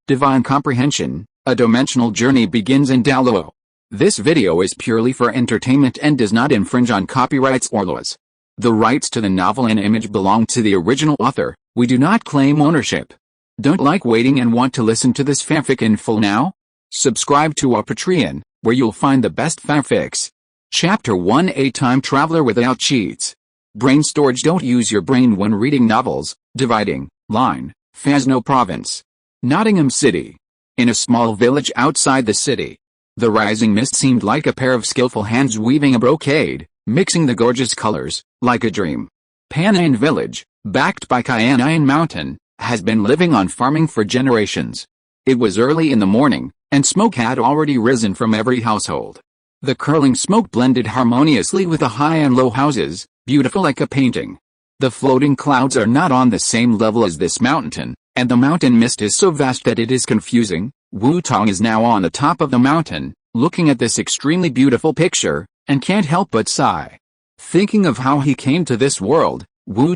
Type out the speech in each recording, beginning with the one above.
Divine Comprehension, a dimensional journey begins in Douluo. This video is purely for entertainment and does not infringe on copyrights or laws. The rights to the novel and image belong to the original author. We do not claim ownership. Don't like waiting and want to listen to this fanfic in full now? Subscribe to our Patreon, where you'll find the best fanfics. Chapter 1: A Time Traveler Without Cheats. Brain storage. Don't use your brain when reading novels. Dividing line. Fresno Province. Nottingham City. In a small village outside the city. The rising mist seemed like a pair of skillful hands weaving a brocade, mixing the gorgeous colors, like a dream. Panyan Village, backed by Cayenne Mountain, has been living on farming for generations. It was early in the morning, and smoke had already risen from every household. The curling smoke blended harmoniously with the high and low houses, beautiful like a painting. The floating clouds are not on the same level as this mountain, and the mountain mist is so vast that it is confusing. Tong is now on the top of the mountain, looking at this extremely beautiful picture, and can't help but sigh. Thinking of how he came to this world,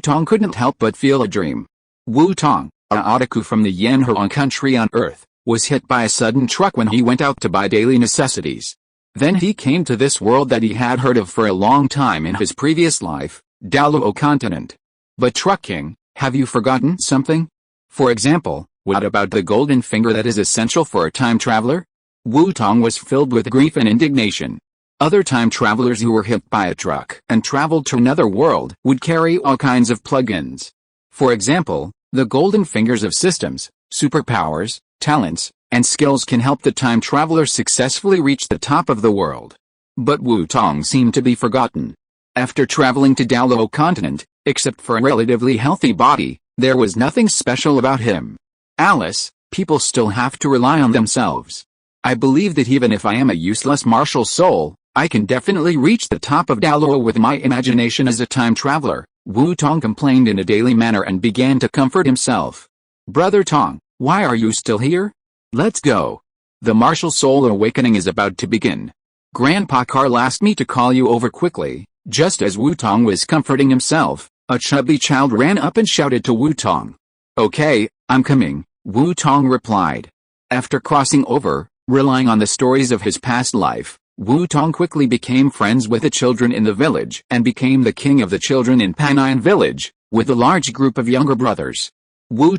Tong couldn't help but feel a dream. Tong, a otaku from the Yanhuang country on Earth, was hit by a sudden truck when he went out to buy daily necessities. Then he came to this world that he had heard of for a long time in his previous life, Douluo Continent. But trucking, have you forgotten something? For example, what about the golden finger that is essential for a time traveler? Tong was filled with grief and indignation. Other time travelers who were hit by a truck and traveled to another world would carry all kinds of plugins. For example, the golden fingers of systems, superpowers, talents, and skills can help the time traveler successfully reach the top of the world. But Tong seemed to be forgotten. After traveling to Douluo Continent, except for a relatively healthy body, there was nothing special about him. Alice, people still have to rely on themselves. I believe that even if I am a useless martial soul, I can definitely reach the top of Douluo with my imagination as a time traveler, Tong complained in a daily manner and began to comfort himself. Brother Tong, why are you still here? Let's go. The martial soul awakening is about to begin. Grandpa Carl asked me to call you over quickly. Just as Tong was comforting himself, a chubby child ran up and shouted to Tong. Okay, I'm coming, Tong replied. After crossing over, relying on the stories of his past life, Tong quickly became friends with the children in the village and became the king of the children in Panyan Village, with a large group of younger brothers.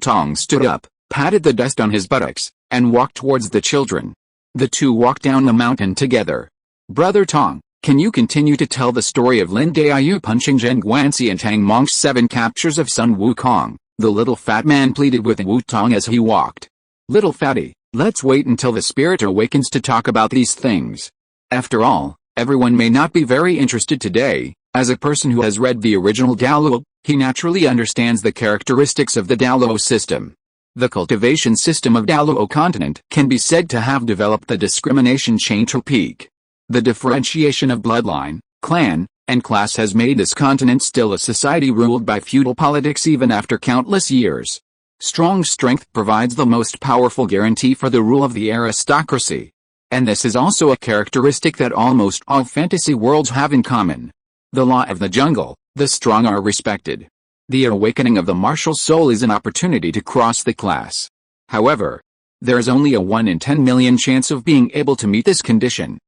Tong stood up, patted the dust on his buttocks, and walked towards the children. The two walked down the mountain together. Brother Tong, can you continue to tell the story of Lin Daiyu punching Zheng Guanxi and Tang Mong's 7 captures of Sun Wukong? The little fat man pleaded with Tong as he walked. Little fatty, let's wait until the spirit awakens to talk about these things. After all, everyone may not be very interested today. As a person who has read the original Douluo, he naturally understands the characteristics of the Douluo system. The cultivation system of Douluo Continent can be said to have developed the discrimination chain to peak. The differentiation of bloodline, clan, and class has made this continent still a society ruled by feudal politics even after countless years. Strong strength provides the most powerful guarantee for the rule of the aristocracy. And this is also a characteristic that almost all fantasy worlds have in common. The law of the jungle, the strong are respected. The awakening of the martial soul is an opportunity to cross the class. However, there is only a 1 in 10 million chance of being able to meet this condition.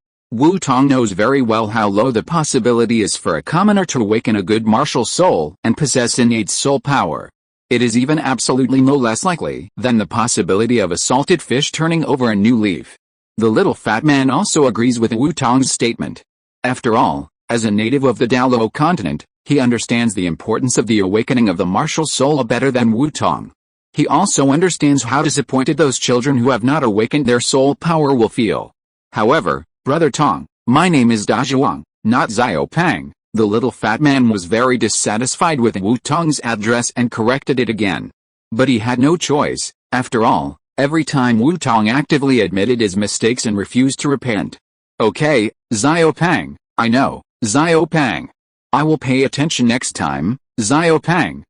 Tong knows very well how low the possibility is for a commoner to awaken a good martial soul and possess innate soul power. It is even absolutely no less likely than the possibility of a salted fish turning over a new leaf. The little fat man also agrees with Tong's statement. After all, as a native of the Douluo Continent, he understands the importance of the awakening of the martial soul better than Tong. He also understands how disappointed those children who have not awakened their soul power will feel. However, Brother Tong, my name is Dazhuang, not Xiaopang. The little fat man was very dissatisfied with Tong's address and corrected it again. But he had no choice. After all, every time Tong actively admitted his mistakes and refused to repent. Okay, Xiaopang, I know, Xiaopang. I will pay attention next time, Xiaopang.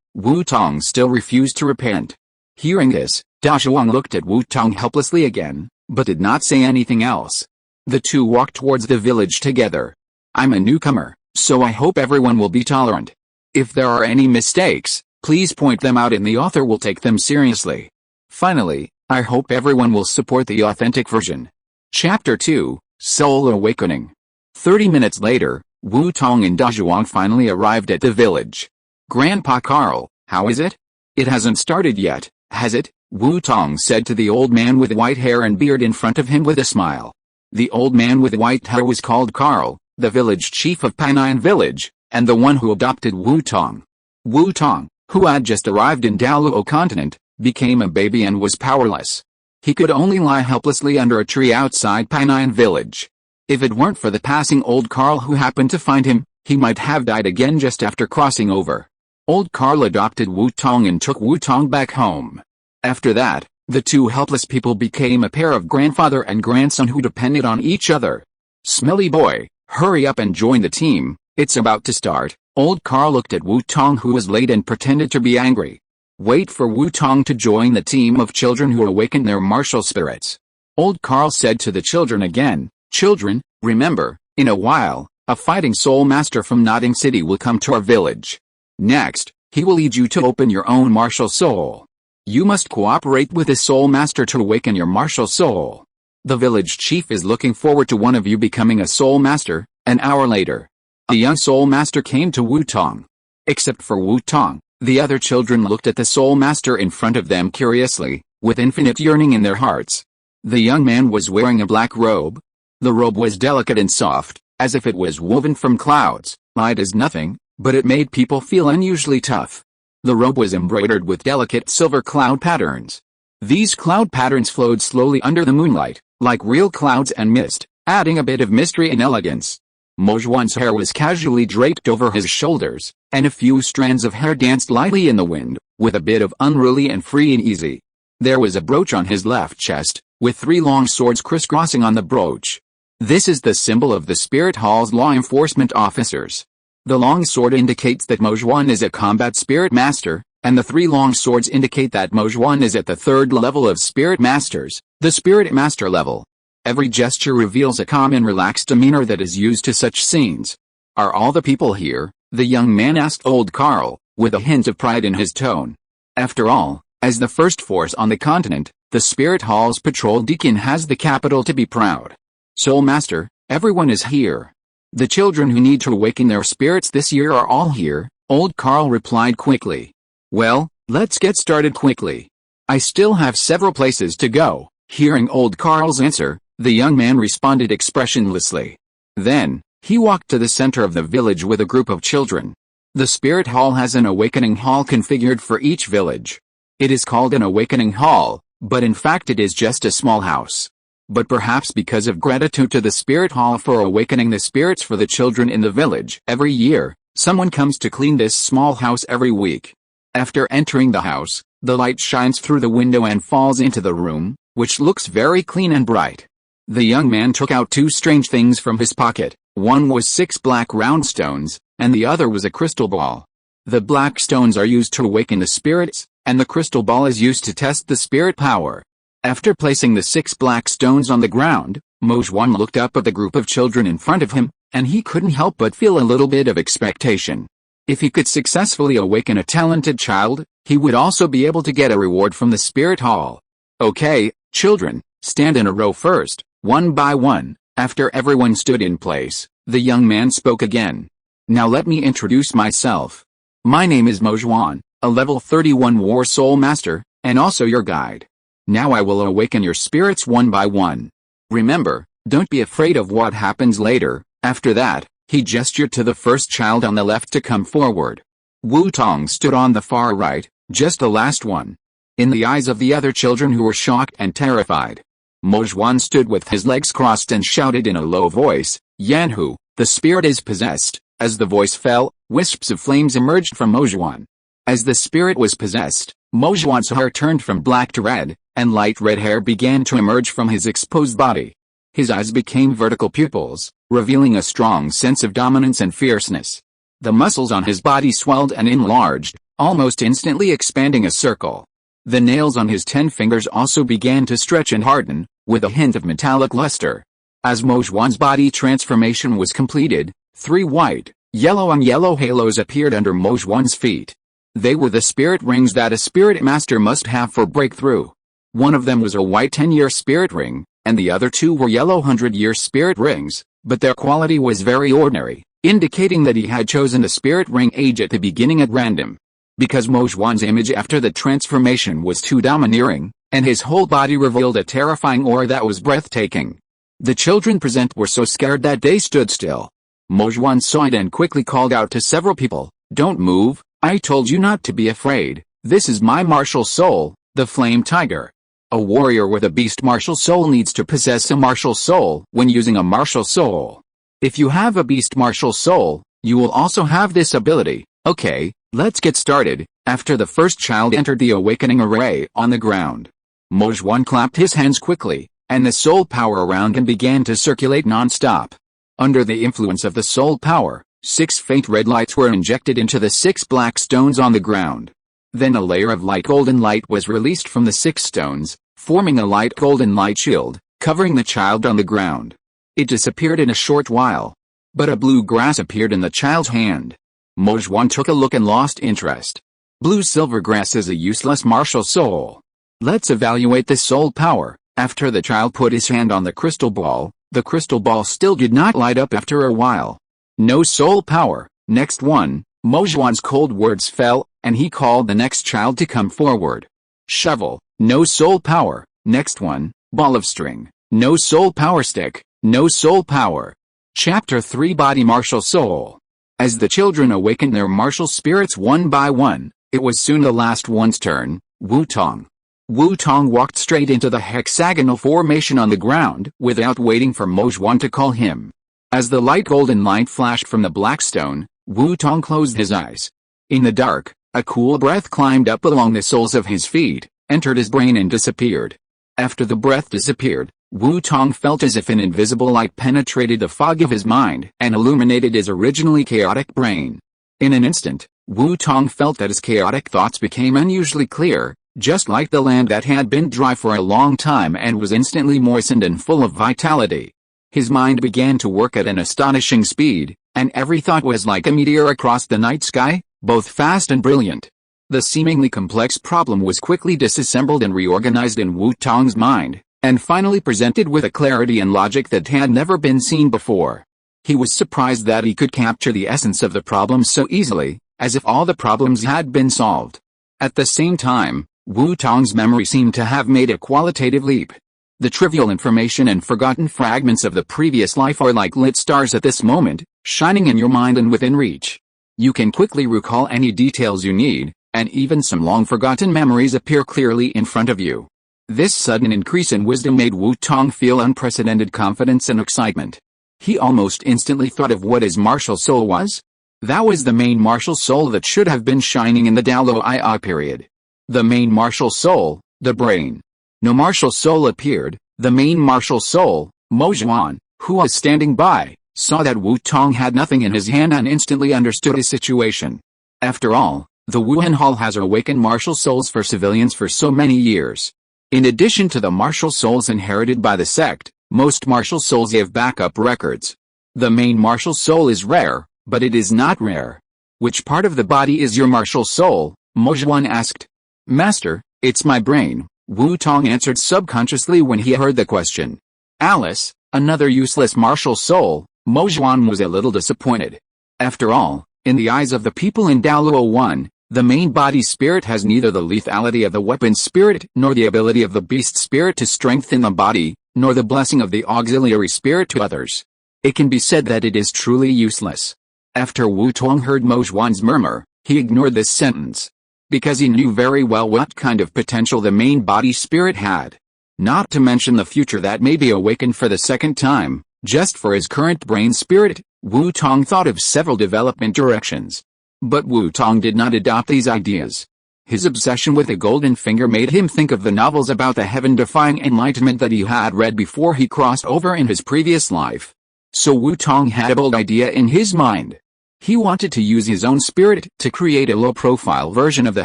Tong still refused to repent. Hearing this, Dazhuang looked at Tong helplessly again, but did not say anything else. The two walked towards the village together. I'm a newcomer, so I hope everyone will be tolerant. If there are any mistakes, please point them out and the author will take them seriously. Finally, I hope everyone will support the authentic version. Chapter 2, Soul Awakening. 30 minutes later, Wu Tong and Da Zhuang finally arrived at the village. Grandpa Carl, how is it? It hasn't started yet, has it? Wu Tong said to the old man with white hair and beard in front of him with a smile. The old man with white hair was called Carl, the village chief of Panyan Village, and the one who adopted Wu Tong. Wu Tong, who had just arrived in Douluo Continent, became a baby and was powerless. He could only lie helplessly under a tree outside Panyan Village. If it weren't for the passing old Carl who happened to find him, he might have died again just after crossing over. Old Carl adopted Wu Tong and took Wu Tong back home. After that, the two helpless people became a pair of grandfather and grandson who depended on each other. Smelly boy, hurry up and join the team, it's about to start. Old Carl looked at Wu Tong who was late and pretended to be angry. Wait for Wu Tong to join the team of children who awaken their martial spirits. Old Carl said to the children again, children, remember, in a while, a fighting soul master from Nodding City will come to our village. Next, he will lead you to open your own martial soul. You must cooperate with the soul master to awaken your martial soul. The village chief is looking forward to one of you becoming a soul master. An hour later, a young soul master came to Wu Tong. Except for Wu Tong, the other children looked at the soul master in front of them curiously, with infinite yearning in their hearts. The young man was wearing a black robe. The robe was delicate and soft, as if it was woven from clouds, light as nothing, but it made people feel unusually tough. The robe was embroidered with delicate silver cloud patterns. These cloud patterns flowed slowly under the moonlight, like real clouds and mist, adding a bit of mystery and elegance. Mozhuan's hair was casually draped over his shoulders, and a few strands of hair danced lightly in the wind, with a bit of unruly and free and easy. There was a brooch on his left chest, with 3 long swords crisscrossing on the brooch. This is the symbol of the Spirit Hall's law enforcement officers. The long sword indicates that Mozhuan is a combat spirit master, and the 3 long swords indicate that Mozhuan is at the 3rd level of spirit masters, the spirit master level. Every gesture reveals a calm and relaxed demeanor that is used to such scenes. Are all the people here? The young man asked old Carl, with a hint of pride in his tone. After all, as the first force on the continent, the Spirit Hall's patrol deacon has the capital to be proud. Soul Master, everyone is here. The children who need to awaken their spirits this year are all here, old Carl replied quickly. Well, let's get started quickly. I still have several places to go. Hearing old Carl's answer, the young man responded expressionlessly. Then, he walked to the center of the village with a group of children. The Spirit Hall has an awakening hall configured for each village. It is called an awakening hall, but in fact it is just a small house. But perhaps because of gratitude to the Spirit Hall for awakening the spirits for the children in the village every year, someone comes to clean this small house every week. After entering the house, the light shines through the window and falls into the room, which looks very clean and bright. The young man took out 2 strange things from his pocket. One was 6 black round stones, and the other was a crystal ball. The black stones are used to awaken the spirits, and the crystal ball is used to test the spirit power. After placing the 6 black stones on the ground, Mozhuan looked up at the group of children in front of him, and he couldn't help but feel a little bit of expectation. If he could successfully awaken a talented child, he would also be able to get a reward from the Spirit Hall. Okay, children, stand in a row first, one by one. After everyone stood in place, the young man spoke again. Now let me introduce myself. My name is Mozhuan, a level 31 War Soul Master, and also your guide. Now I will awaken your spirits one by one. Remember, don't be afraid of what happens later. After that, he gestured to the first child on the left to come forward. Wu Tong stood on the far right, just the last one. In the eyes of the other children who were shocked and terrified, Mozhuan stood with his legs crossed and shouted in a low voice, Yanhu, the spirit is possessed. As the voice fell, wisps of flames emerged from Mozhuan. As the spirit was possessed, Mozhuan's hair turned from black to red, and light red hair began to emerge from his exposed body. His eyes became vertical pupils, revealing a strong sense of dominance and fierceness. The muscles on his body swelled and enlarged, almost instantly expanding a circle. The nails on his 10 fingers also began to stretch and harden, with a hint of metallic luster. As Mozhuan's body transformation was completed, 3 white, yellow and yellow halos appeared under Mozhuan's feet. They were the spirit rings that a spirit master must have for breakthrough. One of them was a white 10-year spirit ring, and the other two were yellow 100-year spirit rings, but their quality was very ordinary, indicating that he had chosen the spirit ring age at the beginning at random. Because Mojwan's image after the transformation was too domineering, and his whole body revealed a terrifying aura that was breathtaking. The children present were so scared that they stood still. Mojwan saw it and quickly called out to several people, "Don't move, I told you not to be afraid, this is my martial soul, the flame tiger." A warrior with a beast martial soul needs to possess a martial soul when using a martial soul. If you have a beast martial soul, you will also have this ability. Okay, let's get started. After the first child entered the awakening array on the ground, Mojwan clapped his hands quickly, and the soul power around him began to circulate non-stop. Under the influence of the soul power, 6 faint red lights were injected into the 6 black stones on the ground. Then a layer of light golden light was released from the 6 stones, forming a light golden light shield, covering the child on the ground. It disappeared in a short while. But a blue grass appeared in the child's hand. Mojwan took a look and lost interest. Blue silver grass is a useless martial soul. Let's evaluate the soul power. After the child put his hand on the crystal ball still did not light up after a while. No soul power. Next one. Mojwan's cold words fell, and he called the next child to come forward. Shovel. No soul power. Next one. Ball of string. No soul power. Stick. No soul power. Chapter 3 Body Martial Soul. As the children awakened their martial spirits one by one, it was soon the last one's turn, Wu Tong. Wu Tong walked straight into the hexagonal formation on the ground without waiting for Mojwan to call him. As the light golden light flashed from the black stone, Wu Tong closed his eyes. In the dark, a cool breath climbed up along the soles of his feet, entered his brain and disappeared. After the breath disappeared, Wu Tong felt as if an invisible light penetrated the fog of his mind and illuminated his originally chaotic brain. In an instant, Wu Tong felt that his chaotic thoughts became unusually clear, just like the land that had been dry for a long time and was instantly moistened and full of vitality. His mind began to work at an astonishing speed, and every thought was like a meteor across the night sky, both fast and brilliant. The seemingly complex problem was quickly disassembled and reorganized in Wu Tong's mind, and finally presented with a clarity and logic that had never been seen before. He was surprised that he could capture the essence of the problem so easily, as if all the problems had been solved. At the same time, Wu Tong's memory seemed to have made a qualitative leap. The trivial information and forgotten fragments of the previous life are like lit stars at this moment, shining in your mind and within reach. You can quickly recall any details you need, and even some long-forgotten memories appear clearly in front of you. This sudden increase in wisdom made Wu Tong feel unprecedented confidence and excitement. He almost instantly thought of what his martial soul was. That was the main martial soul that should have been shining in the Douluo IA period. The main martial soul, the brain. No martial soul appeared. The main martial soul, Mojwan, who was standing by, saw that Wu Tong had nothing in his hand and instantly understood his situation. After all, the Wuhan Hall has awakened martial souls for civilians for so many years. In addition to the martial souls inherited by the sect, most martial souls have backup records. The main martial soul is rare, but it is not rare. Which part of the body is your martial soul? Mojwan asked. Master, it's my brain, Wu Tong answered subconsciously when he heard the question. Alice, another useless martial soul, Mojwan was a little disappointed. After all, in the eyes of the people in Douluo 1, the main body spirit has neither the lethality of the weapon spirit nor the ability of the beast spirit to strengthen the body, nor the blessing of the auxiliary spirit to others. It can be said that it is truly useless. After Wu Tong heard Mojwan's murmur, he ignored this sentence. Because he knew very well what kind of potential the main body spirit had. Not to mention the future that may be awakened for the second time, just for his current brain spirit, Wu Tong thought of several development directions. But Wu Tong did not adopt these ideas. His obsession with the golden finger made him think of the novels about the heaven-defying enlightenment that he had read before he crossed over in his previous life. So Wu Tong had a bold idea in his mind. He wanted to use his own spirit to create a low-profile version of the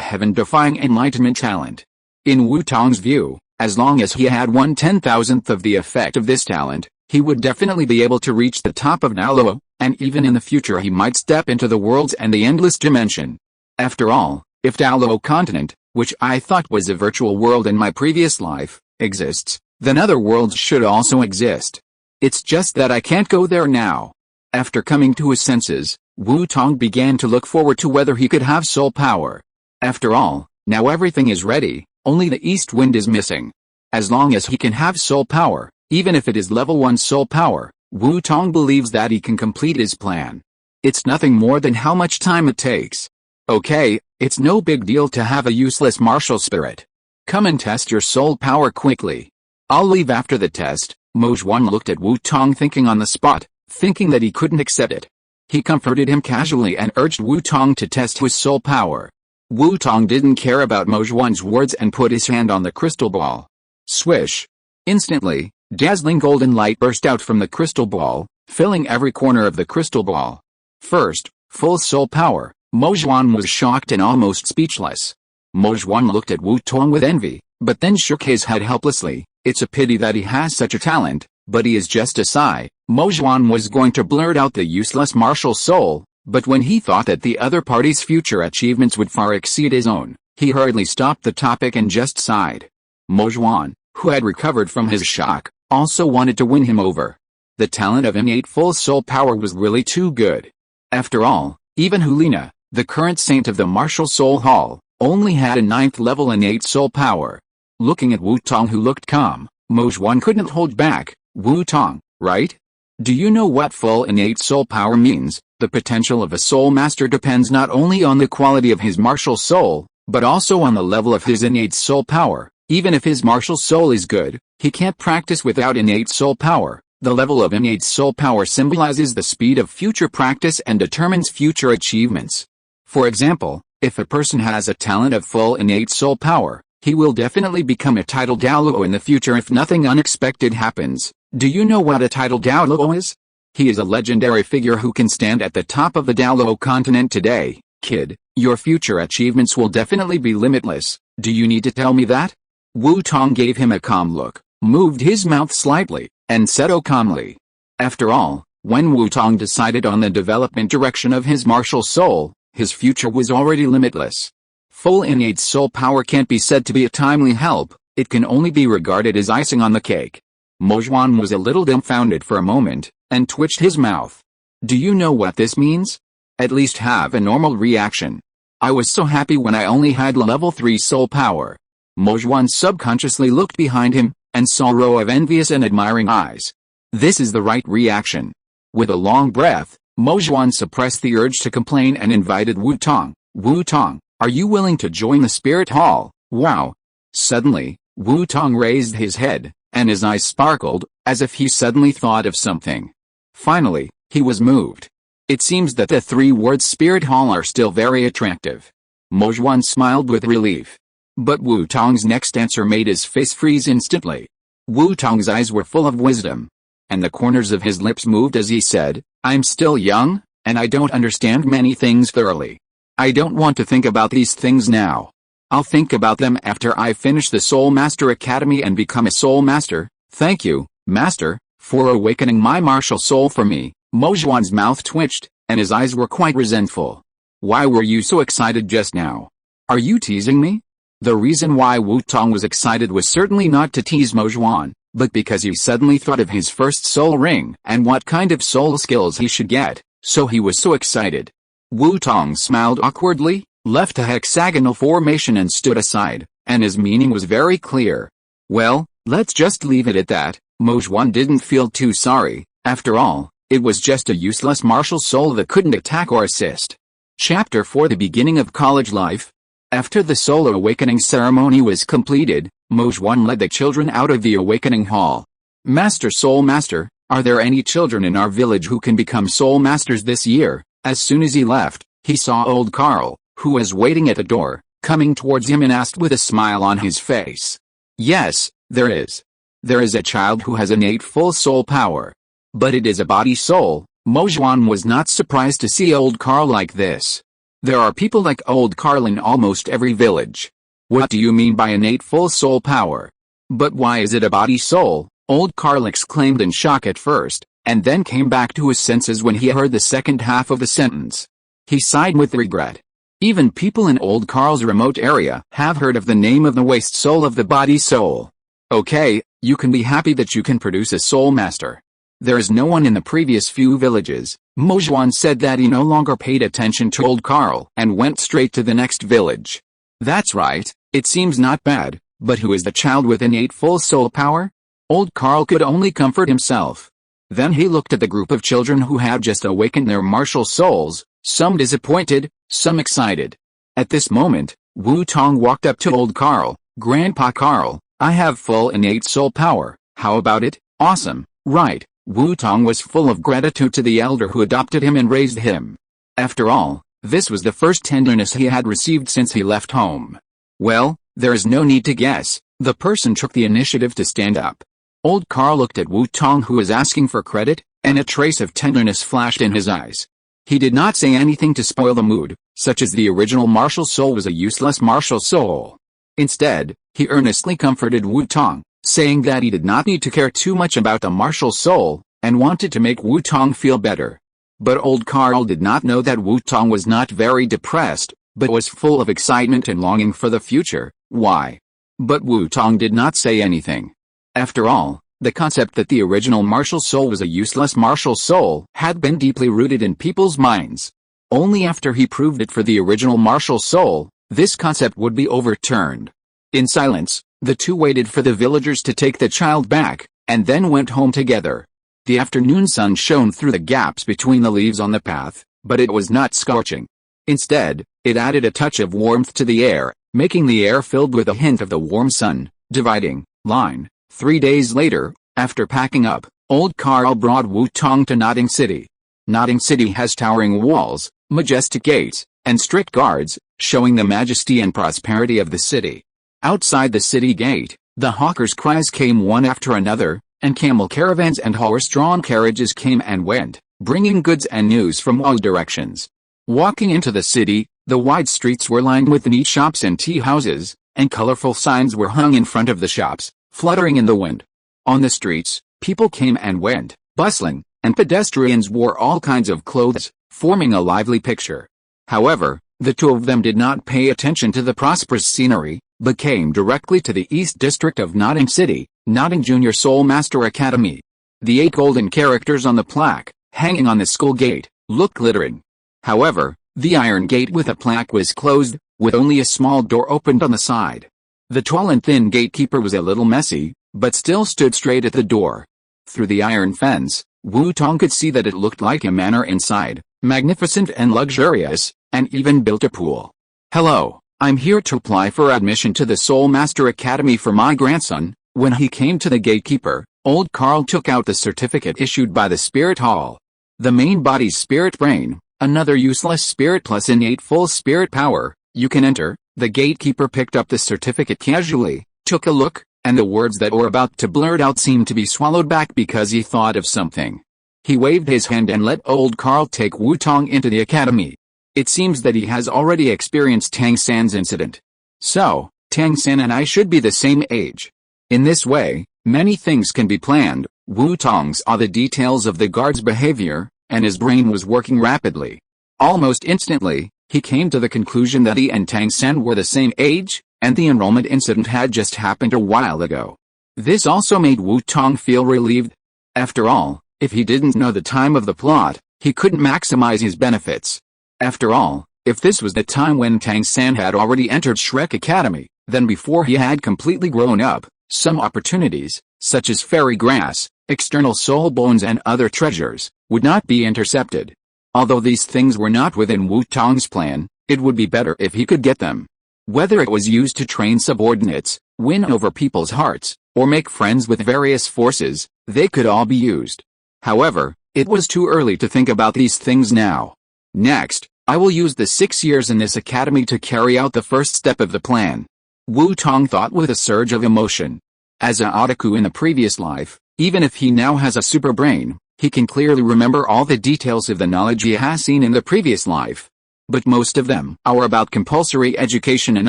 heaven-defying enlightenment talent. In Wu Tong's view, as long as he had 1/10,000th of the effect of this talent, he would definitely be able to reach the top of Douluo, and even in the future he might step into the worlds and the endless dimension. After all, if Douluo Continent, which I thought was a virtual world in my previous life, exists, then other worlds should also exist. It's just that I can't go there now. After coming to his senses, Wu Tong began to look forward to whether he could have soul power. After all, now everything is ready, only the east wind is missing. As long as he can have soul power, even if it is level 1 soul power, Wu Tong believes that he can complete his plan. It's nothing more than how much time it takes. Okay, it's no big deal to have a useless martial spirit. Come and test your soul power quickly. I'll leave after the test. Mo Xuan looked at Wu Tong thinking on the spot, thinking that he couldn't accept it. He comforted him casually and urged Wu Tong to test his soul power. Wu Tong didn't care about Mo Xuan's words and put his hand on the crystal ball. Swish! Instantly, dazzling golden light burst out from the crystal ball, filling every corner of the crystal ball. First, full soul power, Mo Xuan was shocked and almost speechless. Mo Xuan looked at Wu Tong with envy, but then shook his head helplessly. It's a pity that he has such a talent, but he is just a sigh. Mo Xuan was going to blurt out the useless martial soul, but when he thought that the other party's future achievements would far exceed his own, he hurriedly stopped the topic and just sighed. Mo Xuan, who had recovered from his shock, also wanted to win him over. The talent of innate full soul power was really too good. After all, even Hulina, the current saint of the martial soul hall, only had a 9th level innate soul power. Looking at Wu Tong who looked calm, Mo Xuan couldn't hold back. Wu Tong, right? Do you know what full innate soul power means? The potential of a soul master depends not only on the quality of his martial soul, but also on the level of his innate soul power. Even if his martial soul is good, he can't practice without innate soul power. The level of innate soul power symbolizes the speed of future practice and determines future achievements. For example, if a person has a talent of full innate soul power, he will definitely become a title Douluo in the future if nothing unexpected happens. Do you know what a title Douluo is? He is a legendary figure who can stand at the top of the Douluo Continent today. Kid, your future achievements will definitely be limitless. Do you need to tell me that? Wu Tong gave him a calm look, moved his mouth slightly, and said calmly. After all, when Wu Tong decided on the development direction of his martial soul, his future was already limitless. Full innate soul power can't be said to be a timely help, it can only be regarded as icing on the cake. Mo Xuan was a little dumbfounded for a moment, and twitched his mouth. Do you know what this means? At least have a normal reaction. I was so happy when I only had level 3 soul power. Mo Xuan subconsciously looked behind him, and saw a row of envious and admiring eyes. This is the right reaction. With a long breath, Mo Xuan suppressed the urge to complain and invited Wu Tong. Wu Tong, are you willing to join the spirit hall? Wow! Suddenly, Wu Tong raised his head, and his eyes sparkled, as if he suddenly thought of something. Finally, he was moved. It seems that the 3 words spirit hall are still very attractive. Mo Xuan smiled with relief. But Wu Tong's next answer made his face freeze instantly. Wu Tong's eyes were full of wisdom, and the corners of his lips moved as he said, I'm still young, and I don't understand many things thoroughly. I don't want to think about these things now. I'll think about them after I finish the Soul Master Academy and become a Soul Master. Thank you, Master, for awakening my martial soul for me. Mo Xuan's mouth twitched, and his eyes were quite resentful. Why were you so excited just now? Are you teasing me? The reason why Wu Tong was excited was certainly not to tease Mo Xuan, but because he suddenly thought of his first soul ring and what kind of soul skills he should get, so he was so excited. Wu Tong smiled awkwardly, left a hexagonal formation and stood aside, and his meaning was very clear. Well, let's just leave it at that. Mo Xuan didn't feel too sorry. After all, it was just a useless martial soul that couldn't attack or assist. Chapter 4: The Beginning of College Life. After the soul awakening ceremony was completed, Mo Xuan led the children out of the awakening hall. Master Soul Master, are there any children in our village who can become soul masters this year? As soon as he left, he saw old Carl, who was waiting at the door, coming towards him and asked with a smile on his face. Yes, there is. There is a child who has innate full soul power. But it is a body soul. Mo Xuan was not surprised to see old Carl like this. There are people like old Carl in almost every village. What do you mean by innate full soul power? But why is it a body soul? Old Carl exclaimed in shock at first, and then came back to his senses when he heard the second half of the sentence. He sighed with regret. Even people in Old Carl's remote area have heard of the name of the waste soul of the body soul. Okay, you can be happy that you can produce a soul master. There is no one in the previous few villages. Mojwan said that he no longer paid attention to Old Carl and went straight to the next village. That's right, it seems not bad, but who is the child with innate full soul power? Old Carl could only comfort himself. Then he looked at the group of children who had just awakened their martial souls, some disappointed, some excited. At this moment, Wu Tong walked up to Old Carl. Grandpa Carl, I have full innate soul power, how about it? Awesome, right? Wu Tong was full of gratitude to the elder who adopted him and raised him. After all, this was the first tenderness he had received since he left home. Well, there is no need to guess, the person took the initiative to stand up. Old Carl looked at Wu Tong, who was asking for credit, and a trace of tenderness flashed in his eyes. He did not say anything to spoil the mood, such as the original martial soul was a useless martial soul. Instead, he earnestly comforted Wu Tong, saying that he did not need to care too much about the martial soul, and wanted to make Wu Tong feel better. But Old Carl did not know that Wu Tong was not very depressed, but was full of excitement and longing for the future. Why? But Wu Tong did not say anything. After all, the concept that the original martial soul was a useless martial soul had been deeply rooted in people's minds. Only after he proved it for the original martial soul, this concept would be overturned. In silence, the two waited for the villagers to take the child back, and then went home together. The afternoon sun shone through the gaps between the leaves on the path, but it was not scorching. Instead, it added a touch of warmth to the air, making the air filled with a hint of the warm sun. Dividing line. 3 days later, after packing up, Old Carl brought Wu Tong to Notting City. Notting City has towering walls, majestic gates, and strict guards, showing the majesty and prosperity of the city. Outside the city gate, the hawkers' cries came one after another, and camel caravans and horse-drawn carriages came and went, bringing goods and news from all directions. Walking into the city, the wide streets were lined with neat shops and tea houses, and colorful signs were hung in front of the shops, fluttering in the wind. On the streets, people came and went, bustling, and pedestrians wore all kinds of clothes, forming a lively picture. However, the two of them did not pay attention to the prosperous scenery, but came directly to the East District of Notting City, Notting Junior Soul Master Academy. The 8 golden characters on the plaque, hanging on the school gate, looked glittering. However, the iron gate with a plaque was closed, with only a small door opened on the side. The tall and thin gatekeeper was a little messy, but still stood straight at the door. Through the iron fence, Wu Tong could see that it looked like a manor inside, magnificent and luxurious, and even built a pool. Hello, I'm here to apply for admission to the Soul Master Academy for my grandson. When he came to the gatekeeper, Old Carl took out the certificate issued by the Spirit Hall. The main body's spirit brain, another useless spirit plus innate full spirit power, you can enter. The gatekeeper picked up the certificate casually, took a look, and the words that were about to blurt out seemed to be swallowed back because he thought of something. He waved his hand and let Old Carl take Wu Tong into the academy. It seems that he has already experienced Tang San's incident. So, Tang San and I should be the same age. In this way, many things can be planned. Wu Tong saw the details of the guard's behavior, and his brain was working rapidly. Almost instantly, he came to the conclusion that he and Tang San were the same age, and the enrollment incident had just happened a while ago. This also made Wu Tong feel relieved. After all, if he didn't know the time of the plot, he couldn't maximize his benefits. After all, if this was the time when Tang San had already entered Shrek Academy, then before he had completely grown up, some opportunities, such as fairy grass, external soul bones and other treasures, would not be intercepted. Although these things were not within Wu Tong's plan, it would be better if he could get them. Whether it was used to train subordinates, win over people's hearts, or make friends with various forces, they could all be used. However, it was too early to think about these things now. Next, I will use the 6 years in this academy to carry out the first step of the plan. Wu Tong thought with a surge of emotion. As an otaku in the previous life, even if he now has a super brain, he can clearly remember all the details of the knowledge he has seen in the previous life. But most of them are about compulsory education and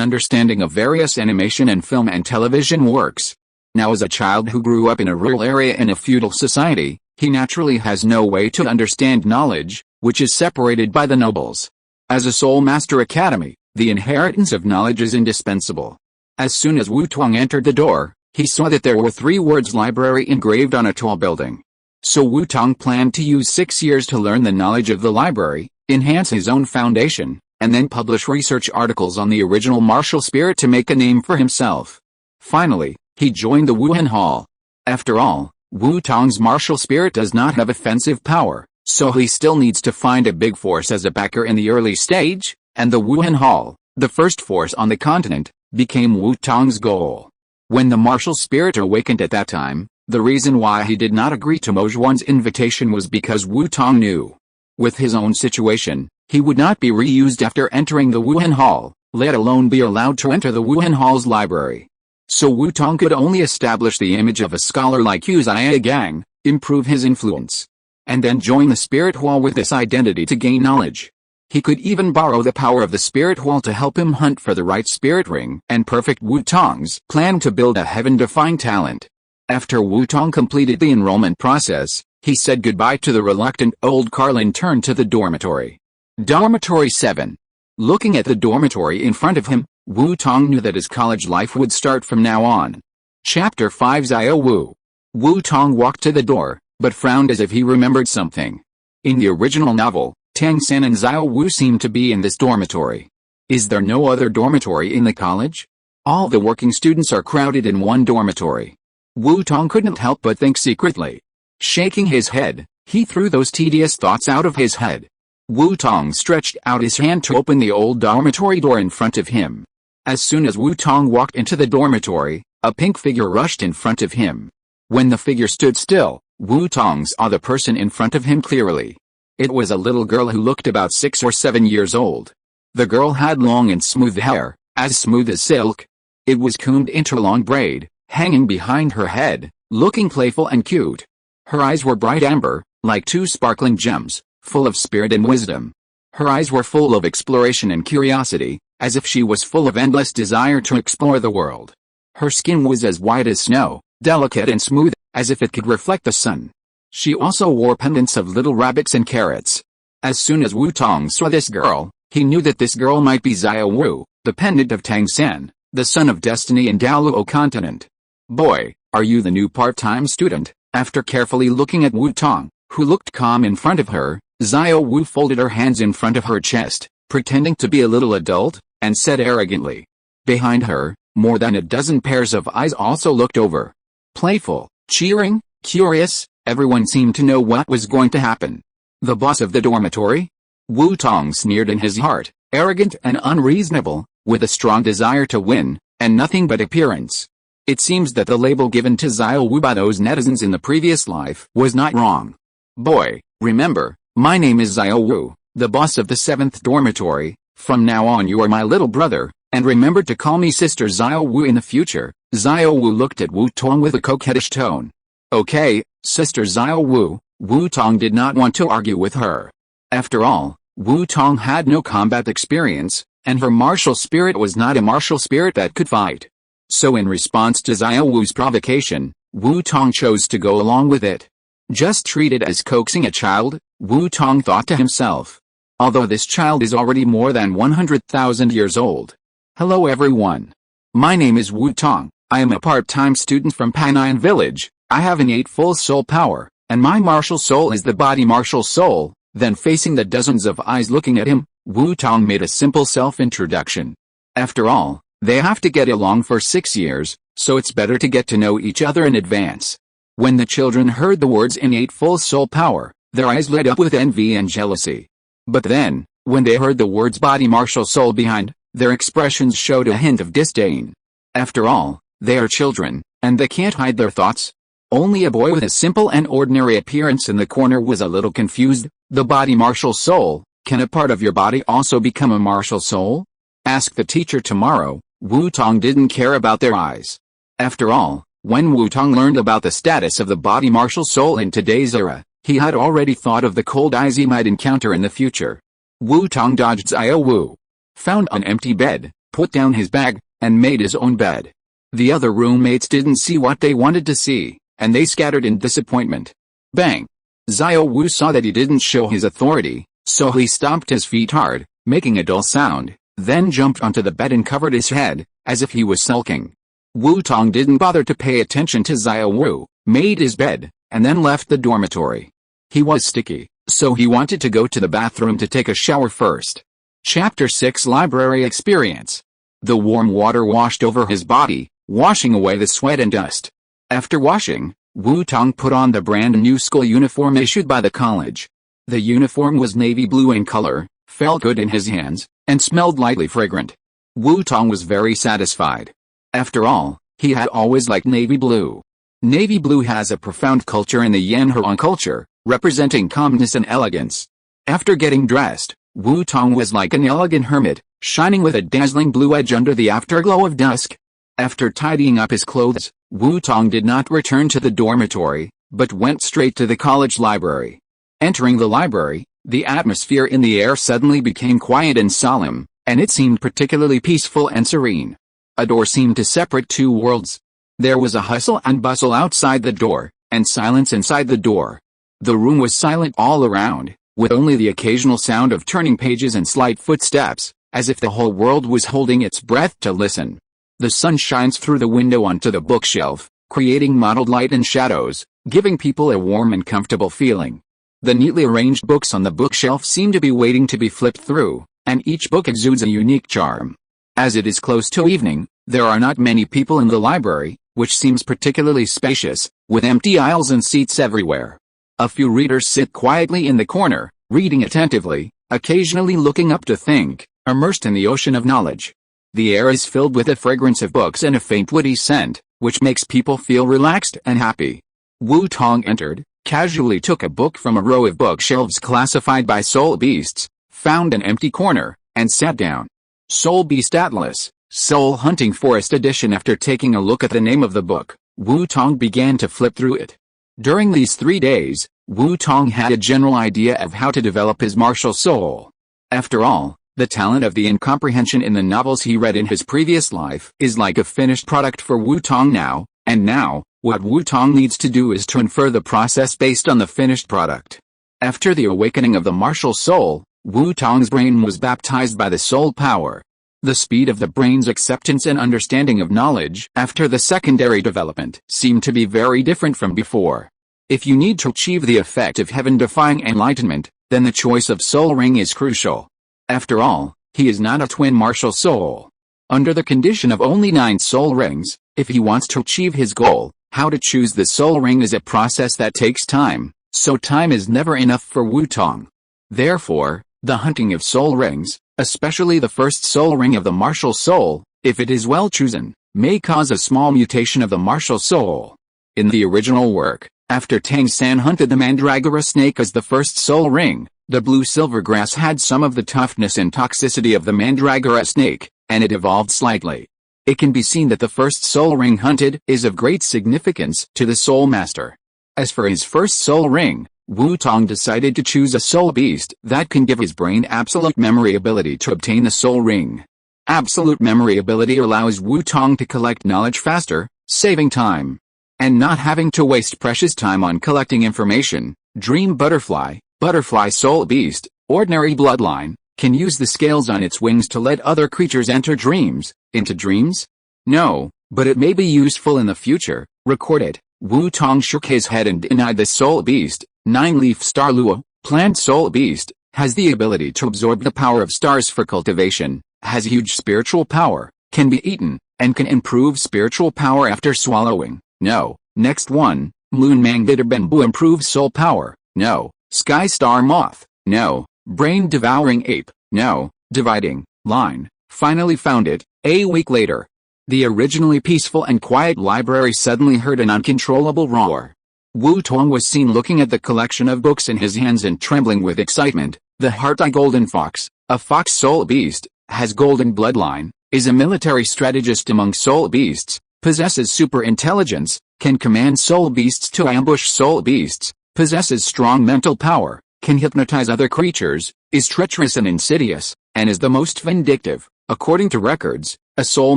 understanding of various animation and film and television works. Now, as a child who grew up in a rural area in a feudal society, he naturally has no way to understand knowledge, which is separated by the nobles. As a Soul Master Academy, the inheritance of knowledge is indispensable. As soon as Wu Tong entered the door, he saw that there were 3 words library engraved on a tall building. So Wu Tong planned to use 6 years to learn the knowledge of the library, enhance his own foundation, and then publish research articles on the original martial spirit to make a name for himself. Finally, he joined the Wuhan Hall. After all, Wu Tong's martial spirit does not have offensive power, so he still needs to find a big force as a backer in the early stage, and the Wuhan Hall, the first force on the continent, became Wu Tong's goal. When the martial spirit awakened at that time, the reason why he did not agree to Mo Zhuan's invitation was because Wu Tong knew. With his own situation, he would not be reused after entering the Wuhan Hall, let alone be allowed to enter the Wuhan Hall's library. So Wu Tong could only establish the image of a scholar like Yu Zhigang, improve his influence, and then join the Spirit Hall with this identity to gain knowledge. He could even borrow the power of the Spirit Hall to help him hunt for the right spirit ring and perfect Wu Tong's plan to build a heaven-defying talent. After Wu Tong completed the enrollment process, he said goodbye to the reluctant old Carl and turned to the dormitory. Dormitory 7. Looking at the dormitory in front of him, Wu Tong knew that his college life would start from now on. Chapter 5 Xiao Wu. Wu Tong walked to the door, but frowned as if he remembered something. In the original novel, Tang San and Xiao Wu seemed to be in this dormitory. Is there no other dormitory in the college? All the working students are crowded in one dormitory. Wu Tong couldn't help but think secretly. Shaking his head, he threw those tedious thoughts out of his head. Wu Tong stretched out his hand to open the old dormitory door in front of him. As soon as Wu Tong walked into the dormitory, a pink figure rushed in front of him. When the figure stood still, Wu Tong saw the person in front of him clearly. It was a little girl who looked about 6 or 7 years old. The girl had long and smooth hair, as smooth as silk. It was combed into a long braid, hanging behind her head, looking playful and cute. Her eyes were bright amber, like 2 sparkling gems, full of spirit and wisdom. Her eyes were full of exploration and curiosity, as if she was full of endless desire to explore the world. Her skin was as white as snow, delicate and smooth, as if it could reflect the sun. She also wore pendants of little rabbits and carrots. As soon as Wu Tong saw this girl, he knew that this girl might be Xiao Wu, the pendant of Tang San, the son of destiny in Douluo Continent. Boy, are you the new part-time student? After carefully looking at Wu Tong, who looked calm in front of her, Xiao Wu folded her hands in front of her chest, pretending to be a little adult, and said arrogantly. Behind her, more than a dozen pairs of eyes also looked over. Playful, cheering, curious, everyone seemed to know what was going to happen. The boss of the dormitory? Wu Tong sneered in his heart, arrogant and unreasonable, with a strong desire to win, and nothing but appearance. It seems that the label given to Xiao Wu by those netizens in the previous life was not wrong. Boy, remember, my name is Xiao Wu, the boss of the 7th dormitory. From now on you are my little brother, and remember to call me Sister Xiao Wu in the future. Xiao Wu looked at Wu Tong with a coquettish tone. Okay, Sister Xiao Wu. Wu Tong did not want to argue with her. After all, Wu Tong had no combat experience, and her martial spirit was not a martial spirit that could fight. So in response to Xiao Wu's provocation, Wu Tong chose to go along with it. Just treat it as coaxing a child, Wu Tong thought to himself. Although this child is already more than 100,000 years old. Hello everyone. My name is Wu Tong. I am a part-time student from Panyan Village. I have innate full soul power, and my martial soul is the body martial soul. Then facing the dozens of eyes looking at him, Wu Tong made a simple self-introduction. After all, they have to get along for 6 years, so it's better to get to know each other in advance. When the children heard the words innate full soul power, their eyes lit up with envy and jealousy. But then, when they heard the words body martial soul behind, their expressions showed a hint of disdain. After all, they are children, and they can't hide their thoughts. Only a boy with a simple and ordinary appearance in the corner was a little confused. The body martial soul, can a part of your body also become a martial soul? Ask the teacher tomorrow. Wu Tong didn't care about their eyes. After all, when Wu Tong learned about the status of the body martial soul in today's era, he had already thought of the cold eyes he might encounter in the future. Wu Tong dodged Xiao Wu, found an empty bed, put down his bag, and made his own bed. The other roommates didn't see what they wanted to see, and they scattered in disappointment. Bang! Xiao Wu saw that he didn't show his authority, so he stomped his feet hard, making a dull sound, then jumped onto the bed and covered his head, as if he was sulking. Wu Tong didn't bother to pay attention to Xiao Wu, made his bed, and then left the dormitory. He was sticky, so he wanted to go to the bathroom to take a shower first. Chapter 6 Library Experience. The warm water washed over his body, washing away the sweat and dust. After washing, Wu Tong put on the brand new school uniform issued by the college. The uniform was navy blue in color, felt good in his hands, and smelled lightly fragrant. Wu Tong was very satisfied. After all, he had always liked navy blue. Navy blue has a profound culture in the Yanhuang culture, representing calmness and elegance. After getting dressed, Wu Tong was like an elegant hermit, shining with a dazzling blue edge under the afterglow of dusk. After tidying up his clothes, Wu Tong did not return to the dormitory, but went straight to the college library. Entering the library, the atmosphere in the air suddenly became quiet and solemn, and it seemed particularly peaceful and serene. A door seemed to separate two worlds. There was a hustle and bustle outside the door, and silence inside the door. The room was silent all around, with only the occasional sound of turning pages and slight footsteps, as if the whole world was holding its breath to listen. The sun shines through the window onto the bookshelf, creating mottled light and shadows, giving people a warm and comfortable feeling. The neatly arranged books on the bookshelf seem to be waiting to be flipped through, and each book exudes a unique charm. As it is close to evening, there are not many people in the library, which seems particularly spacious, with empty aisles and seats everywhere. A few readers sit quietly in the corner, reading attentively, occasionally looking up to think, immersed in the ocean of knowledge. The air is filled with the fragrance of books and a faint woody scent, which makes people feel relaxed and happy. Wu Tong entered, casually took a book from a row of bookshelves classified by soul beasts, found an empty corner, and sat down. Soul Beast Atlas, Soul Hunting Forest Edition. After taking a look at the name of the book, Wu Tong began to flip through it. During these 3 days, Wu Tong had a general idea of how to develop his martial soul. After all, the talent of the incomprehension in the novels he read in his previous life is like a finished product for Wu Tong now, and now, what Wu Tong needs to do is to infer the process based on the finished product. After the awakening of the martial soul, Wu Tong's brain was baptized by the soul power. The speed of the brain's acceptance and understanding of knowledge after the secondary development seemed to be very different from before. If you need to achieve the effect of heaven-defying enlightenment, then the choice of soul ring is crucial. After all, he is not a twin martial soul. Under the condition of only 9 soul rings, if he wants to achieve his goal, how to choose the soul ring is a process that takes time, so time is never enough for Wu Tong. Therefore, the hunting of soul rings, especially the first soul ring of the martial soul, if it is well chosen, may cause a small mutation of the martial soul. In the original work, after Tang San hunted the mandragora snake as the first soul ring, the blue silvergrass had some of the toughness and toxicity of the mandragora snake, and it evolved slightly. It can be seen that the first soul ring hunted is of great significance to the soul master. As for his first soul ring, Wu Tong decided to choose a soul beast that can give his brain absolute memory ability to obtain the soul ring. Absolute memory ability allows Wu Tong to collect knowledge faster, saving time, and not having to waste precious time on collecting information. Dream Butterfly, Butterfly Soul Beast, Ordinary Bloodline, can use the scales on its wings to let other creatures enter dreams. Into dreams? No, but it may be useful in the future. Recorded. Wu Tong shook his head and denied the soul beast. 9-leaf star Luo, plant soul beast, has the ability to absorb the power of stars for cultivation, has huge spiritual power, can be eaten, and can improve spiritual power after swallowing. No. Next one, Moon Mangbitter Bamboo improves soul power. No. Sky Star Moth. No. Brain Devouring Ape. No. Dividing Line. Finally found it. A week later. The originally peaceful and quiet library suddenly heard an uncontrollable roar. Wu Tong was seen looking at the collection of books in his hands and trembling with excitement. The Heart-Eye Golden Fox, a fox soul beast, has golden bloodline, is a military strategist among soul beasts, possesses super intelligence, can command soul beasts to ambush soul beasts, possesses strong mental power, can hypnotize other creatures, is treacherous and insidious, and is the most vindictive. According to records, a soul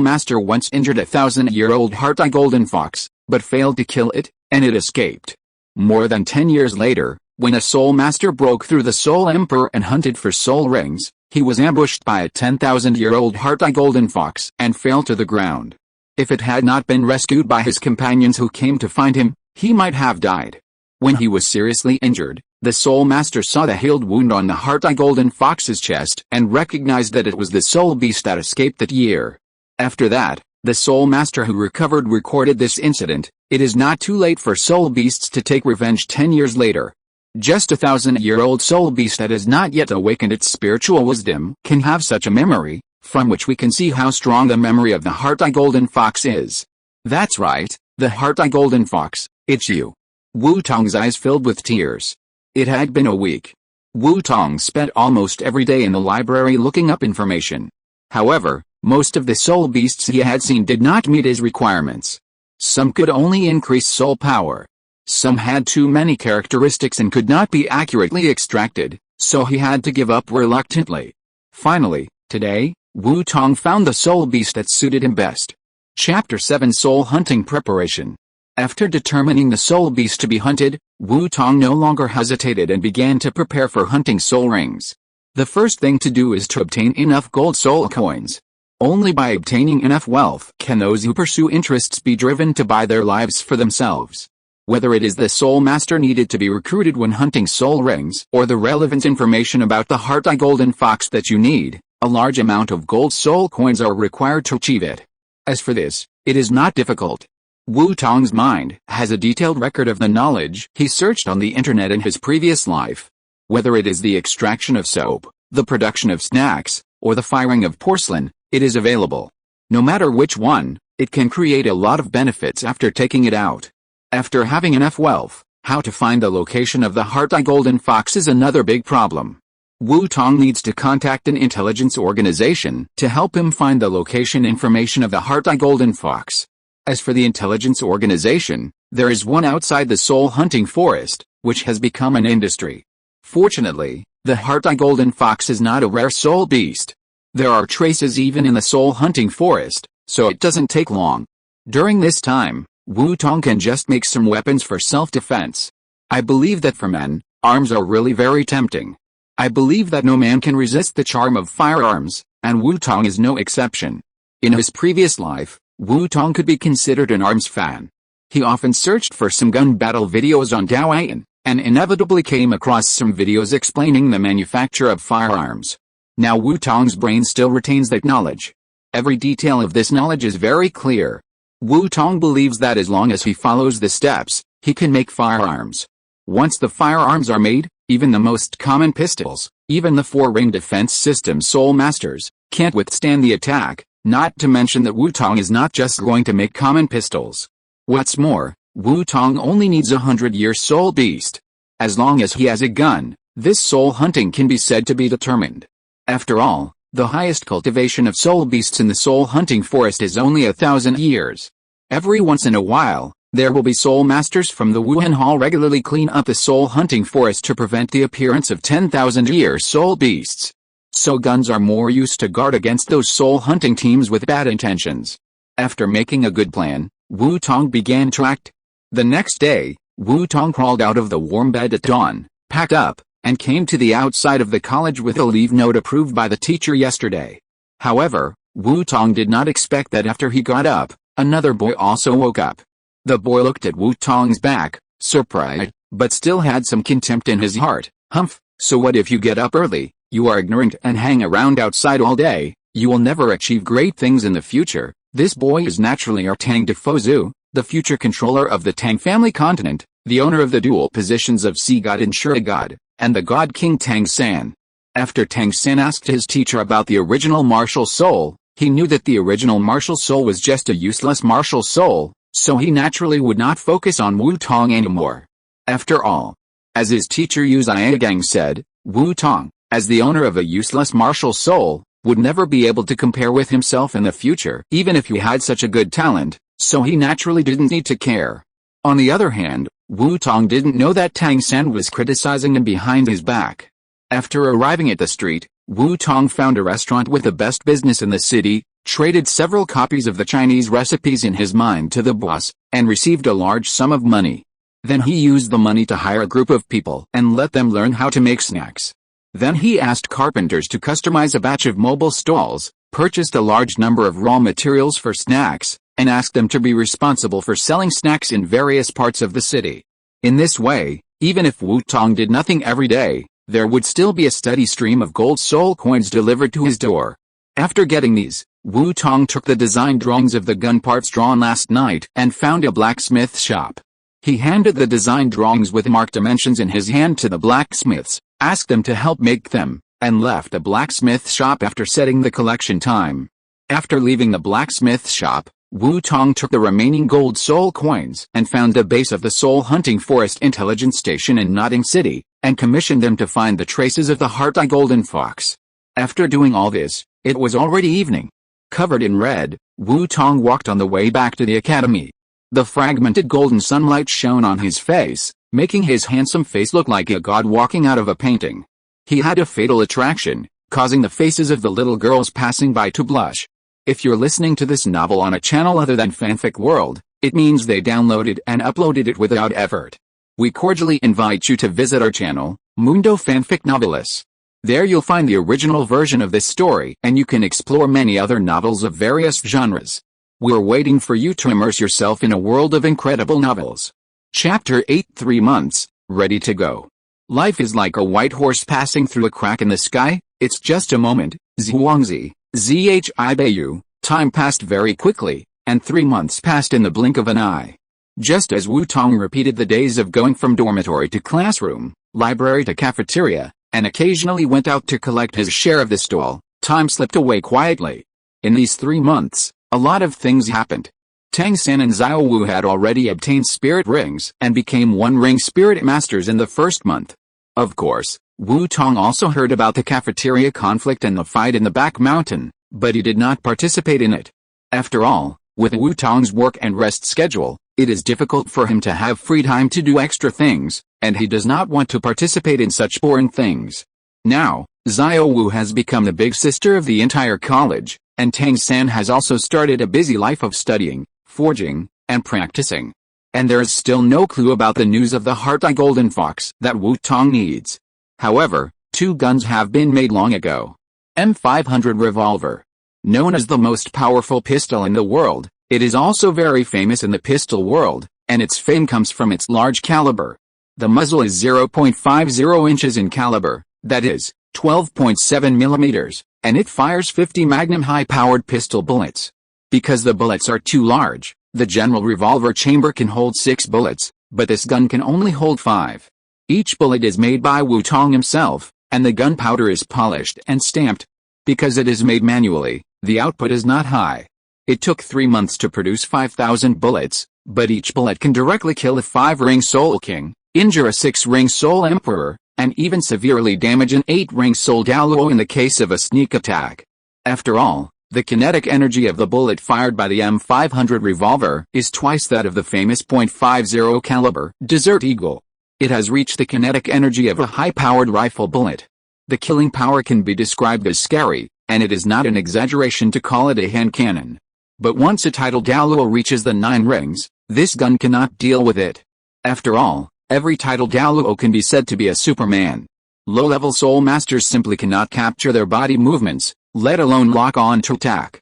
master once injured a 1,000-year-old Heart-Eye Golden Fox, but failed to kill it, and it escaped. More than 10 years later, when a soul master broke through the soul emperor and hunted for soul rings, He was ambushed by a 10,000-year-old heart-eye golden fox and fell to the ground. If it had not been rescued by his companions who came to find him, he might have died. When he was seriously injured, the Soul Master saw the healed wound on the heart-eye golden fox's chest and recognized that it was the soul beast that escaped that year. After that, the Soul Master who recovered recorded this incident. It is not too late for soul beasts to take revenge 10 years later. Just a 1,000-year-old soul beast that has not yet awakened its spiritual wisdom can have such a memory, from which we can see how strong the memory of the heart-eye golden fox is. That's right, the heart-eye golden fox, it's you. Wu Tong's eyes filled with tears. It had been a week. Wu Tong spent almost every day in the library looking up information. However, most of the soul beasts he had seen did not meet his requirements. Some could only increase soul power. Some had too many characteristics and could not be accurately extracted, so he had to give up reluctantly. Finally, today, Wu Tong found the soul beast that suited him best. Chapter 7 Soul Hunting Preparation. After determining the soul beast to be hunted, Wu Tong no longer hesitated and began to prepare for hunting soul rings. The first thing to do is to obtain enough gold soul coins. Only by obtaining enough wealth can those who pursue interests be driven to buy their lives for themselves. Whether it is the Soul Master needed to be recruited when hunting soul rings or the relevant information about the heart-eye golden fox that you need, a large amount of gold soul coins are required to achieve it. As for this, it is not difficult. Wu Tong's mind has a detailed record of the knowledge he searched on the internet in his previous life. Whether it is the extraction of soap, the production of snacks, or the firing of porcelain, it is available. No matter which one, it can create a lot of benefits after taking it out. After having enough wealth, how to find the location of the heart-eye golden fox is another big problem. Wu Tong needs to contact an intelligence organization to help him find the location information of the heart-eye golden fox. As for the intelligence organization, there is one outside the soul hunting forest, which has become an industry. Fortunately, the heart-eye golden fox is not a rare soul beast. There are traces even in the soul hunting forest, so it doesn't take long. During this time, Wu Tong can just make some weapons for self-defense. I believe that for men, arms are really very tempting. I believe that no man can resist the charm of firearms, and Wu Tong is no exception. In his previous life, Wu Tong could be considered an arms fan. He often searched for some gun battle videos on Douyin, and inevitably came across some videos explaining the manufacture of firearms. Now Wu Tong's brain still retains that knowledge. Every detail of this knowledge is very clear. Wu Tong believes that as long as he follows the steps, he can make firearms. Once the firearms are made, even the most common pistols, even the 4-ring defense system Soul Masters, can't withstand the attack, not to mention that Wu Tong is not just going to make common pistols. What's more, Wu Tong only needs a 100-year soul beast. As long as he has a gun, this soul hunting can be said to be determined. After all, the highest cultivation of soul beasts in the soul hunting forest is only 1,000 years. Every once in a while, there will be soul masters from the Wuhan Hall regularly clean up the soul hunting forest to prevent the appearance of 10,000-year soul beasts. So guns are more used to guard against those soul hunting teams with bad intentions. After making a good plan, Wu Tong began to act. The next day, Wu Tong crawled out of the warm bed at dawn, packed up, and came to the outside of the college with a leave note approved by the teacher yesterday. However, Wu Tong did not expect that after he got up, another boy also woke up. The boy looked at Wu Tong's back, surprised, but still had some contempt in his heart. Humph, so what if you get up early, you are ignorant and hang around outside all day, you will never achieve great things in the future. This boy is naturally our Tang Defozu, the future controller of the Tang family continent, the owner of the dual positions of Sea God and Shura God, and the God King Tang San. After Tang San asked his teacher about the original martial soul, he knew that the original martial soul was just a useless martial soul, so he naturally would not focus on Wu Tong anymore. After all, as his teacher Yu Zhiagang said, Wu Tong, as the owner of a useless martial soul, would never be able to compare with himself in the future, even if he had such a good talent, so he naturally didn't need to care. On the other hand, Wu Tong didn't know that Tang San was criticizing him behind his back. After arriving at the street, Wu Tong found a restaurant with the best business in the city, traded several copies of the Chinese recipes in his mind to the boss, and received a large sum of money. Then he used the money to hire a group of people and let them learn how to make snacks. Then he asked carpenters to customize a batch of mobile stalls, purchased a large number of raw materials for snacks, and asked them to be responsible for selling snacks in various parts of the city. In this way, even if Wu Tong did nothing every day, there would still be a steady stream of gold soul coins delivered to his door. After getting these, Wu Tong took the design drawings of the gun parts drawn last night and found a blacksmith shop. He handed the design drawings with marked dimensions in his hand to the blacksmiths, asked them to help make them, and left the blacksmith shop after setting the collection time. After leaving the blacksmith shop, Wu Tong took the remaining gold soul coins and found the base of the Soul Hunting Forest Intelligence Station in Notting City, and commissioned them to find the traces of the Heart-Eye Golden Fox. After doing all this, it was already evening. Covered in red, Wu Tong walked on the way back to the academy. The fragmented golden sunlight shone on his face, making his handsome face look like a god walking out of a painting. He had a fatal attraction, causing the faces of the little girls passing by to blush. If you're listening to this novel on a channel other than Fanfic World, it means they downloaded and uploaded it without effort. We cordially invite you to visit our channel, Mundo Fanfic Novelis. There you'll find the original version of this story, and you can explore many other novels of various genres. We're waiting for you to immerse yourself in a world of incredible novels. Chapter 8, 3 months, ready to go. Life is like a white horse passing through a crack in the sky. It's just a moment. Zhuangzi, Zhibu. Time passed very quickly, and 3 months passed in the blink of an eye. Just as Wu Tong repeated the days of going from dormitory to classroom, library to cafeteria, and occasionally went out to collect his share of the stall, time slipped away quietly. In these 3 months, a lot of things happened. Tang San and Xiao Wu had already obtained spirit rings and became one-ring spirit masters in the first month. Of course, Wu Tong also heard about the cafeteria conflict and the fight in the back mountain, but he did not participate in it. After all, with Wu Tong's work and rest schedule, it is difficult for him to have free time to do extra things, and he does not want to participate in such boring things. Now, Xiao Wu has become the big sister of the entire college, and Tang San has also started a busy life of studying, forging, and practicing. And there is still no clue about the news of the Heart-Eye Golden Fox that Wu Tong needs. However, 2 guns have been made long ago. M500 revolver. Known as the most powerful pistol in the world, it is also very famous in the pistol world, and its fame comes from its large caliber. The muzzle is 0.50 inches in caliber, that is, 12.7 millimeters, and it fires 50 Magnum high-powered pistol bullets. Because the bullets are too large, the general revolver chamber can hold 6 bullets, but this gun can only hold 5. Each bullet is made by Wu Tong himself, and the gunpowder is polished and stamped. Because it is made manually, the output is not high. It took 3 months to produce 5,000 bullets, but each bullet can directly kill a 5-ring Soul King, injure a 6-ring Soul Emperor, and even severely damage an 8-ring Soul Douluo in the case of a sneak attack. After all, the kinetic energy of the bullet fired by the M500 revolver is twice that of the famous .50 caliber Desert Eagle. It has reached the kinetic energy of a high-powered rifle bullet. The killing power can be described as scary, and it is not an exaggeration to call it a hand cannon. But once a title Douluo reaches the 9 rings, this gun cannot deal with it. After all, every title Douluo can be said to be a Superman. Low-level Soul Masters simply cannot capture their body movements, let alone lock on to attack.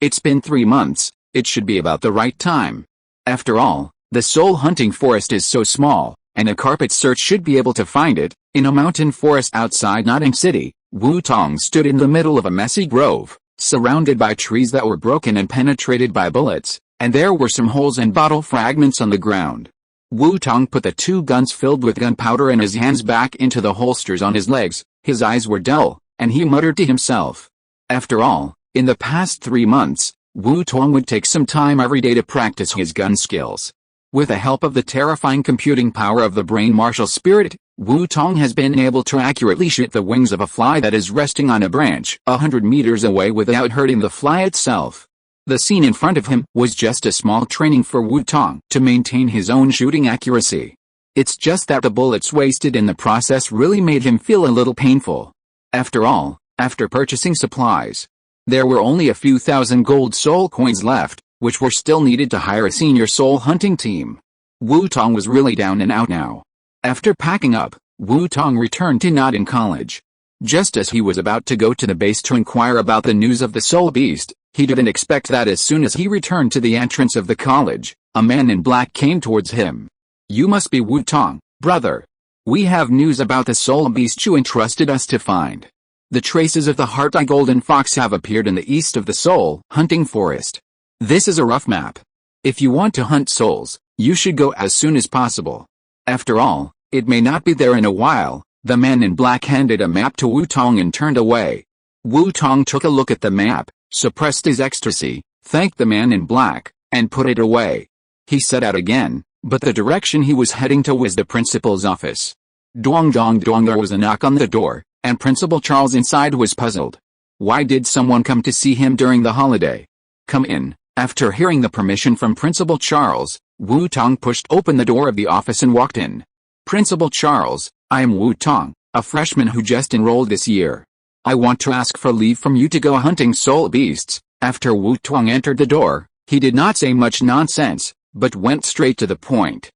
It's been 3 months, it should be about the right time. After all, the Soul Hunting Forest is so small, and a carpet search should be able to find it. In a mountain forest outside Notting City, Wu Tong stood in the middle of a messy grove, surrounded by trees that were broken and penetrated by bullets, and there were some holes and bottle fragments on the ground. Wu Tong put the 2 guns filled with gunpowder in his hands back into the holsters on his legs. His eyes were dull, and he muttered to himself. After all, in the past 3 months, Wu Tong would take some time every day to practice his gun skills. With the help of the terrifying computing power of the brain martial spirit, Wu Tong has been able to accurately shoot the wings of a fly that is resting on a branch 100 meters away without hurting the fly itself. The scene in front of him was just a small training for Wu Tong to maintain his own shooting accuracy. It's just that the bullets wasted in the process really made him feel a little painful. After all, after purchasing supplies, there were only a few thousand gold soul coins left, which were still needed to hire a senior soul hunting team. Wu Tong was really down and out now. After packing up, Wu Tong returned to Notting College. Just as he was about to go to the base to inquire about the news of the soul beast, he didn't expect that as soon as he returned to the entrance of the college, a man in black came towards him. "You must be Wu Tong, brother. We have news about the soul beast you entrusted us to find. The traces of the heart-eye golden fox have appeared in the east of the soul hunting forest. This is a rough map. If you want to hunt souls, you should go as soon as possible. After all, it may not be there in a while." The man in black handed a map to Wu Tong and turned away. Wu Tong took a look at the map, suppressed his ecstasy, thanked the man in black, and put it away. He set out again, but the direction he was heading to was the principal's office. Dong dong dong, there was a knock on the door, and Principal Charles inside was puzzled. Why did someone come to see him during the holiday? "Come in." After hearing the permission from Principal Charles, Wu Tong pushed open the door of the office and walked in. "Principal Charles, I am Wu Tong, a freshman who just enrolled this year. I want to ask for leave from you to go hunting soul beasts." After Wu Tong entered the door, he did not say much nonsense, but went straight to the point.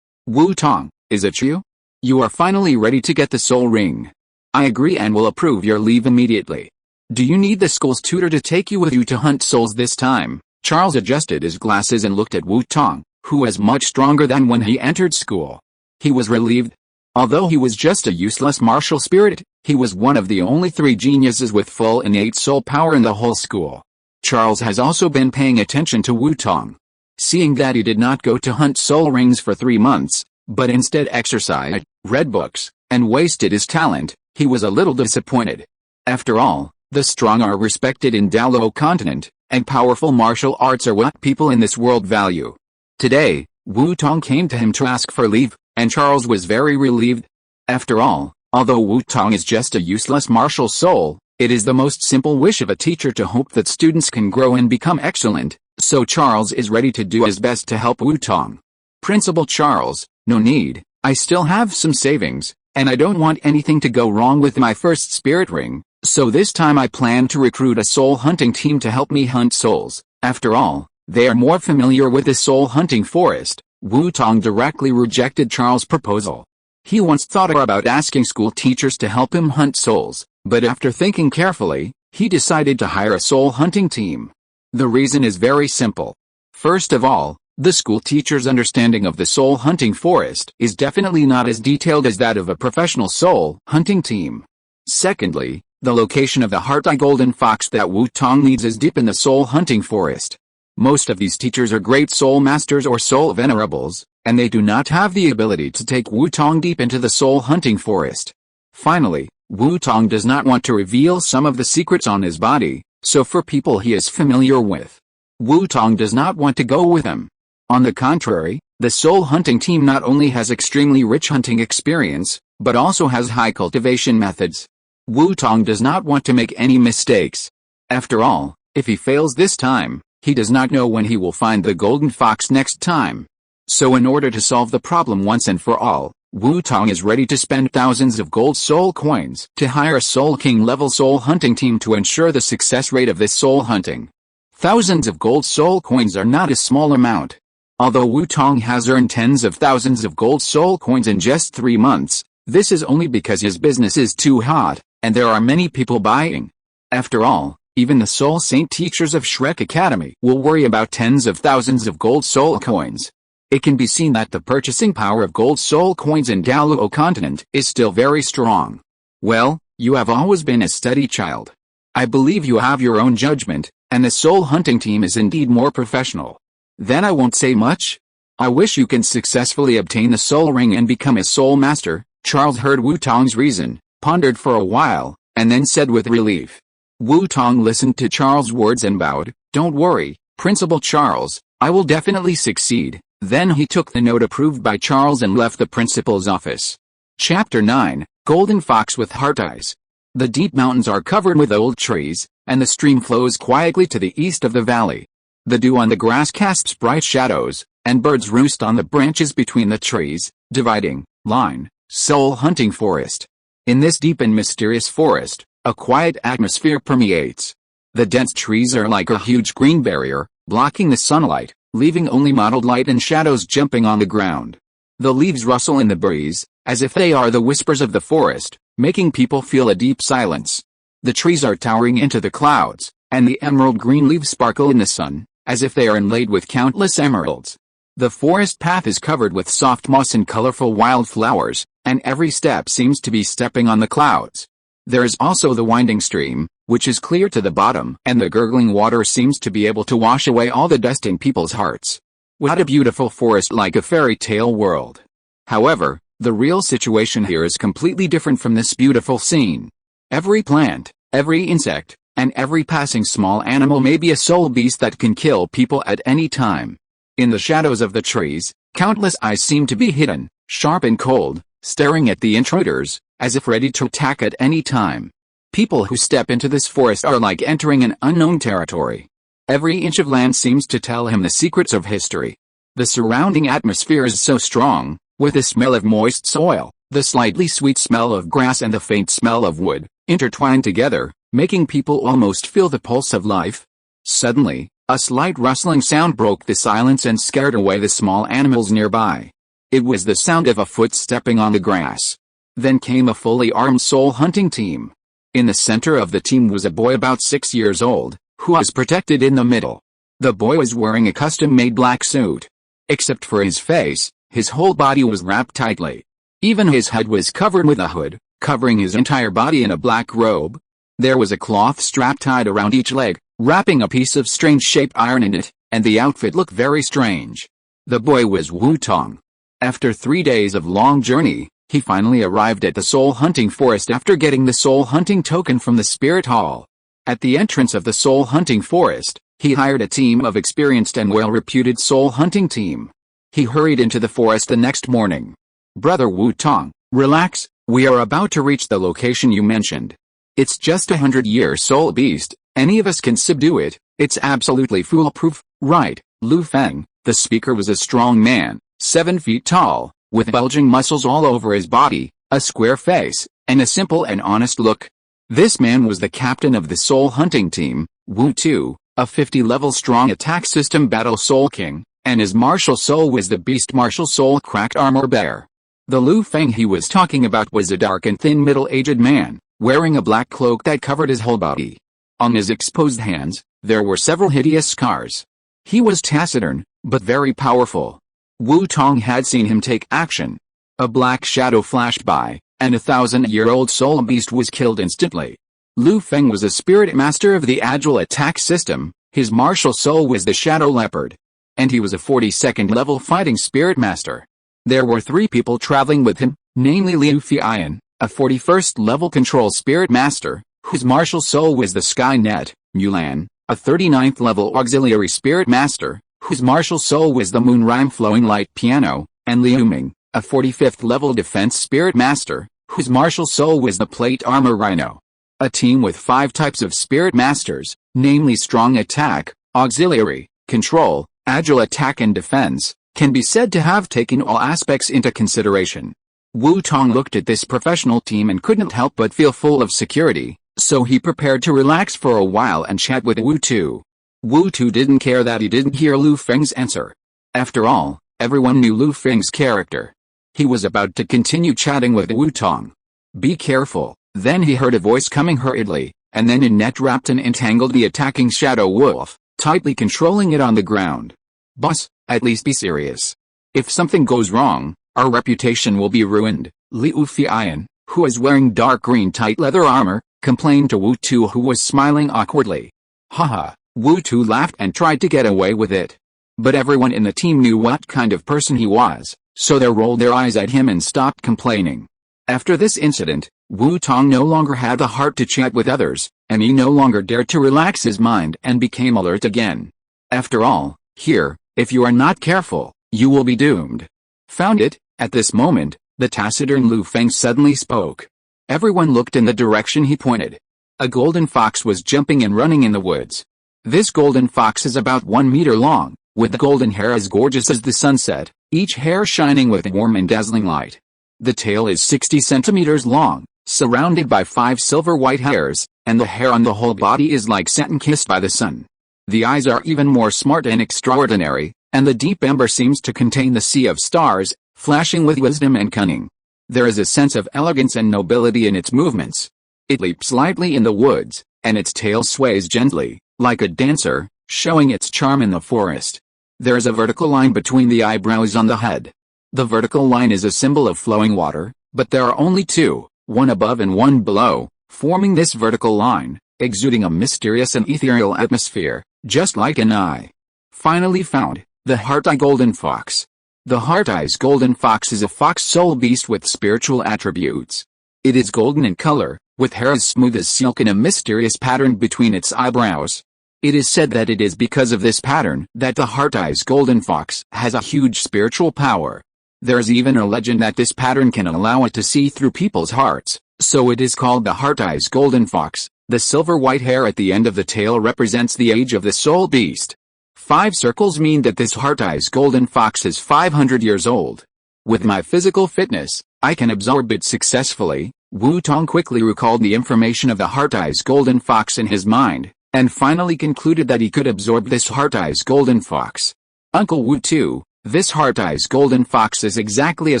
Wu Tong, is it you? You are finally ready to get the soul ring. I agree and will approve your leave immediately. Do you need the school's tutor to take you with you to hunt souls this time?" Charles adjusted his glasses and looked at Wu Tong, who was much stronger than when he entered school. He was relieved. Although he was just a useless martial spirit, he was one of the only 3 geniuses with full innate soul power in the whole school. Charles has also been paying attention to Wu Tong. Seeing that he did not go to hunt soul rings for 3 months, but instead exercised, read books, and wasted his talent, he was a little disappointed. After all, the strong are respected in Douluo Continent, and powerful martial arts are what people in this world value. Today, Wu Tong came to him to ask for leave, and Charles was very relieved. After all, although Wu Tong is just a useless martial soul, it is the most simple wish of a teacher to hope that students can grow and become excellent, so Charles is ready to do his best to help Wu Tong. "Principal Charles, no need, I still have some savings, and I don't want anything to go wrong with my first spirit ring, so this time I plan to recruit a soul hunting team to help me hunt souls. After all, they are more familiar with the soul hunting forest." Wu Tong directly rejected Charles' proposal. He once thought about asking school teachers to help him hunt souls, but after thinking carefully, he decided to hire a soul hunting team. The reason is very simple. First of all, the school teacher's understanding of the soul hunting forest is definitely not as detailed as that of a professional soul hunting team. Secondly, the location of the heart-eye golden fox that Wu Tong needs is deep in the soul hunting forest. Most of these teachers are great soul masters or soul venerables, and they do not have the ability to take Wu Tong deep into the soul hunting forest. Finally, Wu Tong does not want to reveal some of the secrets on his body, so for people he is familiar with, Wu Tong does not want to go with him. On the contrary, the soul hunting team not only has extremely rich hunting experience, but also has high cultivation methods. Wu Tong does not want to make any mistakes. After all, if he fails this time, he does not know when he will find the golden fox next time. So in order to solve the problem once and for all, Wu Tong is ready to spend thousands of gold soul coins to hire a Soul King level soul hunting team to ensure the success rate of this soul hunting. Thousands of gold soul coins are not a small amount. Although Wu Tong has earned tens of thousands of gold soul coins in just 3 months, this is only because his business is too hot, and there are many people buying. After all, even the Soul Saint teachers of Shrek Academy will worry about tens of thousands of gold soul coins. It can be seen that the purchasing power of gold soul coins in Douluo Continent is still very strong. Well, you have always been a steady child. I believe you have your own judgment, and the soul hunting team is indeed more professional. Then I won't say much. I wish you can successfully obtain the soul ring and become a soul master. Charles heard Wu Tong's reason, pondered for a while, and then said with relief. Wu Tong listened to Charles' words and bowed. "Don't worry, Principal Charles, I will definitely succeed." Then he took the note approved by Charles and left the principal's office. Chapter 9, Golden Fox with Heart Eyes. The deep mountains are covered with old trees, and the stream flows quietly to the east of the valley. The dew on the grass casts bright shadows, and birds roost on the branches between the trees, dividing line, soul hunting forest. In this deep and mysterious forest, a quiet atmosphere permeates. The dense trees are like a huge green barrier, blocking the sunlight, leaving only mottled light and shadows jumping on the ground. The leaves rustle in the breeze, as if they are the whispers of the forest, making people feel a deep silence. The trees are towering into the clouds, and the emerald green leaves sparkle in the sun, as if they are inlaid with countless emeralds. The forest path is covered with soft moss and colorful wildflowers, and every step seems to be stepping on the clouds. There is also the winding stream, which is clear to the bottom, and the gurgling water seems to be able to wash away all the dust in people's hearts. What a beautiful forest, like a fairy tale world. However, the real situation here is completely different from this beautiful scene. Every plant, every insect, and every passing small animal may be a soul beast that can kill people at any time. In the shadows of the trees, countless eyes seem to be hidden, sharp and cold, staring at the intruders, as if ready to attack at any time. People who step into this forest are like entering an unknown territory. Every inch of land seems to tell him the secrets of history. The surrounding atmosphere is so strong, with the smell of moist soil, the slightly sweet smell of grass and the faint smell of wood, intertwined together, making people almost feel the pulse of life. Suddenly, a slight rustling sound broke the silence and scared away the small animals nearby. It was the sound of a foot stepping on the grass. Then came a fully armed soul hunting team. In the center of the team was a boy about 6 years old, who was protected in the middle. The boy was wearing a custom-made black suit. Except for his face, his whole body was wrapped tightly. Even his head was covered with a hood, covering his entire body in a black robe. There was a cloth strap tied around each leg, wrapping a piece of strange-shaped iron in it, and the outfit looked very strange. The boy was Wu Tong. After 3 days of long journey, he finally arrived at the soul hunting forest after getting the soul hunting token from the spirit hall. At the entrance of the soul hunting forest, he hired a team of experienced and well-reputed soul hunting team. He hurried into the forest the next morning. "Brother Wu Tong, relax, we are about to reach the location you mentioned. It's just 100-year soul beast, any of us can subdue it, it's absolutely foolproof, right?" Lu Feng, the speaker, was a strong man, 7 feet tall, with bulging muscles all over his body, a square face, and a simple and honest look. This man was the captain of the soul hunting team, Wu Tu, a 50-level strong attack system battle soul king, and his martial soul was the beast martial soul cracked armor bear. The Lu Feng he was talking about was a dark and thin middle-aged man, wearing a black cloak that covered his whole body. On his exposed hands, there were several hideous scars. He was taciturn, but very powerful. Wu Tong had seen him take action. A black shadow flashed by, and a 1,000-year-old soul beast was killed instantly. Lu Feng was a spirit master of the agile attack system, his martial soul was the shadow leopard. And he was a 42nd level fighting spirit master. There were 3 people traveling with him, namely Liu Fian, a 41st level control spirit master, whose martial soul was the sky net, Mulan, a 39th level auxiliary spirit master, whose martial soul was the moon rhyme flowing light piano, and Liu Ming, a 45th level defense spirit master, whose martial soul was the plate armor rhino. A team with 5 types of spirit masters, namely strong attack, auxiliary, control, agile attack and defense, can be said to have taken all aspects into consideration. Wu Tong looked at this professional team and couldn't help but feel full of security, so he prepared to relax for a while and chat with Wu Tu. Wu Tu didn't care that he didn't hear Lu Feng's answer. After all, everyone knew Lu Feng's character. He was about to continue chatting with Wu Tong. "Be careful." Then he heard a voice coming hurriedly, and then a net wrapped and entangled the attacking shadow wolf, tightly controlling it on the ground. "Boss, at least be serious. If something goes wrong, our reputation will be ruined," Liu Fian, who was wearing dark green tight leather armor, complained to Wu Tu, who was smiling awkwardly. Haha, Wu Tu laughed and tried to get away with it. But everyone in the team knew what kind of person he was, so they rolled their eyes at him and stopped complaining. After this incident, Wu Tong no longer had the heart to chat with others, and he no longer dared to relax his mind and became alert again. After all, here, if you are not careful, you will be doomed. Found it? At this moment, the taciturn Lu Feng suddenly spoke. Everyone looked in the direction he pointed. A golden fox was jumping and running in the woods. This golden fox is about 1 meter long, with golden hair as gorgeous as the sunset, each hair shining with warm and dazzling light. The tail is 60 centimeters long, surrounded by 5 silver-white hairs, and the hair on the whole body is like satin kissed by the sun. The eyes are even more smart and extraordinary, and the deep amber seems to contain the sea of stars, flashing with wisdom and cunning. There is a sense of elegance and nobility in its movements. It leaps lightly in the woods, and its tail sways gently, like a dancer, showing its charm in the forest. There is a vertical line between the eyebrows on the head. The vertical line is a symbol of flowing water, but there are only two, one above and one below, forming this vertical line, exuding a mysterious and ethereal atmosphere, just like an eye. Finally found, the heart-eye golden fox. The heart-eyes golden fox is a fox soul beast with spiritual attributes. It is golden in color, with hair as smooth as silk and a mysterious pattern between its eyebrows. It is said that it is because of this pattern that the heart-eyes golden fox has a huge spiritual power. There is even a legend that this pattern can allow it to see through people's hearts, so it is called the heart-eyes golden fox. The silver white hair at the end of the tail represents the age of the soul beast. 5 circles mean that this heart-eyes golden fox is 500 years old. With my physical fitness, I can absorb it successfully. Wu Tong quickly recalled the information of the heart-eyes golden fox in his mind, and finally concluded that he could absorb this heart-eyes golden fox. Uncle Wu too, this heart-eyes golden fox is exactly a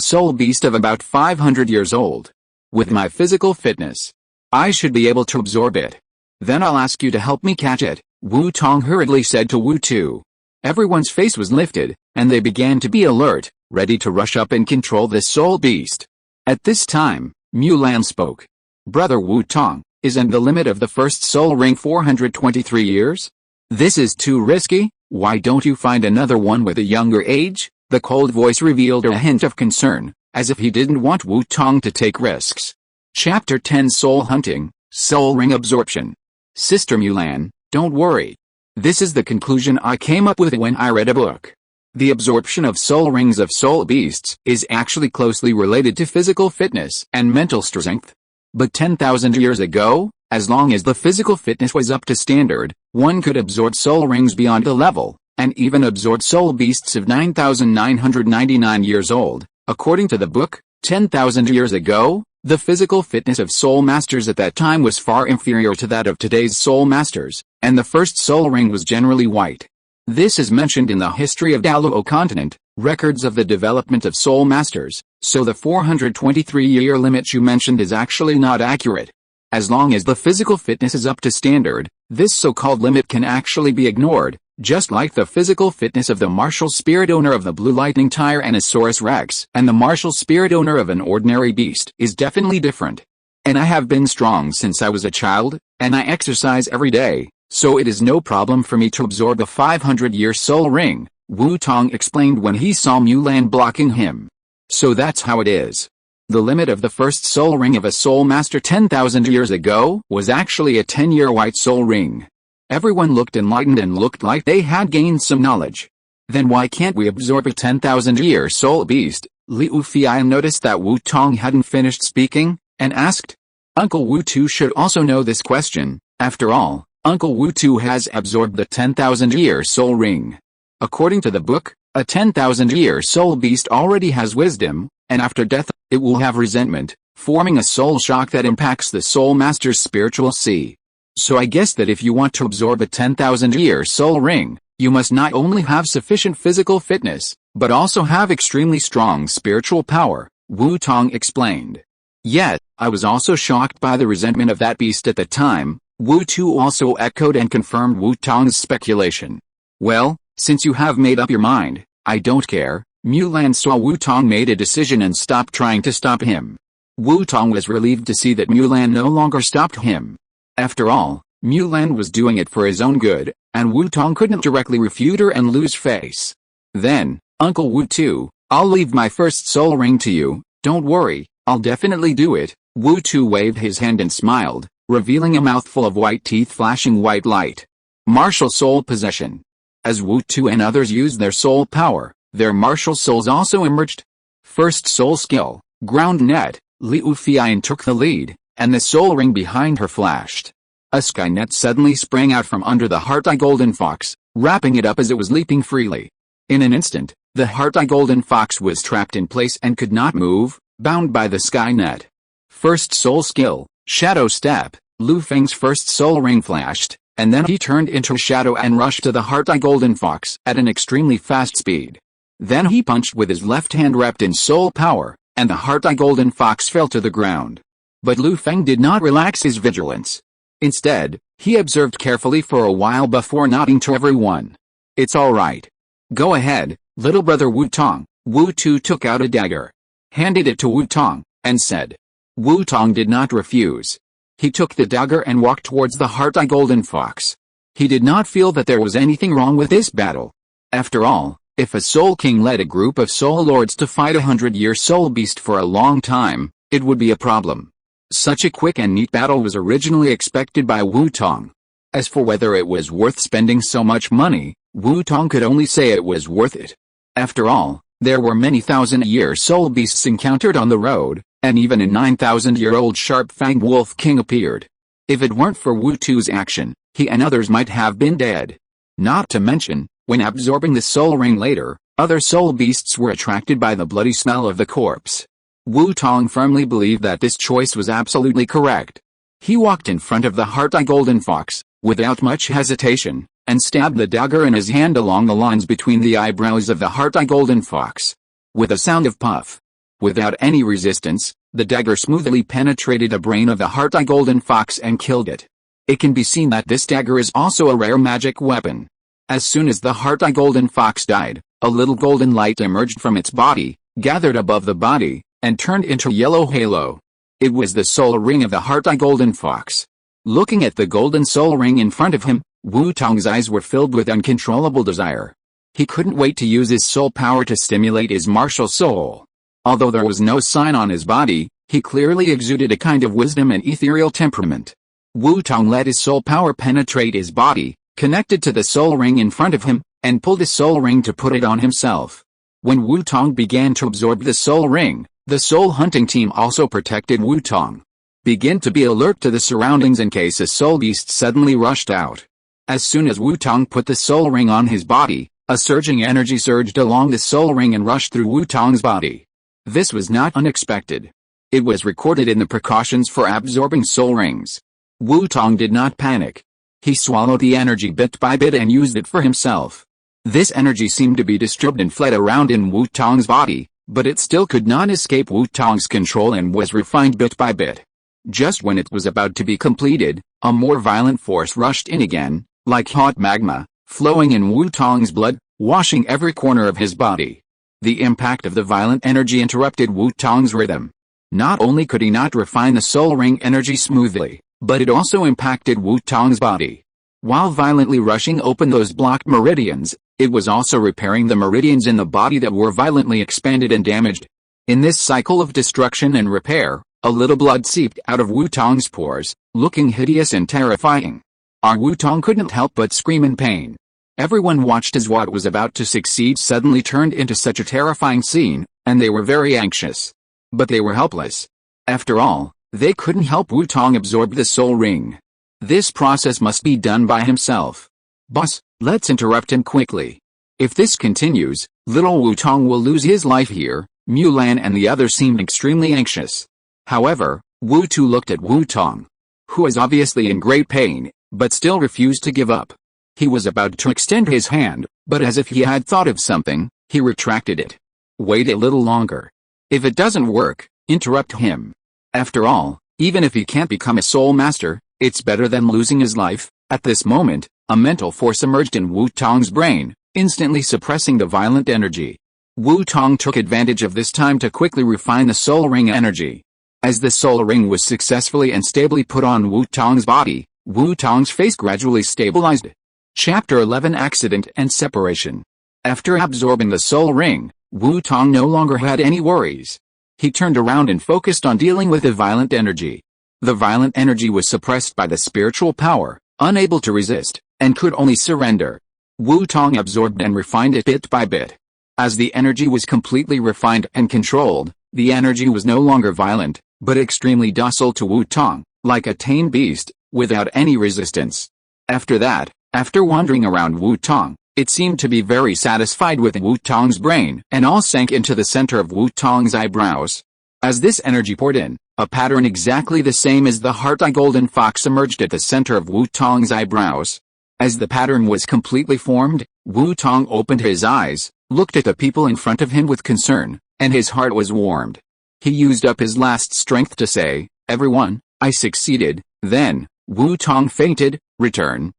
soul beast of about 500 years old. With my physical fitness, I should be able to absorb it. Then I'll ask you to help me catch it, Wu Tong hurriedly said to Wu Tu. Everyone's face was lifted, and they began to be alert, ready to rush up and control this soul beast. At this time, Mulan spoke. Brother Wu Tong, isn't the limit of the first soul ring 423 years? This is too risky. Why don't you find another one with a younger age? The cold voice revealed a hint of concern, as if he didn't want Wu Tong to take risks. Chapter 10 Soul Hunting, Soul Ring Absorption. Sister Mulan, don't worry. This is the conclusion I came up with when I read a book. The absorption of soul rings of soul beasts is actually closely related to physical fitness and mental strength. But 10,000 years ago, as long as the physical fitness was up to standard, one could absorb soul rings beyond the level, and even absorb soul beasts of 9,999 years old. According to the book, 10,000 years ago, the physical fitness of soul masters at that time was far inferior to that of today's soul masters, and the first soul ring was generally white. This is mentioned in the history of Douluo Continent, records of the development of soul masters, so the 423-year limit you mentioned is actually not accurate. As long as the physical fitness is up to standard, this so-called limit can actually be ignored, just like the physical fitness of the martial spirit owner of the blue lightning Tyrannosaurus Rex and the martial spirit owner of an ordinary beast is definitely different. And I have been strong since I was a child, and I exercise every day, so it is no problem for me to absorb a 500-year soul ring, Wu Tong explained when he saw Mulan blocking him. So that's how it is. The limit of the first soul ring of a soul master 10,000 years ago was actually a 10-year white soul ring. Everyone looked enlightened and looked like they had gained some knowledge. Then why can't we absorb a 10,000-year soul beast? Liu Fei noticed that Wu Tong hadn't finished speaking, and asked. Uncle Wu Tu should also know this question. After all, Uncle Wu Tu has absorbed the 10,000-year soul ring. According to the book, a 10,000-year soul beast already has wisdom, and after death, it will have resentment, forming a soul shock that impacts the soul master's spiritual sea. So I guess that if you want to absorb a 10,000-year soul ring, you must not only have sufficient physical fitness, but also have extremely strong spiritual power, Wu Tong explained. Yet, I was also shocked by the resentment of that beast at the time. Wu Tu also echoed and confirmed Wu Tong's speculation. Well, since you have made up your mind, I don't care. Mulan saw Wu Tong made a decision and stopped trying to stop him. Wu Tong was relieved to see that Mulan no longer stopped him. After all, Mulan was doing it for his own good, and Wu Tong couldn't directly refute her and lose face. Then, Uncle Wu Tu, I'll leave my first soul ring to you, don't worry, I'll definitely do it. Wu Tu waved his hand and smiled, revealing a mouthful of white teeth flashing white light. Martial soul possession. As Wu Tu and others used their soul power, their martial souls also emerged. First soul skill, ground net. Liu Fei took the lead, and the soul ring behind her flashed. A sky net suddenly sprang out from under the heart-eye golden fox, wrapping it up as it was leaping freely. In an instant, the heart-eye golden fox was trapped in place and could not move, bound by the sky net. First soul skill, shadow step. Lu Feng's first soul ring flashed, and then he turned into a shadow and rushed to the heart-eye golden fox at an extremely fast speed. Then he punched with his left hand wrapped in soul power, and the heart-eye golden fox fell to the ground. But Lu Feng did not relax his vigilance. Instead, he observed carefully for a while before nodding to everyone. "It's all right. Go ahead, little brother Wu Tong." Wu Tu took out a dagger, handed it to Wu Tong, and said. Wu Tong did not refuse. He took the dagger and walked towards the heart-eye golden fox. He did not feel that there was anything wrong with this battle. After all, if a Soul King led a group of Soul Lords to fight a 100-year Soul Beast for a long time, it would be a problem. Such a quick and neat battle was originally expected by Wu Tong. As for whether it was worth spending so much money, Wu Tong could only say it was worth it. After all, there were many thousand-year Soul Beasts encountered on the road, and even a 9,000-year-old sharp-fanged Wolf King appeared. If it weren't for Wu Tu's action, he and others might have been dead. Not to mention, when absorbing the Soul Ring later, other Soul Beasts were attracted by the bloody smell of the corpse. Wu Tong firmly believed that this choice was absolutely correct. He walked in front of the heart-eye golden fox, without much hesitation, and stabbed the dagger in his hand along the lines between the eyebrows of the heart-eye golden fox. With a sound of puff, without any resistance, the dagger smoothly penetrated the brain of the heart-eye golden fox and killed it. It can be seen that this dagger is also a rare magic weapon. As soon as the heart-eye golden fox died, a little golden light emerged from its body, gathered above the body, and turned into a yellow halo. It was the soul ring of the heart-eye golden fox. Looking at the golden soul ring in front of him, Wu Tong's eyes were filled with uncontrollable desire. He couldn't wait to use his soul power to stimulate his martial soul. Although there was no sign on his body, he clearly exuded a kind of wisdom and ethereal temperament. Wu Tong let his soul power penetrate his body, connected to the soul ring in front of him, and pulled the soul ring to put it on himself. When Wu Tong began to absorb the soul ring, the soul hunting team also protected Wu Tong. Begin to be alert to the surroundings in case a soul beast suddenly rushed out. As soon as Wu Tong put the soul ring on his body, a surging energy surged along the soul ring and rushed through Wu Tong's body. This was not unexpected. It was recorded in the precautions for absorbing soul rings. Wu Tong did not panic. He swallowed the energy bit by bit and used it for himself. This energy seemed to be disturbed and fled around in Wu Tong's body, but it still could not escape Wu Tong's control and was refined bit by bit. Just when it was about to be completed, a more violent force rushed in again, like hot magma, flowing in Wu Tong's blood, washing every corner of his body. The impact of the violent energy interrupted Wu Tong's rhythm. Not only could he not refine the soul ring energy smoothly, but it also impacted Wu Tong's body. While violently rushing open those blocked meridians, it was also repairing the meridians in the body that were violently expanded and damaged. In this cycle of destruction and repair, a little blood seeped out of Wu Tong's pores, looking hideous and terrifying. Our Wu Tong couldn't help but scream in pain. Everyone watched as what was about to succeed suddenly turned into such a terrifying scene, and they were very anxious. But they were helpless. After all, they couldn't help Wu Tong absorb the soul ring. This process must be done by himself. Boss, let's interrupt him quickly. If this continues, little Wu Tong will lose his life here. Mulan and the others seemed extremely anxious. However, Wu Tu looked at Wu Tong, who was obviously in great pain, but still refused to give up. He was about to extend his hand, but as if he had thought of something, he retracted it. Wait a little longer. If it doesn't work, interrupt him. After all, even if he can't become a soul master, it's better than losing his life. At this moment, a mental force emerged in Wu Tong's brain, instantly suppressing the violent energy. Wu Tong took advantage of this time to quickly refine the soul ring energy. As the soul ring was successfully and stably put on Wu Tong's body, Wu Tong's face gradually stabilized. Chapter 11 Accident and Separation. After absorbing the soul ring, Wu Tong no longer had any worries. He turned around and focused on dealing with the violent energy. The violent energy was suppressed by the spiritual power, unable to resist, and could only surrender. Wu Tong absorbed and refined it bit by bit. As the energy was completely refined and controlled, the energy was no longer violent, but extremely docile to Wu Tong, like a tame beast, without any resistance. After that, after wandering around Wu Tong, it seemed to be very satisfied with Wu Tong's brain, and all sank into the center of Wu Tong's eyebrows. As this energy poured in, a pattern exactly the same as the heart-eye golden fox emerged at the center of Wu Tong's eyebrows. As the pattern was completely formed, Wu Tong opened his eyes, looked at the people in front of him with concern, and his heart was warmed. He used up his last strength to say, "Everyone, I succeeded." Then, Wu Tong fainted. Return.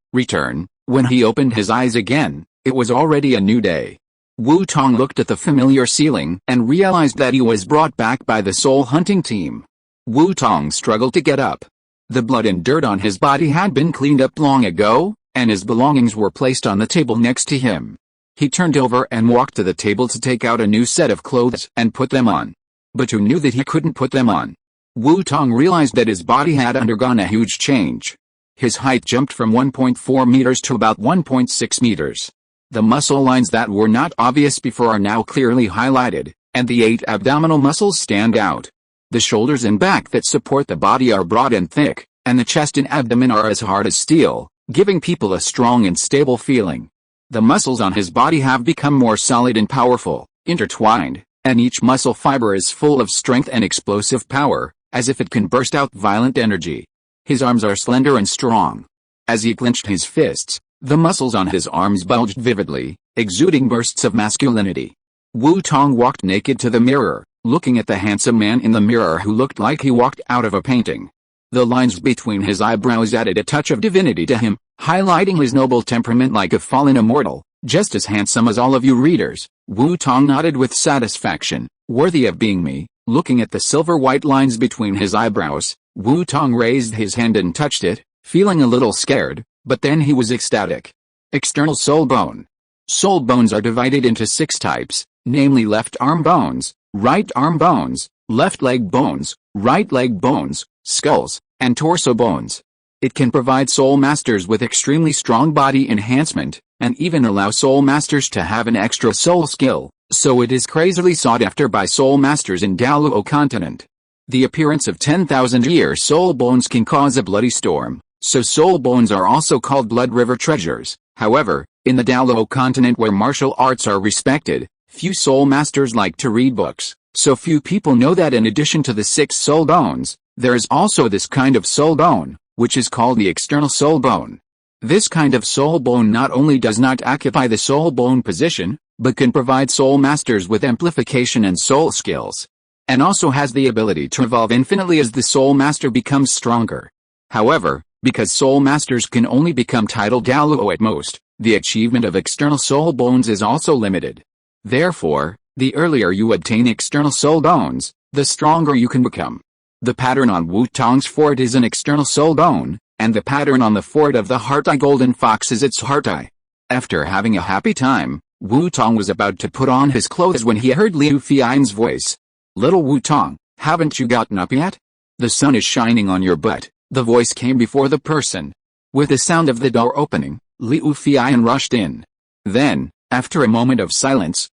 When he opened his eyes again, it was already a new day. Wu Tong looked at the familiar ceiling and realized that he was brought back by the soul hunting team. Wu Tong struggled to get up. The blood and dirt on his body had been cleaned up long ago, and his belongings were placed on the table next to him. He turned over and walked to the table to take out a new set of clothes and put them on. But who knew that he couldn't put them on? Wu Tong realized that his body had undergone a huge change. His height jumped from 1.4 meters to about 1.6 meters. The muscle lines that were not obvious before are now clearly highlighted, and the 8 abdominal muscles stand out. The shoulders and back that support the body are broad and thick, and the chest and abdomen are as hard as steel, giving people a strong and stable feeling. The muscles on his body have become more solid and powerful, intertwined, and each muscle fiber is full of strength and explosive power, as if it can burst out violent energy. His arms are slender and strong. As he clenched his fists, the muscles on his arms bulged vividly, exuding bursts of masculinity. Wu Tong walked naked to the mirror, looking at the handsome man in the mirror who looked like he walked out of a painting. The lines between his eyebrows added a touch of divinity to him, highlighting his noble temperament like a fallen immortal, just as handsome as all of you readers. Wu Tong nodded with satisfaction. Worthy of being me. Looking at the silver-white lines between his eyebrows, Wu Tong raised his hand and touched it, feeling a little scared, but then he was ecstatic. External soul bone. Soul bones are divided into 6 types, namely left arm bones, right arm bones, left leg bones, right leg bones, skulls, and torso bones. It can provide soul masters with extremely strong body enhancement, and even allow soul masters to have an extra soul skill, so it is crazily sought after by soul masters in Douluo Continent. The appearance of 10,000-year soul bones can cause a bloody storm, so soul bones are also called blood river treasures. However, in the Douluo Continent where martial arts are respected, few soul masters like to read books, so few people know that in addition to the 6 soul bones, there is also this kind of soul bone, which is called the external soul bone. This kind of soul bone not only does not occupy the soul bone position, but can provide soul masters with amplification and soul skills, and also has the ability to evolve infinitely as the soul master becomes stronger. However, because soul masters can only become titled Douluo at most, the achievement of external soul bones is also limited. Therefore, the earlier you obtain external soul bones, the stronger you can become. The pattern on Wu Tong's forehead is an external soul bone, and the pattern on the forehead of the heart eye golden fox is its heart eye. After having a happy time, Wu Tong was about to put on his clothes when he heard Liu Fian's voice. "Little Wu Tong, haven't you gotten up yet? The sun is shining on your butt." The voice came before the person. With the sound of the door opening, Liu Fian rushed in. Then, after a moment of silence,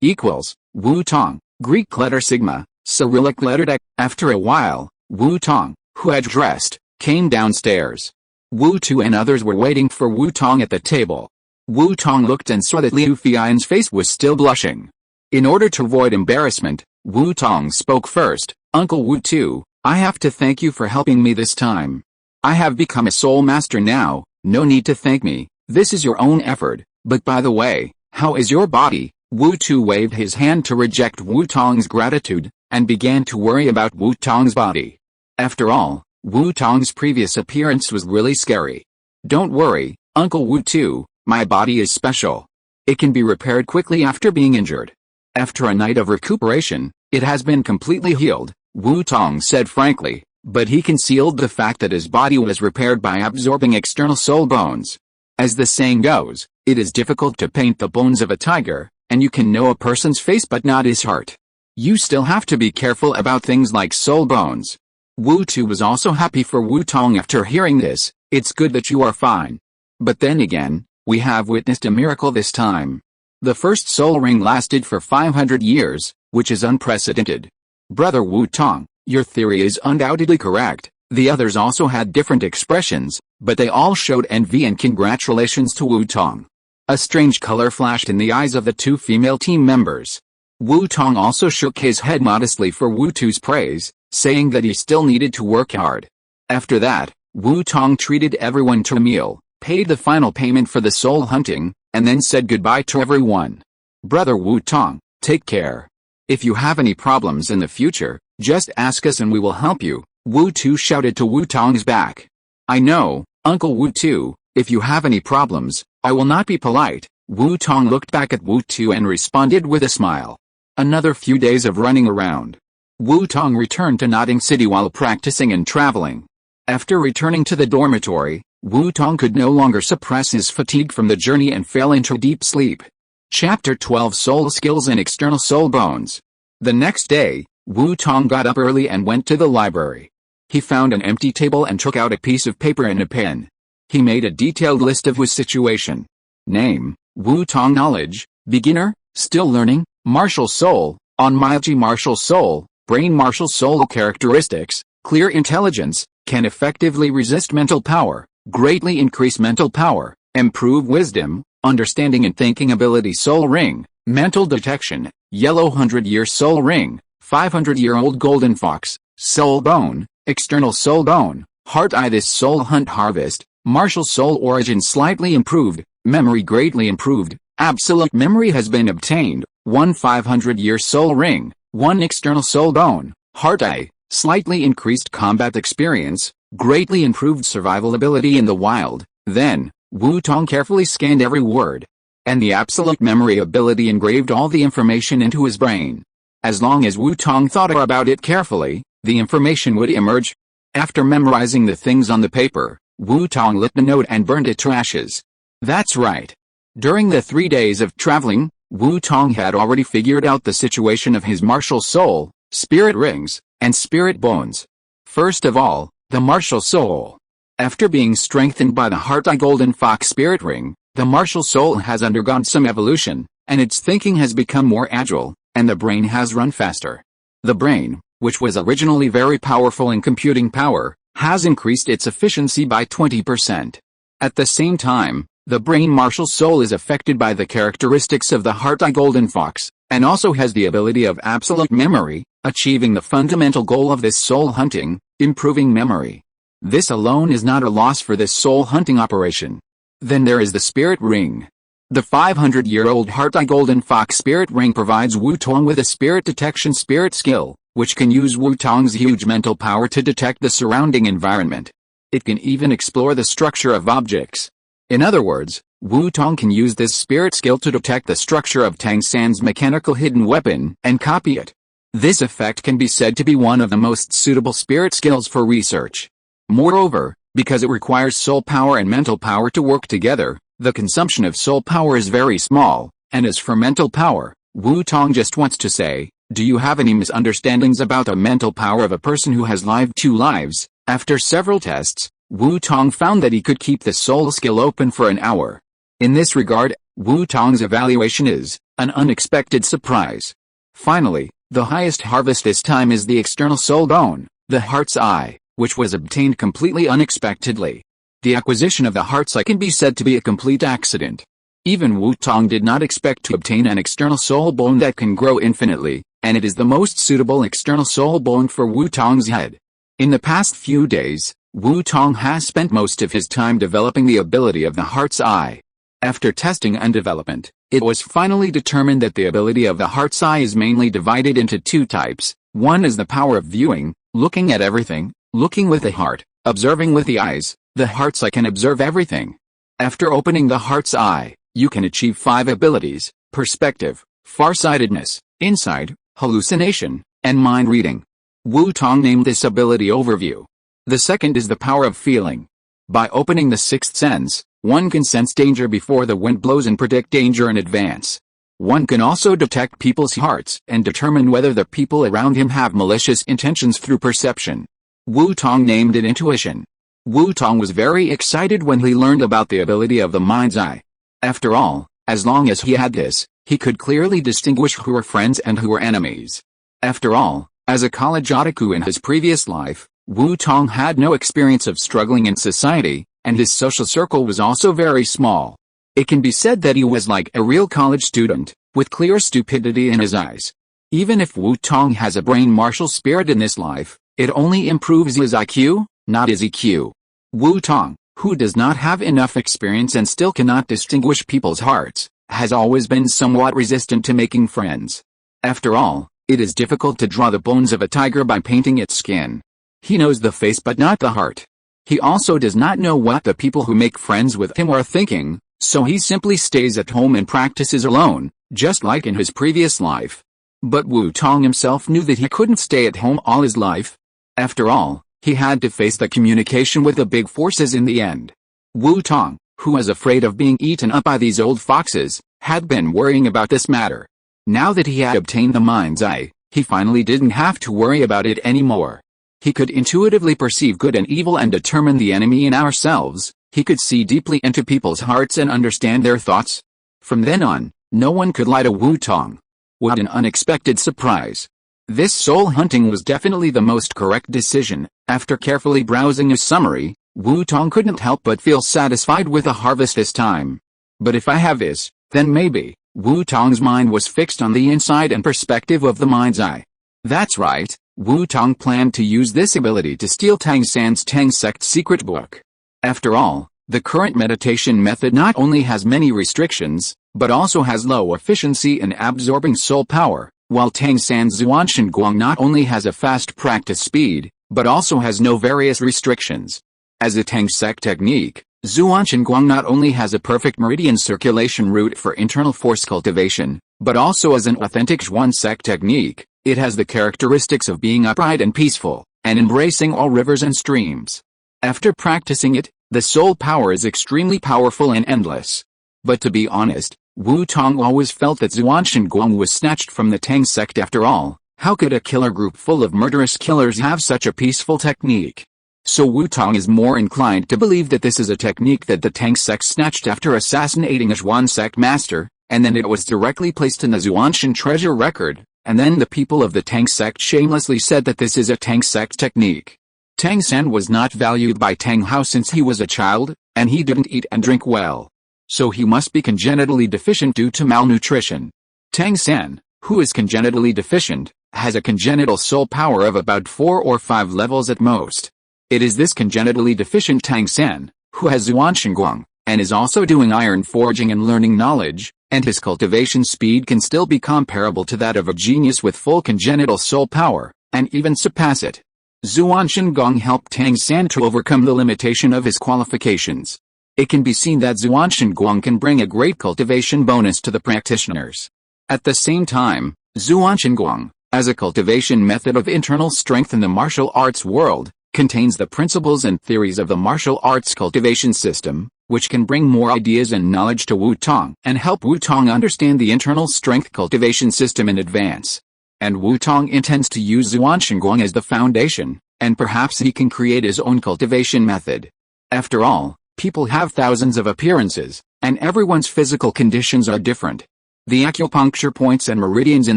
equals, Wu Tong, Greek letter sigma, Cyrillic letter D. After a while, Wu Tong, who had dressed, came downstairs. Wu Tu and others were waiting for Wu Tong at the table. Wu Tong looked and saw that Liu Fian's face was still blushing. In order to avoid embarrassment, Wu Tong spoke first. "Uncle Wu Tu, I have to thank you for helping me this time. I have become a soul master now, no need to thank me, this is your own effort, but by the way, how is your body?" Wu Tu waved his hand to reject Wu Tong's gratitude, and began to worry about Wu Tong's body. After all, Wu Tong's previous appearance was really scary. "Don't worry, Uncle Wu Tu, my body is special. It can be repaired quickly after being injured. After a night of recuperation, it has been completely healed," Wu Tong said frankly, but he concealed the fact that his body was repaired by absorbing external soul bones. As the saying goes, it is difficult to paint the bones of a tiger, and you can know a person's face but not his heart. You still have to be careful about things like soul bones. Wu Tu was also happy for Wu Tong after hearing this. "It's good that you are fine. But then again, we have witnessed a miracle this time. The first soul ring lasted for 500 years, which is unprecedented. Brother Wu Tong, your theory is undoubtedly correct." The others also had different expressions, but they all showed envy and congratulations to Wu Tong. A strange color flashed in the eyes of the 2 female team members. Wu Tong also shook his head modestly for Wu Tu's praise, saying that he still needed to work hard. After that, Wu Tong treated everyone to a meal, paid the final payment for the soul hunting, and then said goodbye to everyone. "Brother Wu Tong, take care. If you have any problems in the future, Just ask us and we will help you, Wu Tu shouted to Wu Tong's back. I know, Uncle Wu Tu, if you have any problems, I will not be polite. Wu Tong looked back at Wu Tu and responded with a smile. Another few days of running around. Wu Tong returned to Notting City while practicing and traveling. After returning to the dormitory, Wu Tong could no longer suppress his fatigue from the journey and fell into deep sleep. Chapter 12 Soul Skills and External Soul Bones. The next day, Wu Tong got up early and went to the library. He found an empty table and took out a piece of paper and a pen. He made a detailed list of his situation. Name, Wu Tong. Knowledge, beginner, still learning, martial soul, on-myji martial soul, brain martial soul. Characteristics, clear intelligence, can effectively resist mental power, greatly increase mental power, improve wisdom, understanding and thinking ability. Soul ring, mental detection, yellow 100-year soul ring, 500-year-old golden fox, soul bone, external soul bone, heart eye. This soul hunt harvest, martial soul origin slightly improved, memory greatly improved, absolute memory has been obtained, 1 500-year soul ring, 1 external soul bone, heart eye, slightly increased combat experience, greatly improved survival ability in the wild. Then, Wu Tong carefully scanned every word. And the absolute memory ability engraved all the information into his brain. As long as Wu Tong thought about it carefully, the information would emerge. After memorizing the things on the paper, Wu Tong lit the note and burned it to ashes. That's right. During the 3 days of traveling, Wu Tong had already figured out the situation of his martial soul, spirit rings, and spirit bones. First of all, the martial soul. After being strengthened by the heart eye golden fox spirit ring, the martial soul has undergone some evolution, and its thinking has become more agile, and the brain has run faster. The brain, which was originally very powerful in computing power, has increased its efficiency by 20%. At the same time, the brain martial soul is affected by the characteristics of the heart eye golden fox, and also has the ability of absolute memory, achieving the fundamental goal of this soul hunting, improving memory. This alone is not a loss for this soul hunting operation. Then there is the spirit ring. The 500-year-old heart eye golden fox spirit ring provides Wu Tong with a spirit detection spirit skill, which can use Wu Tong's huge mental power to detect the surrounding environment. It can even explore the structure of objects. In other words, Wu Tong can use this spirit skill to detect the structure of Tang San's mechanical hidden weapon and copy it. This effect can be said to be one of the most suitable spirit skills for research. Moreover, because it requires soul power and mental power to work together, the consumption of soul power is very small, and as for mental power, Wu Tong just wants to say, do you have any misunderstandings about the mental power of a person who has lived 2 lives? After several tests, Wu Tong found that he could keep the soul skill open for an hour. In this regard, Wu Tong's evaluation is an unexpected surprise. Finally, the highest harvest this time is the external soul bone, the heart's eye, which was obtained completely unexpectedly. The acquisition of the heart's eye can be said to be a complete accident. Even Wu Tong did not expect to obtain an external soul bone that can grow infinitely, and it is the most suitable external soul bone for Wu Tong's head. In the past few days, Wu Tong has spent most of his time developing the ability of the heart's eye. After testing and development, it was finally determined that the ability of the heart's eye is mainly divided into 2 types. One is the power of viewing, looking at everything, looking with the heart, observing with the eyes. The heart's eye can observe everything. After opening the heart's eye, you can achieve 5 abilities: perspective, farsightedness, insight, hallucination, and mind reading. Wu Tong named this ability overview. The second is the power of feeling. By opening the 6th sense, one can sense danger before the wind blows and predict danger in advance. One can also detect people's hearts and determine whether the people around him have malicious intentions through perception. Wu Tong named it intuition. Wu Tong was very excited when he learned about the ability of the mind's eye. After all, as long as he had this, he could clearly distinguish who were friends and who were enemies. After all, as a college otaku in his previous life, Wu Tong had no experience of struggling in society, and his social circle was also very small. It can be said that he was like a real college student, with clear stupidity in his eyes. Even if Wu Tong has a brain martial spirit in this life, it only improves his IQ, not his EQ. Wu Tong, who does not have enough experience and still cannot distinguish people's hearts, has always been somewhat resistant to making friends. After all, It is difficult to draw the bones of a tiger by painting its skin. He knows the face but not the heart. He also does not know what the people who make friends with him are thinking, so he simply stays at home and practices alone, just like in his previous life. But Wu Tong himself knew that he couldn't stay at home all his life. After all, he had to face the communication with the big forces in the end. Wu Tong, who was afraid of being eaten up by these old foxes, had been worrying about this matter. Now that he had obtained the mind's eye, he finally didn't have to worry about it anymore. He could intuitively perceive good and evil and determine the enemy in ourselves. He could see deeply into people's hearts and understand their thoughts. From then on, no one could lie to Wu Tong. What an unexpected surprise. This soul hunting was definitely the most correct decision. After carefully browsing a summary, Wu Tong couldn't help but feel satisfied with the harvest this time. But if I have this, then maybe. Wu Tong's mind was fixed on the insight and perspective of the mind's eye. That's right, Wu Tong planned to use this ability to steal Tang San's Tang sect secret book. After all, the current meditation method not only has many restrictions, but also has low efficiency in absorbing soul power, while Tang San's Zhuanshan Guang not only has a fast practice speed, but also has no various restrictions. As a Tang sect technique, Zhuanshan Guang not only has a perfect meridian circulation route for internal force cultivation, but also as an authentic Zhuan sect technique, it has the characteristics of being upright and peaceful, and embracing all rivers and streams. After practicing it, the soul power is extremely powerful and endless. But to be honest, Wu Tong always felt that Zhuanshan Guang was snatched from the Tang sect after all. How could a killer group full of murderous killers have such a peaceful technique? So Wu Tong is more inclined to believe that this is a technique that the Tang sect snatched after assassinating a Zhuan sect master, and then it was directly placed in the Zhuanshan treasure record, and then the people of the Tang sect shamelessly said that this is a Tang sect technique. Tang San was not valued by Tang Hao since he was a child, and he didn't eat and drink well. So he must be congenitally deficient due to malnutrition. Tang San, who is congenitally deficient, has a congenital soul power of about 4 or 5 levels at most. It is this congenitally deficient Tang San, who has Zhuanshan Guang, and is also doing iron forging and learning knowledge, and his cultivation speed can still be comparable to that of a genius with full congenital soul power, and even surpass it. Zhuanshan Guang helped Tang San to overcome the limitation of his qualifications. It can be seen that Zhuanshan Guang can bring a great cultivation bonus to the practitioners. At the same time, Zhuanshan Guang, as a cultivation method of internal strength in the martial arts world, contains the principles and theories of the martial arts cultivation system, which can bring more ideas and knowledge to Wu Tong and help Wu Tong understand the internal strength cultivation system in advance. And Wu Tong intends to use Zhuanshan Guang as the foundation, and perhaps he can create his own cultivation method. After all, people have thousands of appearances, and everyone's physical conditions are different. The acupuncture points and meridians in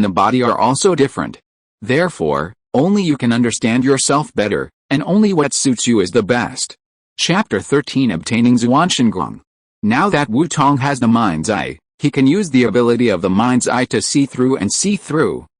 the body are also different. Therefore, only you can understand yourself better, and only what suits you is the best. Chapter 13 Obtaining Zhuanshan Guang. Now that Wu Tong has the mind's eye, he can use the ability of the mind's eye to see through,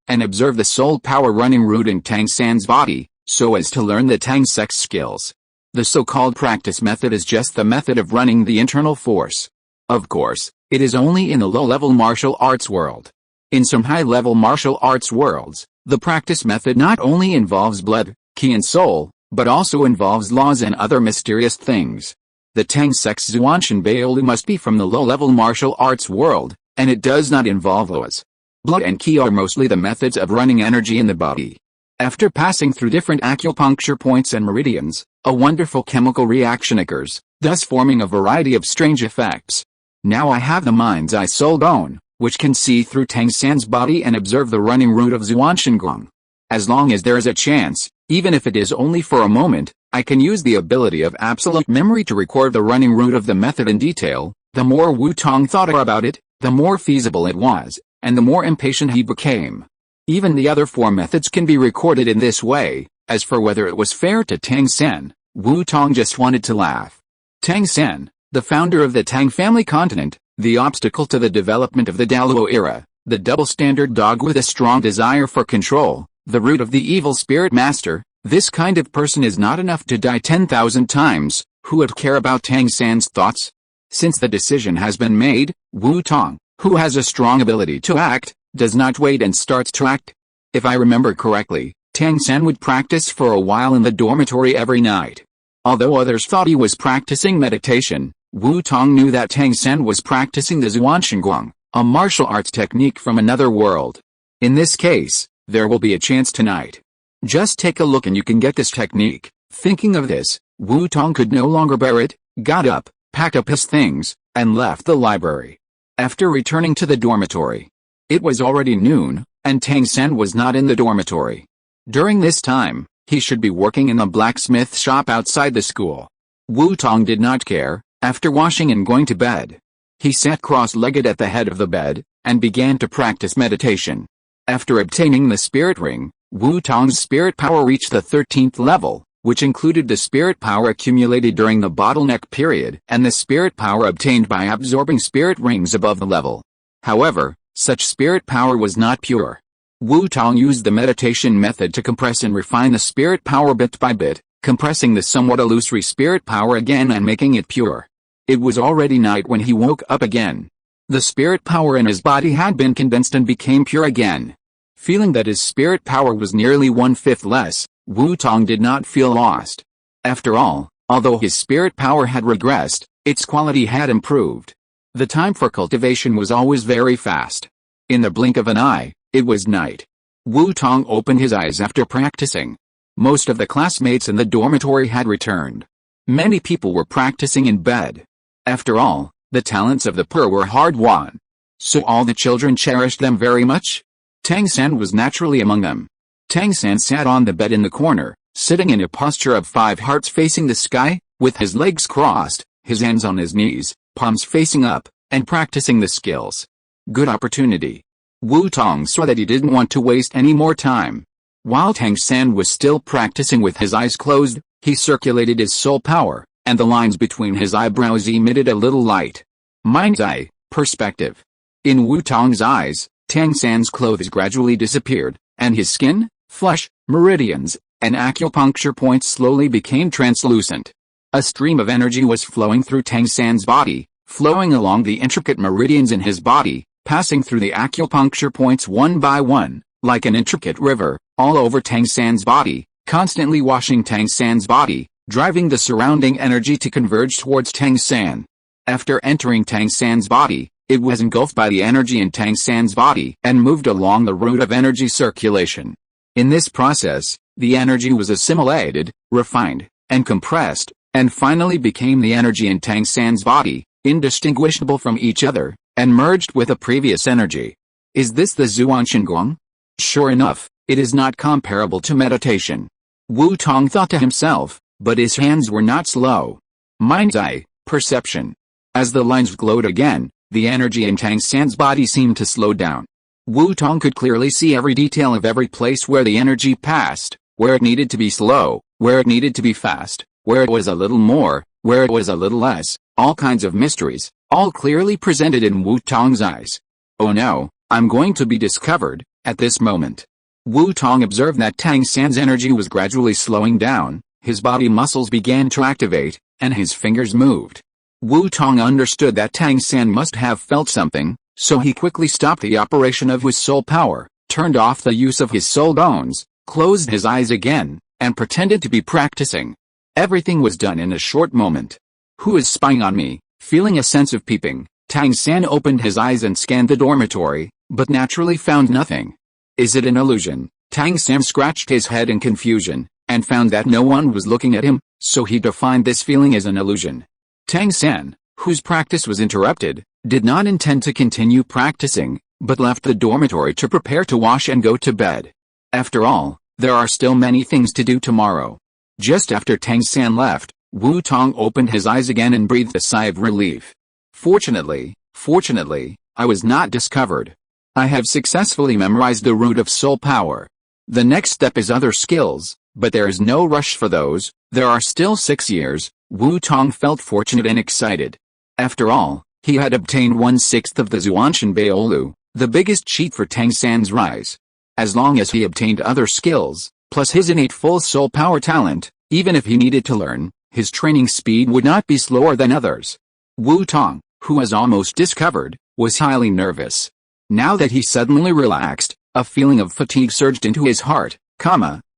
and observe the soul power running route in Tang San's body, so as to learn the Tang sect's skills. The so-called practice method is just the method of running the internal force. Of course, it is only in the low-level martial arts world. In some high-level martial arts worlds, the practice method not only involves blood, ki and soul, but also involves laws and other mysterious things. The Tang sect's Zhuanshan Baolu must be from the low-level martial arts world, and it does not involve laws. Blood and ki are mostly the methods of running energy in the body. After passing through different acupuncture points and meridians, a wonderful chemical reaction occurs, thus forming a variety of strange effects. Now I have the mind's eye soul bone, which can see through Tang San's body and observe the running route of Zhuanshan Guang. As long as there is a chance, even if it is only for a moment, I can use the ability of absolute memory to record the running route of the method in detail. The more Wu Tong thought about it, the more feasible it was, and the more impatient he became. Even the other 4 methods can be recorded in this way. As for whether it was fair to Tang San, Wu Tong just wanted to laugh. Tang San, the founder of the Tang family continent, the obstacle to the development of the Douluo era, the double-standard dog with a strong desire for control, the root of the evil spirit master, this kind of person is not enough to die 10,000 times. Who would care about Tang San's thoughts? Since the decision has been made, Wu Tong, who has a strong ability to act, does not wait and starts to act. If I remember correctly, Tang San would practice for a while in the dormitory every night. Although others thought he was practicing meditation, Wu Tong knew that Tang San was practicing the Zhuangshengguang, a martial arts technique from another world. In this case, there will be a chance tonight. Just take a look and you can get this technique. Thinking of this, Wu Tong could no longer bear it, got up, packed up his things, and left the library. After returning to the dormitory, it was already noon, and Tang San was not in the dormitory. During this time, he should be working in the blacksmith shop outside the school. Wu Tong did not care. After washing and going to bed, he sat cross-legged at the head of the bed, and began to practice meditation. After obtaining the spirit ring, Wu Tong's spirit power reached the 13th level, which included the spirit power accumulated during the bottleneck period and the spirit power obtained by absorbing spirit rings above the level. However, such spirit power was not pure. Wu Tong used the meditation method to compress and refine the spirit power bit by bit, compressing the somewhat illusory spirit power again and making it pure. It was already night when he woke up again. The spirit power in his body had been condensed and became pure again. Feeling that his spirit power was nearly 1/5 less, Wu Tong did not feel lost. After all, although his spirit power had regressed, its quality had improved. The time for cultivation was always very fast. In the blink of an eye, it was night. Wu Tong opened his eyes after practicing. Most of the classmates in the dormitory had returned. Many people were practicing in bed. After all, the talents of the poor were hard-won. So all the children cherished them very much? Tang San was naturally among them. Tang San sat on the bed in the corner, sitting in a posture of 5 hearts facing the sky, with his legs crossed, his hands on his knees, palms facing up, and practicing the skills. Good opportunity. Wu Tong saw that he didn't want to waste any more time. While Tang San was still practicing with his eyes closed, he circulated his soul power, and the lines between his eyebrows emitted a little light. Mind's eye, perspective. In Wu Tong's eyes, Tang San's clothes gradually disappeared, and his skin, flesh, meridians, and acupuncture points slowly became translucent. A stream of energy was flowing through Tang San's body, flowing along the intricate meridians in his body, passing through the acupuncture points one by one, like an intricate river, all over Tang San's body, constantly washing Tang San's body, driving the surrounding energy to converge towards Tang San. After entering Tang San's body, it was engulfed by the energy in Tang San's body and moved along the route of energy circulation. In this process, the energy was assimilated, refined, and compressed, and finally became the energy in Tang San's body, indistinguishable from each other, and merged with a previous energy. Is this the Zhuangshengguang? Sure enough, it is not comparable to meditation. Wu Tong thought to himself, but his hands were not slow. Mind's eye, perception. As the lines glowed again, the energy in Tang San's body seemed to slow down. Wu Tong could clearly see every detail of every place where the energy passed, where it needed to be slow, where it needed to be fast, where it was a little more, where it was a little less, all kinds of mysteries, all clearly presented in Wu Tong's eyes. Oh no, I'm going to be discovered. At this moment, Wu Tong observed that Tang San's energy was gradually slowing down, his body muscles began to activate, and his fingers moved. Wu Tong understood that Tang San must have felt something, so he quickly stopped the operation of his soul power, turned off the use of his soul bones, closed his eyes again, and pretended to be practicing. Everything was done in a short moment. Who is spying on me? Feeling a sense of peeping, Tang San opened his eyes and scanned the dormitory, but naturally found nothing. Is it an illusion? Tang San scratched his head in confusion, and found that no one was looking at him, so he defined this feeling as an illusion. Tang San, whose practice was interrupted, did not intend to continue practicing, but left the dormitory to prepare to wash and go to bed. After all, there are still many things to do tomorrow. Just after Tang San left, Wu Tong opened his eyes again and breathed a sigh of relief. Fortunately, I was not discovered. I have successfully memorized the root of soul power. The next step is other skills, but there is no rush for those. There are still 6 years. Wu Tong felt fortunate and excited. After all, he had obtained 1/6 of the Zhuanshan Baolu, the biggest cheat for Tang San's rise. As long as he obtained other skills, plus his innate full soul power talent, even if he needed to learn, his training speed would not be slower than others. Wu Tong, who was almost discovered, was highly nervous. Now that he suddenly relaxed, A feeling of fatigue surged into his heart.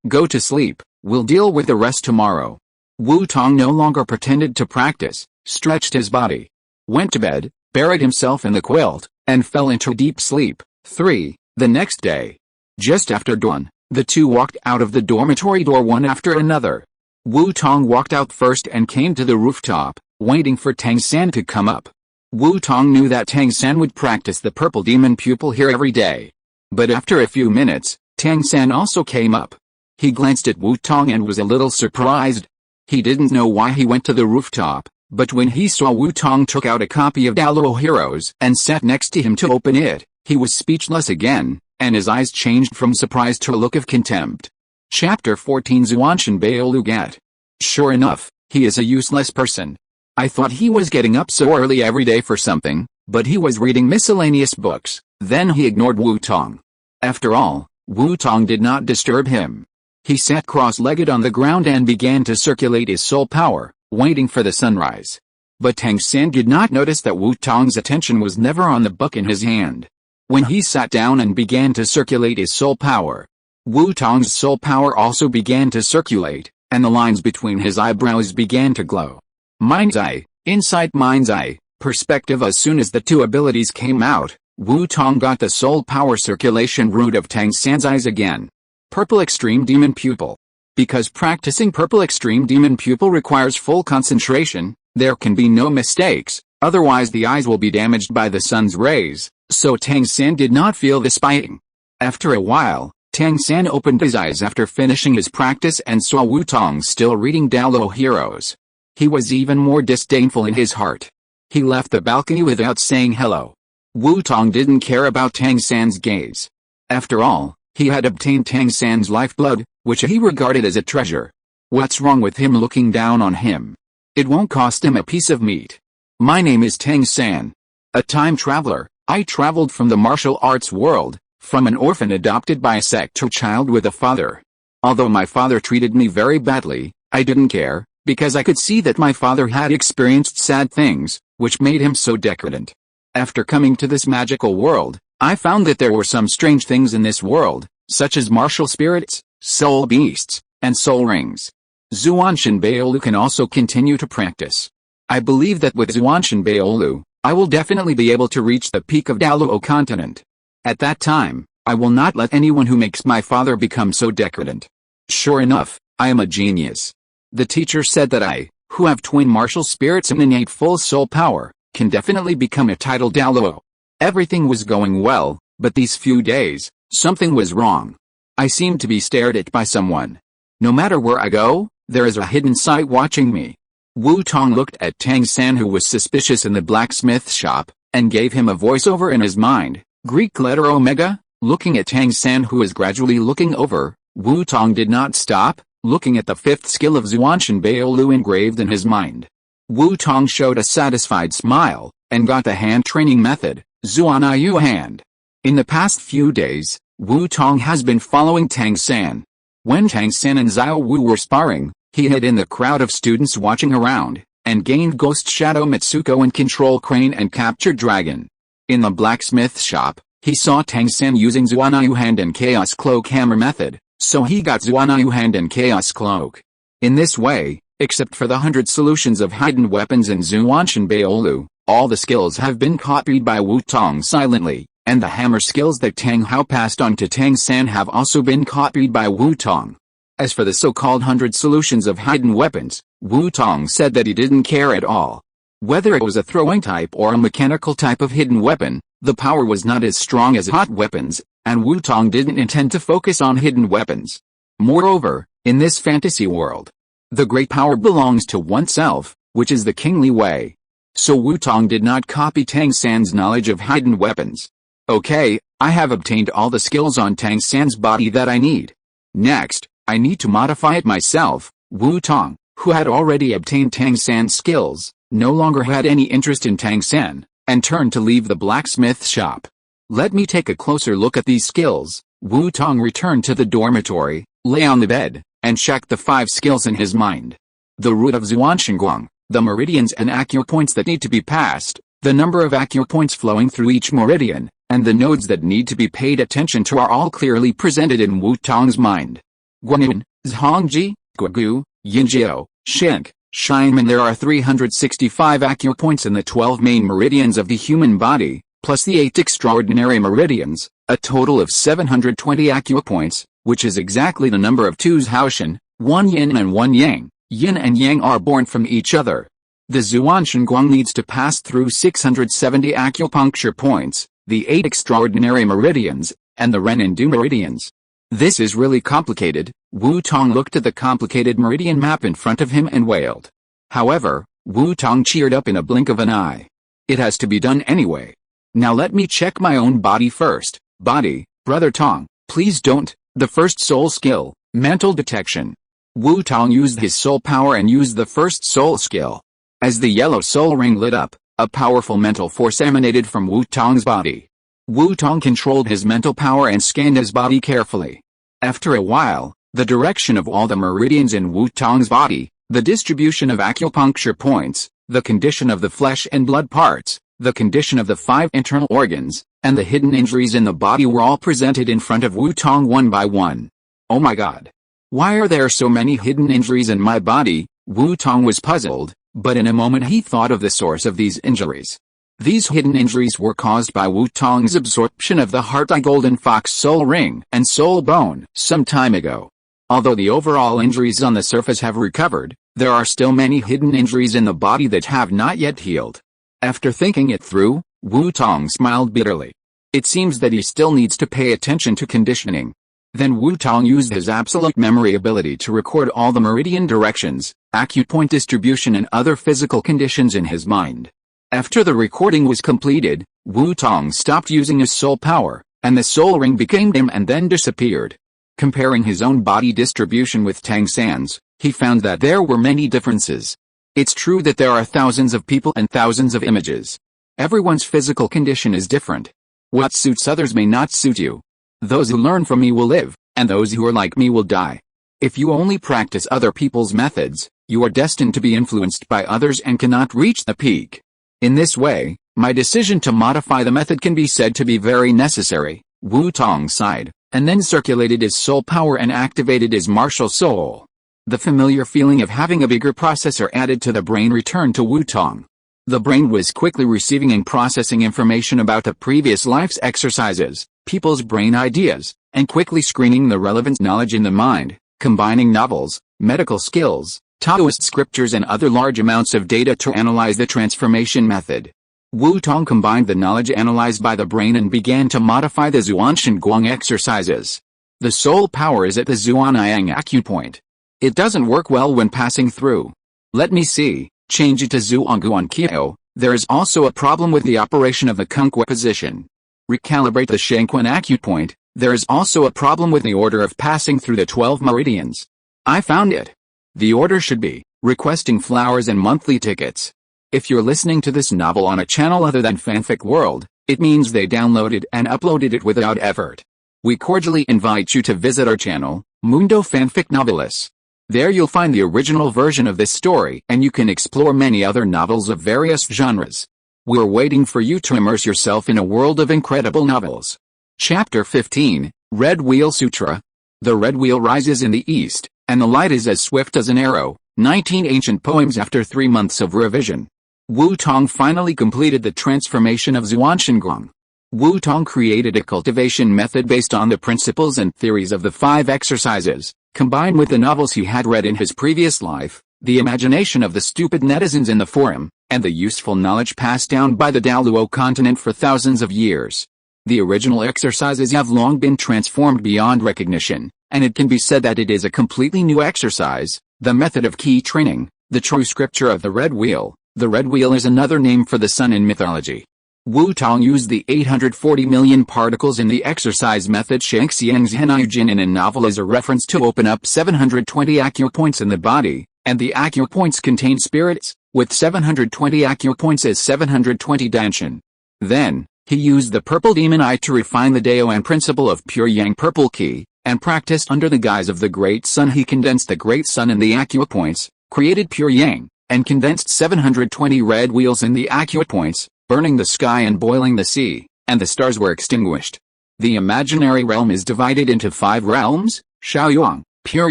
Go to sleep, we'll deal with the rest tomorrow. Wu Tong no longer pretended to practice, stretched his body, went to bed, buried himself in the quilt, and fell into deep sleep. 3. The next day. Just after dawn, the two walked out of the dormitory door one after another. Wu Tong walked out first and came to the rooftop, waiting for Tang San to come up. Wu Tong knew that Tang San would practice the purple demon pupil here every day. But after a few minutes, Tang San also came up. He glanced at Wu Tong and was a little surprised. He didn't know why he went to the rooftop, but when he saw Wu Tong took out a copy of Douluo Heroes and sat next to him to open it, he was speechless again, and his eyes changed from surprise to a look of contempt. Chapter 14 Zuanshan Baolu Get. Sure enough, he is a useless person. I thought he was getting up so early every day for something, but he was reading miscellaneous books. Then he ignored Wu Tong. After all, Wu Tong did not disturb him. He sat cross-legged on the ground and began to circulate his soul power, waiting for the sunrise. But Tang San did not notice that Wu Tong's attention was never on the book in his hand. When he sat down and began to circulate his soul power, Wu Tong's soul power also began to circulate, and the lines between his eyebrows began to glow. Mind's eye, insight, mind's eye, perspective. As soon as the two abilities came out, Wu Tong got the soul power circulation root of Tang San's eyes again. Purple Extreme Demon Pupil. Because practicing Purple Extreme Demon Pupil requires full concentration, there can be no mistakes, otherwise the eyes will be damaged by the sun's rays, so Tang San did not feel the spying. After a while, Tang San opened his eyes after finishing his practice and saw Wu Tong still reading Douluo Heroes. He was even more disdainful in his heart. He left the balcony without saying hello. Wu Tong didn't care about Tang San's gaze. After all, he had obtained Tang San's lifeblood, which he regarded as a treasure. What's wrong with him looking down on him? It won't cost him a piece of meat. My name is Tang San. A time traveler. I traveled from the martial arts world, from an orphan adopted by a sector child with a father. Although my father treated me very badly, I didn't care, because I could see that my father had experienced sad things, which made him so decadent. After coming to this magical world, I found that there were some strange things in this world, such as martial spirits, soul beasts, and soul rings. Zuanshan Baolu can also continue to practice. I believe that with Zuanshan Baolu, I will definitely be able to reach the peak of Douluo Continent. At that time, I will not let anyone who makes my father become so decadent. Sure enough, I am a genius. The teacher said that I, who have twin martial spirits and innate full soul power, can definitely become a title Douluo. Everything was going well, but these few days, something was wrong. I seemed to be stared at by someone. No matter where I go, there is a hidden sight watching me. Wu Tong looked at Tang San, who was suspicious in the blacksmith shop, and gave him a voiceover in his mind. Greek letter Omega. Looking at Tang San, who was gradually looking over, Wu Tong did not stop, looking at the fifth skill of Zuanshan Baolu engraved in his mind. Wu Tong showed a satisfied smile, and got the hand training method, Zuanayu hand. In the past few days, Wu Tong has been following Tang San. When Tang San and Xiao Wu were sparring, he hid in the crowd of students watching around, and gained Ghost Shadow Mitsuko and Control Crane and Capture Dragon. In the blacksmith shop, he saw Tang San using Zuanayu hand and Chaos Cloak hammer method, so he got Zuanayu hand and Chaos Cloak. In this way, except for the 100 solutions of hidden weapons in Zuanshan Baolu, all the skills have been copied by Wu Tong silently, and the hammer skills that Tang Hao passed on to Tang San have also been copied by Wu Tong. As for the so-called 100 solutions of hidden weapons, Wu Tong said that he didn't care at all. Whether it was a throwing type or a mechanical type of hidden weapon, the power was not as strong as hot weapons, and Wu Tong didn't intend to focus on hidden weapons. Moreover, in this fantasy world, the great power belongs to oneself, which is the kingly way. So Wu Tong did not copy Tang San's knowledge of hidden weapons. Okay, I have obtained all the skills on Tang San's body that I need. Next, I need to modify it myself. Wu Tong, who had already obtained Tang San's skills, no longer had any interest in Tang San, and turned to leave the blacksmith shop. Let me take a closer look at these skills. Wu Tong returned to the dormitory, lay on the bed, and checked the 5 skills in his mind. The root of Zuanshan, the meridians and acupoints that need to be passed, the number of acupoints flowing through each meridian, and the nodes that need to be paid attention to are all clearly presented in Wu Tong's mind. Guanyin, Zhongji, Guigu, Yinjiao, Shenk, Shineman. There are 365 acupoints in the 12 main meridians of the human body, plus the 8 extraordinary meridians, a total of 720 acupoints, which is exactly the number of 2 Haoshan, 1 yin and 1 yang. Yin and yang are born from each other. The Zhuanshan Guang needs to pass through 670 acupuncture points, the 8 extraordinary meridians, and the Ren and Du meridians. This is really complicated. Wu Tong looked at the complicated meridian map in front of him and wailed. However, Wu Tong cheered up in a blink of an eye. It has to be done anyway. Now let me check my own body first. Body, Brother Tong, please don't. The first soul skill, mental detection. Wu Tong used his soul power and used the first soul skill. As the yellow soul ring lit up, a powerful mental force emanated from Wu Tong's body. Wu Tong controlled his mental power and scanned his body carefully. After a while, the direction of all the meridians in Wu Tong's body, the distribution of acupuncture points, the condition of the flesh and blood parts, the condition of the 5 internal organs, and the hidden injuries in the body were all presented in front of Wu Tong one by one. Oh my god! Why are there so many hidden injuries in my body? Wu Tong was puzzled, but in a moment he thought of the source of these injuries. These hidden injuries were caused by Wu Tong's absorption of the Heart Eye Golden Fox Soul Ring and Soul Bone some time ago. Although the overall injuries on the surface have recovered, there are still many hidden injuries in the body that have not yet healed. After thinking it through, Wu Tong smiled bitterly. It seems that he still needs to pay attention to conditioning. Then Wu Tong used his absolute memory ability to record all the meridian directions, acupoint distribution and other physical conditions in his mind. After the recording was completed, Wu Tong stopped using his soul power, and the soul ring became dim and then disappeared. Comparing his own body distribution with Tang San's, he found that there were many differences. It's true that there are thousands of people and thousands of images. Everyone's physical condition is different. What suits others may not suit you. Those who learn from me will live, and those who are like me will die. If you only practice other people's methods, you are destined to be influenced by others and cannot reach the peak. In this way, my decision to modify the method can be said to be very necessary. Wu Tong sighed, and then circulated his soul power and activated his martial soul. The familiar feeling of having a bigger processor added to the brain returned to Wu Tong. The brain was quickly receiving and processing information about the previous life's exercises, people's brain ideas, and quickly screening the relevant knowledge in the mind, combining novels, medical skills, Taoist scriptures and other large amounts of data to analyze the transformation method. Wu Tong combined the knowledge analyzed by the brain and began to modify the Zhuanshan Guang exercises. The soul power is at the Zhuanyang acupoint. It doesn't work well when passing through. Let me see, change it to Zhuangguan Qiao. There is also a problem with the operation of the Kungqua position. Recalibrate the Shangquan acupoint. There is also a problem with the order of passing through the 12 meridians. I found it. The order should be, requesting flowers and monthly tickets. If you're listening to this novel on a channel other than Fanfic World, it means they downloaded and uploaded it without effort. We cordially invite you to visit our channel, Mundo Fanfic Novelis. There you'll find the original version of this story and you can explore many other novels of various genres. We're waiting for you to immerse yourself in a world of incredible novels. Chapter 15, Red Wheel Sutra. The red wheel rises in the east, and the light is as swift as an arrow. 19 ancient poems after 3 months of revision. Wu Tong finally completed the transformation of Zhuanshan Guang. Wu Tong created a cultivation method based on the principles and theories of the 5 exercises, combined with the novels he had read in his previous life, the imagination of the stupid netizens in the forum, and the useful knowledge passed down by the Douluo Continent for thousands of years. The original exercises have long been transformed beyond recognition, and it can be said that it is a completely new exercise, the method of key training, the true scripture of the red wheel. The red wheel is another name for the sun in mythology. Wu Tong used the 840 million particles in the exercise method Shangxiang's Henai in a novel as a reference to open up 720 acupoints in the body, and the acupoints contain spirits, with 720 acupoints as 720 danshan. Then, he used the purple demon eye to refine the Daoan principle of pure yang purple qi, and practiced under the guise of the great sun. He condensed the great sun in the acupoints, created pure yang, and condensed 720 red wheels in the acupoints, burning the sky and boiling the sea. and the stars were extinguished. The imaginary realm is divided into 5 realms: Shaoyang, Pure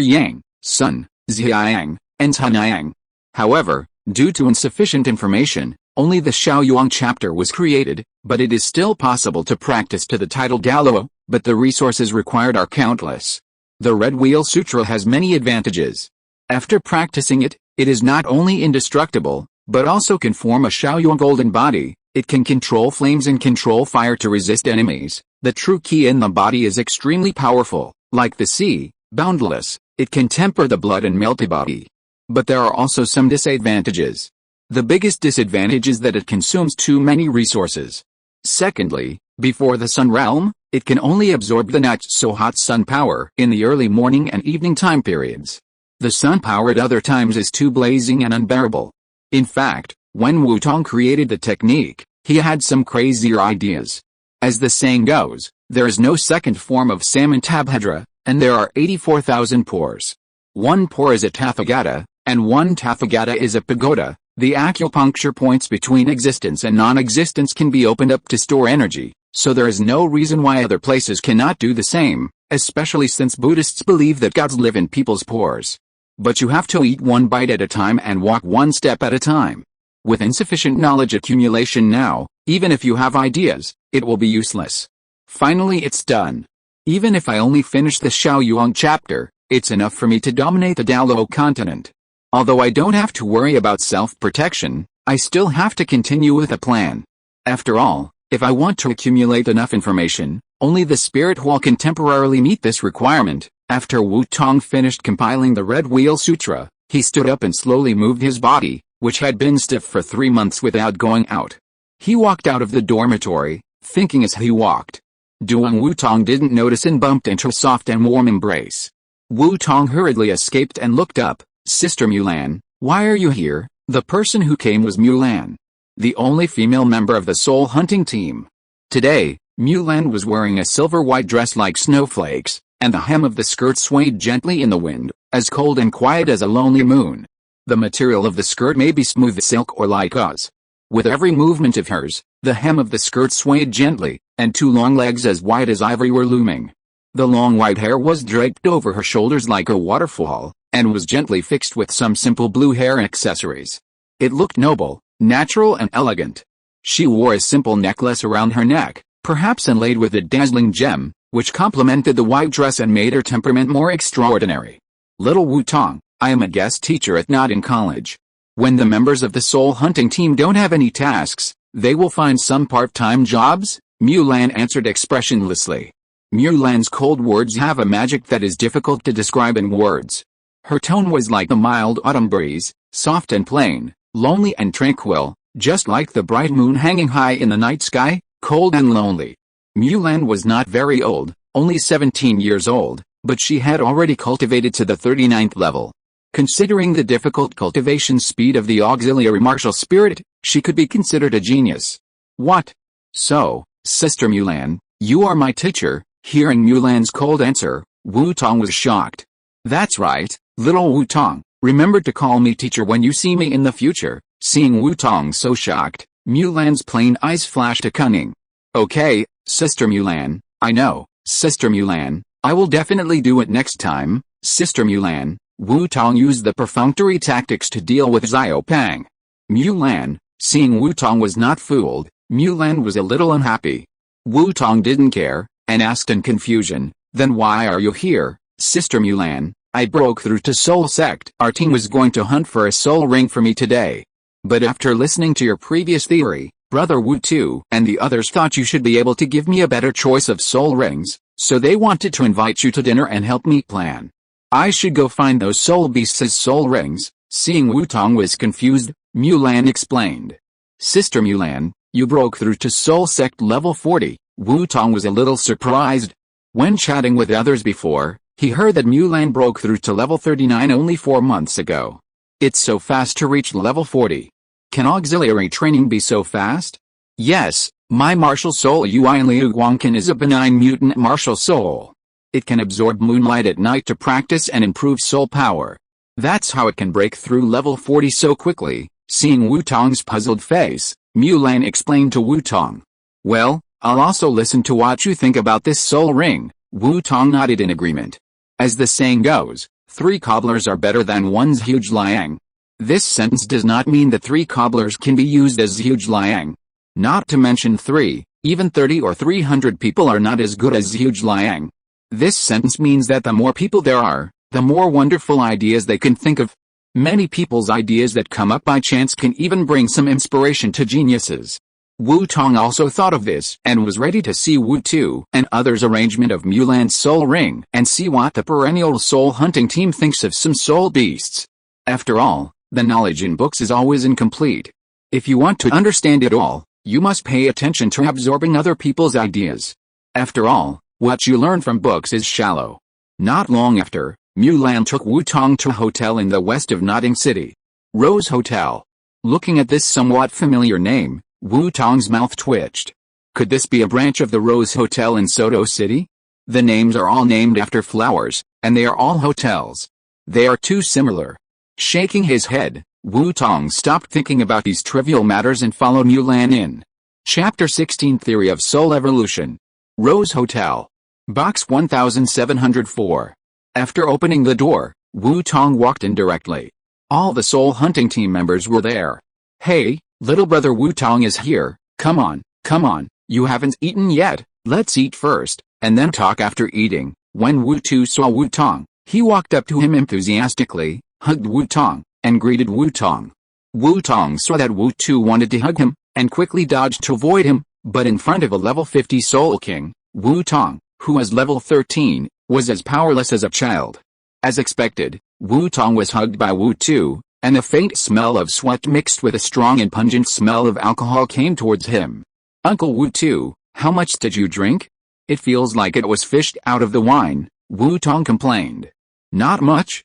Yang, Sun, Xiang, and Tanyang. However, due to insufficient information, only the Shaoyang chapter was created, but it is still possible to practice to the title Douluo, but the resources required are countless. The Red Wheel Sutra has many advantages. After practicing it, it is not only indestructible, but also can form a Shaoyang golden body. It can control flames and control fire to resist enemies. The true key in the body is extremely powerful, like the sea, boundless. It can temper the blood and melt the body. But there are also some disadvantages. The biggest disadvantage is that it consumes too many resources. Secondly, before the sun realm, it can only absorb the not so hot sun power in the early morning and evening time periods. The sun power at other times is too blazing and unbearable. In fact, when Wu Tong created the technique, he had some crazier ideas. As the saying goes, there is no second form of Samantabhadra, and there are 84,000 pores. One pore is a Tathagata, and one Tathagata is a pagoda. The acupuncture points between existence and non-existence can be opened up to store energy, so there is no reason why other places cannot do the same, especially since Buddhists believe that gods live in people's pores. But you have to eat one bite at a time and walk one step at a time. With insufficient knowledge accumulation now, even if you have ideas, it will be useless. Finally, it's done. Even if I only finish the Shaoyang chapter, it's enough for me to dominate the Douluo Continent. Although I don't have to worry about self-protection, I still have to continue with a plan. After all, if I want to accumulate enough information, only the spirit wall can temporarily meet this requirement. After Wu Tong finished compiling the Red Wheel Sutra, he stood up and slowly moved his body, which had been stiff for 3 months without going out. He walked out of the dormitory, thinking as he walked. Duong Wu Tong didn't notice and bumped into a soft and warm embrace. Wu Tong hurriedly escaped and looked up. "Sister Mulan, why are you here?" The person who came was Mulan, the only female member of the soul hunting team. Today, Mulan was wearing a silver-white dress like snowflakes, and the hem of the skirt swayed gently in the wind, as cold and quiet as a lonely moon. The material of the skirt may be smooth silk or like gauze. With every movement of hers, the hem of the skirt swayed gently, and 2 long legs as white as ivory were looming. The long white hair was draped over her shoulders like a waterfall, and was gently fixed with some simple blue hair accessories. It looked noble, natural and elegant. She wore a simple necklace around her neck, perhaps inlaid with a dazzling gem, which complemented the white dress and made her temperament more extraordinary. "Little Wu Tong, I am a guest teacher at Not in College. When the members of the soul hunting team don't have any tasks, they will find some part-time jobs," Mulan answered expressionlessly. Mulan's cold words have a magic that is difficult to describe in words. Her tone was like the mild autumn breeze, soft and plain, lonely and tranquil, just like the bright moon hanging high in the night sky, cold and lonely. Mulan was not very old, only 17 years old, but she had already cultivated to the 39th level. Considering the difficult cultivation speed of the auxiliary martial spirit, she could be considered a genius. "What? So, Sister Mulan, you are my teacher?" Hearing Mulan's cold answer, Wu Tong was shocked. "That's right, little Wu Tong, remember to call me teacher when you see me in the future." Seeing Wu Tong so shocked, Mulan's plain eyes flashed a cunning. "Okay, Sister Mulan, I know, Sister Mulan, I will definitely do it next time." Sister Mulan, Wu Tong used the perfunctory tactics to deal with Xiao Pang. Mulan, seeing Wu Tong was not fooled, Mulan was a little unhappy. Wu Tong didn't care, and asked in confusion, "Then why are you here, Sister Mulan?" "I broke through to Soul Sect. Our team was going to hunt for a soul ring for me today. But after listening to your previous theory, Brother Wu Tu and the others thought you should be able to give me a better choice of soul rings, so they wanted to invite you to dinner and help me plan. I should go find those soul beasts' soul rings." Seeing Wu Tong was confused, Mulan explained. "Sister Mulan, you broke through to Soul Sect level 40. Wu Tong was a little surprised. When chatting with others before, he heard that Mulan broke through to level 39 only 4 months ago. It's so fast to reach level 40. Can auxiliary training be so fast? Yes, my martial soul Yuan Liu Guangqin is a benign mutant martial soul. It can absorb moonlight at night to practice and improve soul power. That's how it can break through level 40 so quickly." Seeing Wu Tong's puzzled face, Mulan explained to Wu Tong. "Well, I'll also listen to what you think about this soul ring. Wu Tong nodded in agreement. As the saying goes, 3 cobblers are better than 1's huge liang. This sentence does not mean that 3 cobblers can be used as huge liang. Not to mention 3, even 30 or 300 people are not as good as huge liang. This sentence means that the more people there are, the more wonderful ideas they can think of. Many people's ideas that come up by chance can even bring some inspiration to geniuses. Wu Tong also thought of this and was ready to see Wu Tu and others' arrangement of Mulan's soul ring and see what the perennial soul hunting team thinks of some soul beasts. After all, the knowledge in books is always incomplete. If you want to understand it all, you must pay attention to absorbing other people's ideas. After all, what you learn from books is shallow. Not long after, Mulan took Wu Tong to a hotel in the west of Notting City. Rose Hotel. Looking at this somewhat familiar name, Wu Tong's mouth twitched. Could this be a branch of the Rose Hotel in Soto City? The names are all named after flowers, and they are all hotels. They are too similar. Shaking his head, Wu Tong stopped thinking about these trivial matters and followed Mulan in. Chapter 16 Theory of Soul Evolution. Rose Hotel. Box 1704. After opening the door, Wu Tong walked in directly. All the soul hunting team members were there. Hey, little brother Wu Tong is here, come on, you haven't eaten yet, let's eat first, and then talk after eating. When Wu Tu saw Wu Tong, he walked up to him enthusiastically, hugged Wu Tong, and greeted Wu Tong. Wu Tong saw that Wu Tu wanted to hug him, and quickly dodged to avoid him, but in front of a level 50 Soul King, Wu Tong, who was level 13, was as powerless as a child. As expected, Wu Tong was hugged by Wu Tu, and a faint smell of sweat mixed with a strong and pungent smell of alcohol came towards him. Uncle Wu Tu, how much did you drink? It feels like it was fished out of the wine, Wu Tong complained. Not much,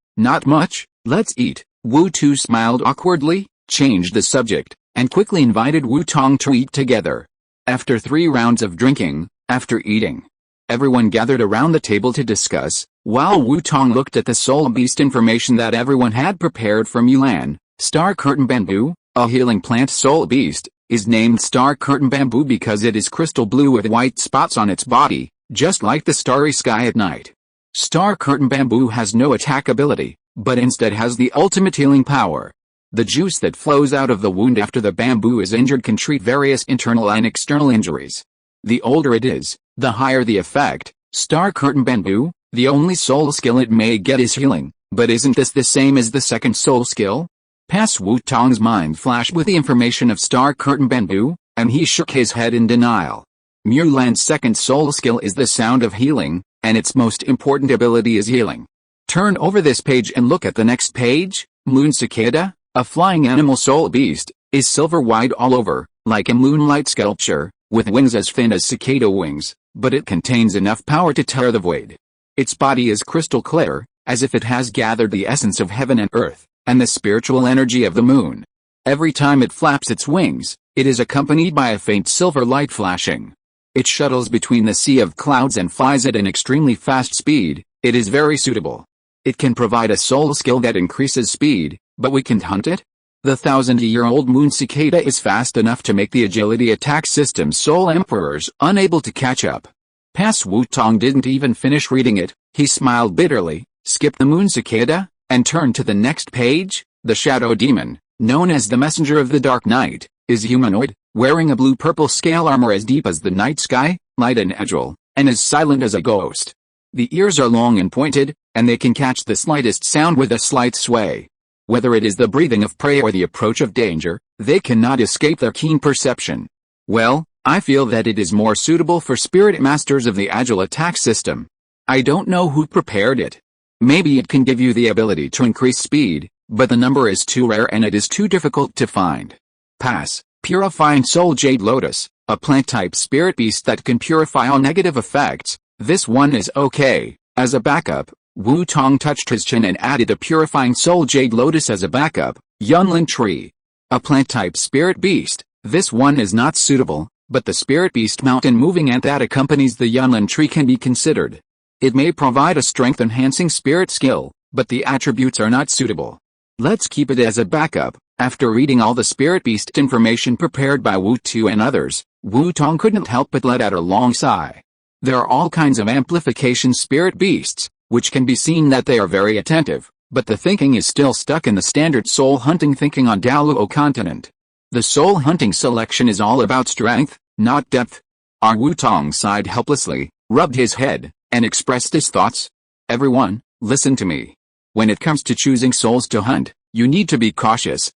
let's eat. Wu Tu smiled awkwardly, changed the subject, and quickly invited Wu Tong to eat together. After 3 rounds of drinking, after eating, everyone gathered around the table to discuss, while Wu Tong looked at the soul beast information that everyone had prepared for Mulan. Star Curtain Bamboo, a healing plant soul beast, is named Star Curtain Bamboo because it is crystal blue with white spots on its body, just like the starry sky at night. Star Curtain Bamboo has no attack ability, but instead has the ultimate healing power. The juice that flows out of the wound after the bamboo is injured can treat various internal and external injuries. The older it is, the higher the effect. Star Curtain Bamboo, the only soul skill it may get is healing, but isn't this the same as the second soul skill? Past Wu Tong's mind flashed with the information of Star Curtain Bamboo, and he shook his head in denial. Mulan's second soul skill is the sound of healing, and its most important ability is healing. Turn over this page and look at the next page. Moon Cicada, a flying animal soul beast, is silver-white all over, like a moonlight sculpture, with wings as thin as cicada wings, but it contains enough power to tear the void. Its body is crystal clear, as if it has gathered the essence of heaven and earth, and the spiritual energy of the moon. Every time it flaps its wings, it is accompanied by a faint silver light flashing. It shuttles between the sea of clouds and flies at an extremely fast speed. It is very suitable. It can provide a soul skill that increases speed, but we can't hunt it? The 1,000-year-old moon cicada is fast enough to make the agility attack system's soul emperors unable to catch up. Pass Wu Tong didn't even finish reading it. He smiled bitterly, skipped the moon cicada, and turned to the next page. The shadow demon, known as the messenger of the dark night, is humanoid, wearing a blue-purple scale armor as deep as the night sky, light and agile, and as silent as a ghost. The ears are long and pointed, and they can catch the slightest sound with a slight sway. Whether it is the breathing of prey or the approach of danger, they cannot escape their keen perception. Well, I feel that it is more suitable for spirit masters of the agile attack system. I don't know who prepared it. Maybe it can give you the ability to increase speed, but the number is too rare and it is too difficult to find. Pass. Purifying Soul Jade Lotus, a plant-type spirit beast that can purify all negative effects. This one is okay. As a backup, Wu Tong touched his chin and added a Purifying Soul Jade Lotus as a backup. Yunlin Tree. A plant-type spirit beast. This one is not suitable, but the spirit beast mountain moving ant that accompanies the Yunlin tree can be considered. It may provide a strength-enhancing spirit skill, but the attributes are not suitable. Let's keep it as a backup. After reading all the spirit beast information prepared by Wu Tu and others, Wu Tong couldn't help but let out a long sigh. There are all kinds of amplification spirit beasts, which can be seen that they are very attentive, but the thinking is still stuck in the standard soul hunting thinking on Douluo Continent. The soul hunting selection is all about strength, not depth. Our Wu Tong sighed helplessly, rubbed his head, and expressed his thoughts. Everyone, listen to me. When it comes to choosing souls to hunt, you need to be cautious,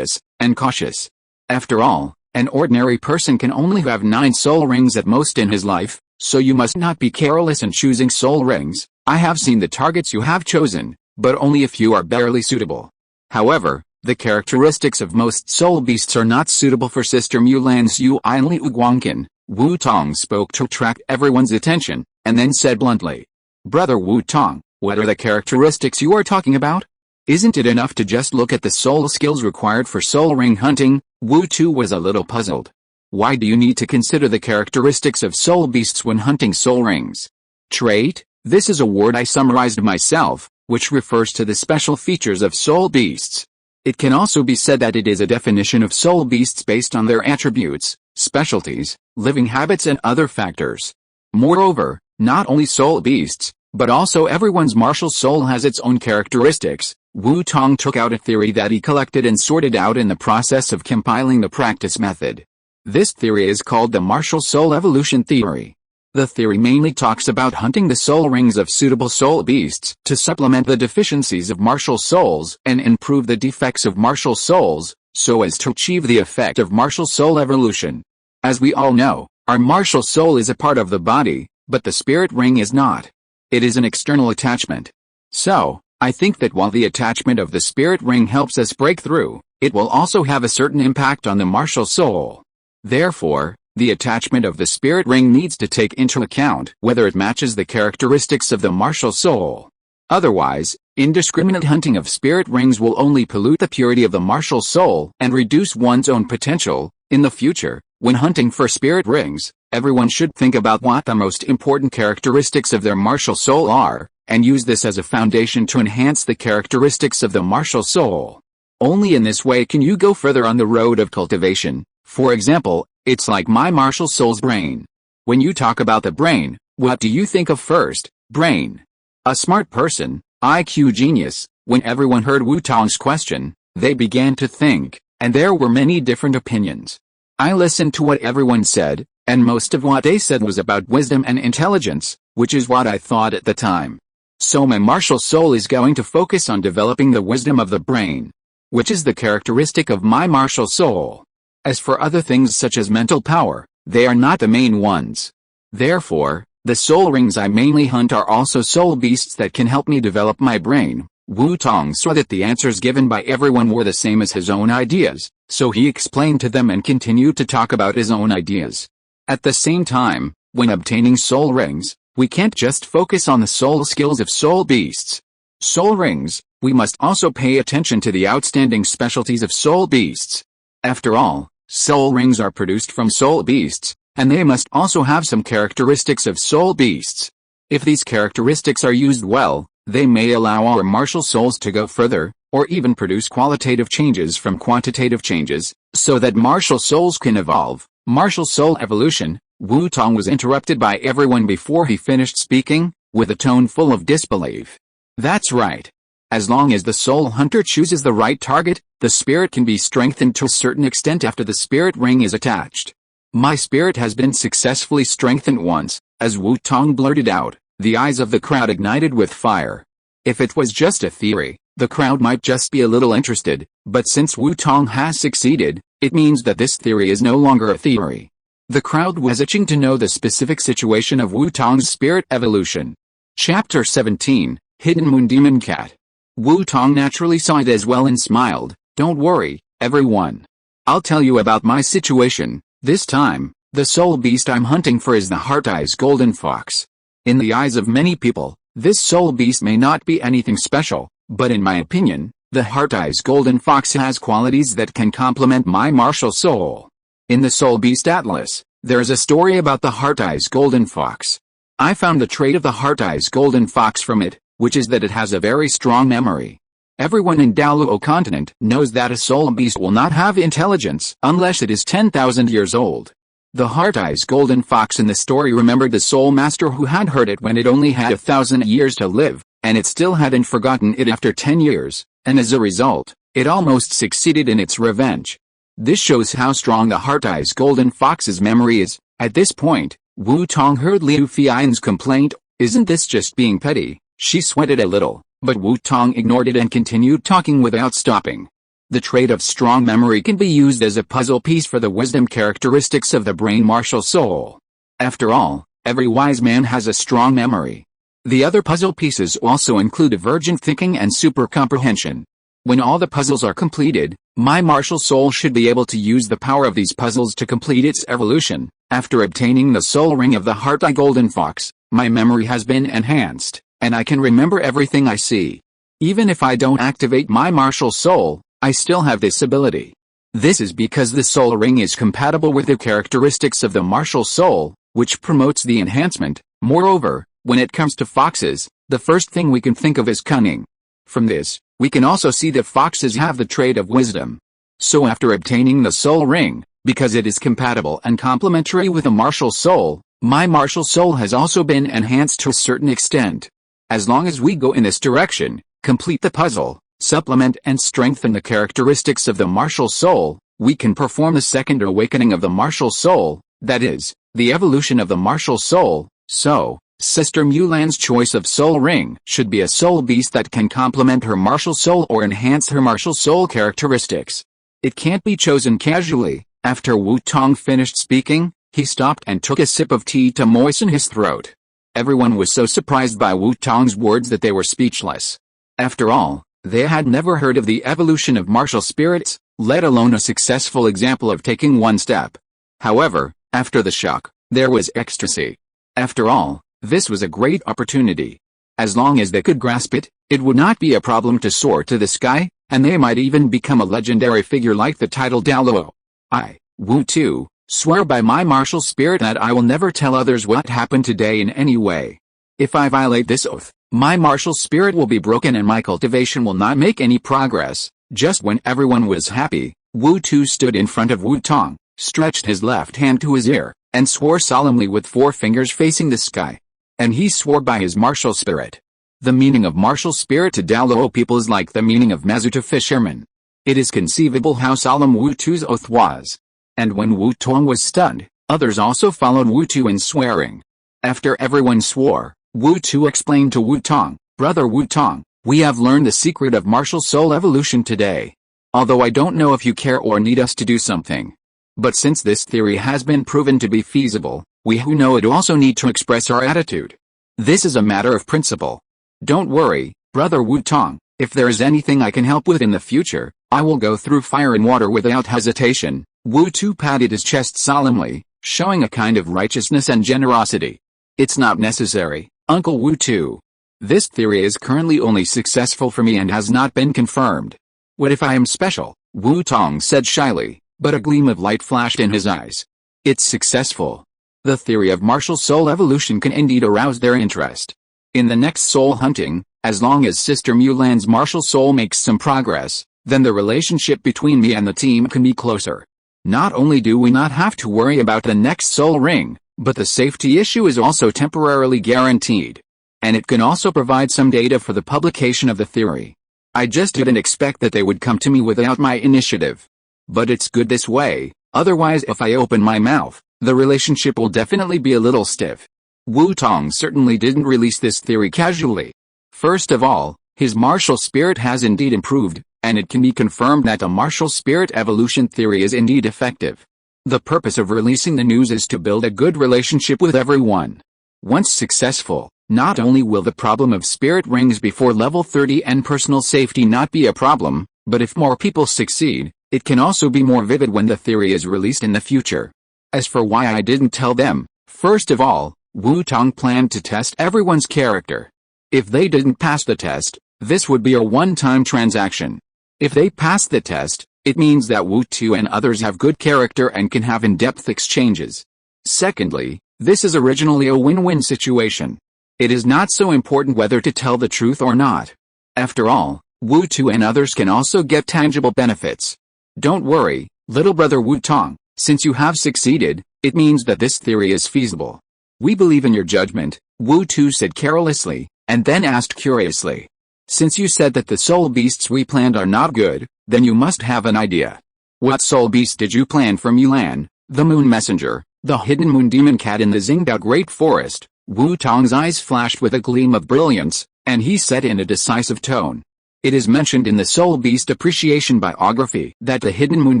and cautious. After all, an ordinary person can only have 9 soul rings at most in his life, so you must not be careless in choosing soul rings. I have seen the targets you have chosen, but only a few are barely suitable. However, the characteristics of most soul beasts are not suitable for Sister Mulan's Yu Ainli Uguangkin. Wu Tong spoke to attract everyone's attention, and then said bluntly, "Brother Wu Tong, what are the characteristics you are talking about? Isn't it enough to just look at the soul skills required for soul ring hunting?" Wu Tu was a little puzzled. Why do you need to consider the characteristics of soul beasts when hunting soul rings? Trait, this is a word I summarized myself, which refers to the special features of soul beasts. It can also be said that it is a definition of soul beasts based on their attributes, specialties, living habits and other factors. Moreover, not only soul beasts, but also everyone's martial soul has its own characteristics. Wu Tong took out a theory that he collected and sorted out in the process of compiling the practice method. This theory is called the martial soul evolution theory. The theory mainly talks about hunting the soul rings of suitable soul beasts to supplement the deficiencies of martial souls and improve the defects of martial souls, so as to achieve the effect of martial soul evolution. As we all know, our martial soul is a part of the body, but the spirit ring is not. It is an external attachment. So, I think that while the attachment of the spirit ring helps us break through, it will also have a certain impact on the martial soul. Therefore, the attachment of the spirit ring needs to take into account whether it matches the characteristics of the martial soul. Otherwise, indiscriminate hunting of spirit rings will only pollute the purity of the martial soul and reduce one's own potential. In the future, when hunting for spirit rings, everyone should think about what the most important characteristics of their martial soul are, and use this as a foundation to enhance the characteristics of the martial soul. Only in this way can you go further on the road of cultivation. For example, it's like my martial soul's brain. When you talk about the brain, what do you think of first? Brain. A smart person, IQ genius. When everyone heard Wu Tong's question, they began to think, and there were many different opinions. I listened to what everyone said, and most of what they said was about wisdom and intelligence, which is what I thought at the time. So my martial soul is going to focus on developing the wisdom of the brain, which is the characteristic of my martial soul. As for other things such as mental power, they are not the main ones. Therefore, the soul rings I mainly hunt are also soul beasts that can help me develop my brain. Wu Tong saw that the answers given by everyone were the same as his own ideas, so he explained to them and continued to talk about his own ideas. At the same time, when obtaining soul rings, we can't just focus on the soul skills of soul beasts. Soul rings, we must also pay attention to the outstanding specialties of soul beasts. After all, soul rings are produced from soul beasts, and they must also have some characteristics of soul beasts. If these characteristics are used well, they may allow our martial souls to go further, or even produce qualitative changes from quantitative changes, so that martial souls can evolve. Martial soul evolution. Wu Tong was interrupted by everyone before he finished speaking, with a tone full of disbelief. That's right. As long as the soul hunter chooses the right target, the spirit can be strengthened to a certain extent after the spirit ring is attached. My spirit has been successfully strengthened once. As Wu Tong blurted out, the eyes of the crowd ignited with fire. If it was just a theory, the crowd might just be a little interested, but since Wu Tong has succeeded, it means that this theory is no longer a theory. The crowd was itching to know the specific situation of Wu Tong's spirit evolution. Chapter 17, Hidden Moon Demon Cat. Wu Tong naturally saw it as well and smiled. Don't worry, everyone. I'll tell you about my situation. This time, the soul beast I'm hunting for is the Heart-Eyes Golden Fox. In the eyes of many people, this soul beast may not be anything special, but in my opinion, the Heart-Eyes Golden Fox has qualities that can complement my martial soul. In the Soul Beast Atlas, there is a story about the Heart-Eyes Golden Fox. I found the trait of the Heart-Eyes Golden Fox from it, which is that it has a very strong memory. Everyone in Douluo Continent knows that a soul beast will not have intelligence unless it is 10,000 years old. The heart-eyes golden fox in the story remembered the soul master who had heard it when it only had 1,000 years to live, and it still hadn't forgotten it after 10 years, and as a result, it almost succeeded in its revenge. This shows how strong the heart-eyes golden fox's memory is. At this point, Wu Tong heard Liu Fian's complaint. Isn't this just being petty? She sweated a little, but Wu Tong ignored it and continued talking without stopping. The trait of strong memory can be used as a puzzle piece for the wisdom characteristics of the brain martial soul. After all, every wise man has a strong memory. The other puzzle pieces also include divergent thinking and super comprehension. When all the puzzles are completed, my martial soul should be able to use the power of these puzzles to complete its evolution. After obtaining the soul ring of the heart-eye golden fox, my memory has been enhanced, and I can remember everything I see. Even if I don't activate my martial soul, I still have this ability. This is because the soul ring is compatible with the characteristics of the martial soul, which promotes the enhancement. Moreover, when it comes to foxes, the first thing we can think of is cunning. From this, we can also see that foxes have the trait of wisdom. So after obtaining the soul ring, because it is compatible and complementary with a martial soul, my martial soul has also been enhanced to a certain extent. As long as we go in this direction, complete the puzzle, supplement and strengthen the characteristics of the martial soul, we can perform the second awakening of the martial soul, that is, the evolution of the martial soul. So, Sister Mulan's choice of soul ring should be a soul beast that can complement her martial soul or enhance her martial soul characteristics. It can't be chosen casually. After Wu Tong finished speaking, he stopped and took a sip of tea to moisten his throat. Everyone was so surprised by Wu Tong's words that they were speechless. After all, they had never heard of the evolution of martial spirits, let alone a successful example of taking one step. However, after the shock, there was ecstasy. After all, this was a great opportunity. As long as they could grasp it, it would not be a problem to soar to the sky, and they might even become a legendary figure like the title Douluo. I, Wu Tu, swear by my martial spirit that I will never tell others what happened today in any way. If I violate this oath, my martial spirit will be broken and my cultivation will not make any progress. Just when everyone was happy, Wu Tu stood in front of Wu Tong, stretched his left hand to his ear, and swore solemnly with 4 fingers facing the sky. And he swore by his martial spirit. The meaning of martial spirit to Douluo people is like the meaning of Mazu to fishermen. It is conceivable how solemn Wu Tu's oath was. And when Wu Tong was stunned, others also followed Wu Tu in swearing. After everyone swore, Wu Tu explained to Wu Tong, "Brother Wu Tong, we have learned the secret of martial soul evolution today. Although I don't know if you care or need us to do something. But since this theory has been proven to be feasible, we who know it also need to express our attitude. This is a matter of principle. Don't worry, Brother Wu Tong, if there is anything I can help with in the future, I will go through fire and water without hesitation." Wu Tu patted his chest solemnly, showing a kind of righteousness and generosity. "It's not necessary, Uncle Wu Tu. This theory is currently only successful for me and has not been confirmed." "What if I am special?" Wu Tong said shyly, but a gleam of light flashed in his eyes. "It's successful. The theory of martial soul evolution can indeed arouse their interest. In the next soul hunting, as long as Sister Mulan's martial soul makes some progress, then the relationship between me and the team can be closer. Not only do we not have to worry about the next soul ring, but the safety issue is also temporarily guaranteed. And it can also provide some data for the publication of the theory. I just didn't expect that they would come to me without my initiative. But it's good this way, otherwise if I open my mouth, the relationship will definitely be a little stiff." Wu Tong certainly didn't release this theory casually. First of all, his martial spirit has indeed improved, and it can be confirmed that the martial spirit evolution theory is indeed effective. The purpose of releasing the news is to build a good relationship with everyone. Once successful, not only will the problem of spirit rings before level 30 and personal safety not be a problem, but if more people succeed, it can also be more vivid when the theory is released in the future. As for why I didn't tell them, first of all, Wu Tong planned to test everyone's character. If they didn't pass the test, this would be a one-time transaction. If they pass the test, it means that Wu Tu and others have good character and can have in-depth exchanges. Secondly, this is originally a win-win situation. It is not so important whether to tell the truth or not. After all, Wu-Tu and others can also get tangible benefits. Don't worry, little brother Wu-Tong, since you have succeeded, it means that this theory is feasible. We believe in your judgment, Wu-Tu said carelessly, and then asked curiously. Since you said that the soul beasts we planned are not good, then you must have an idea. What soul beast did you plan for Mulan, the moon messenger, the hidden moon demon cat in the Xingdao Great Forest? Wu-Tong's eyes flashed with a gleam of brilliance, and he said in a decisive tone. It is mentioned in the soul beast appreciation biography that the hidden moon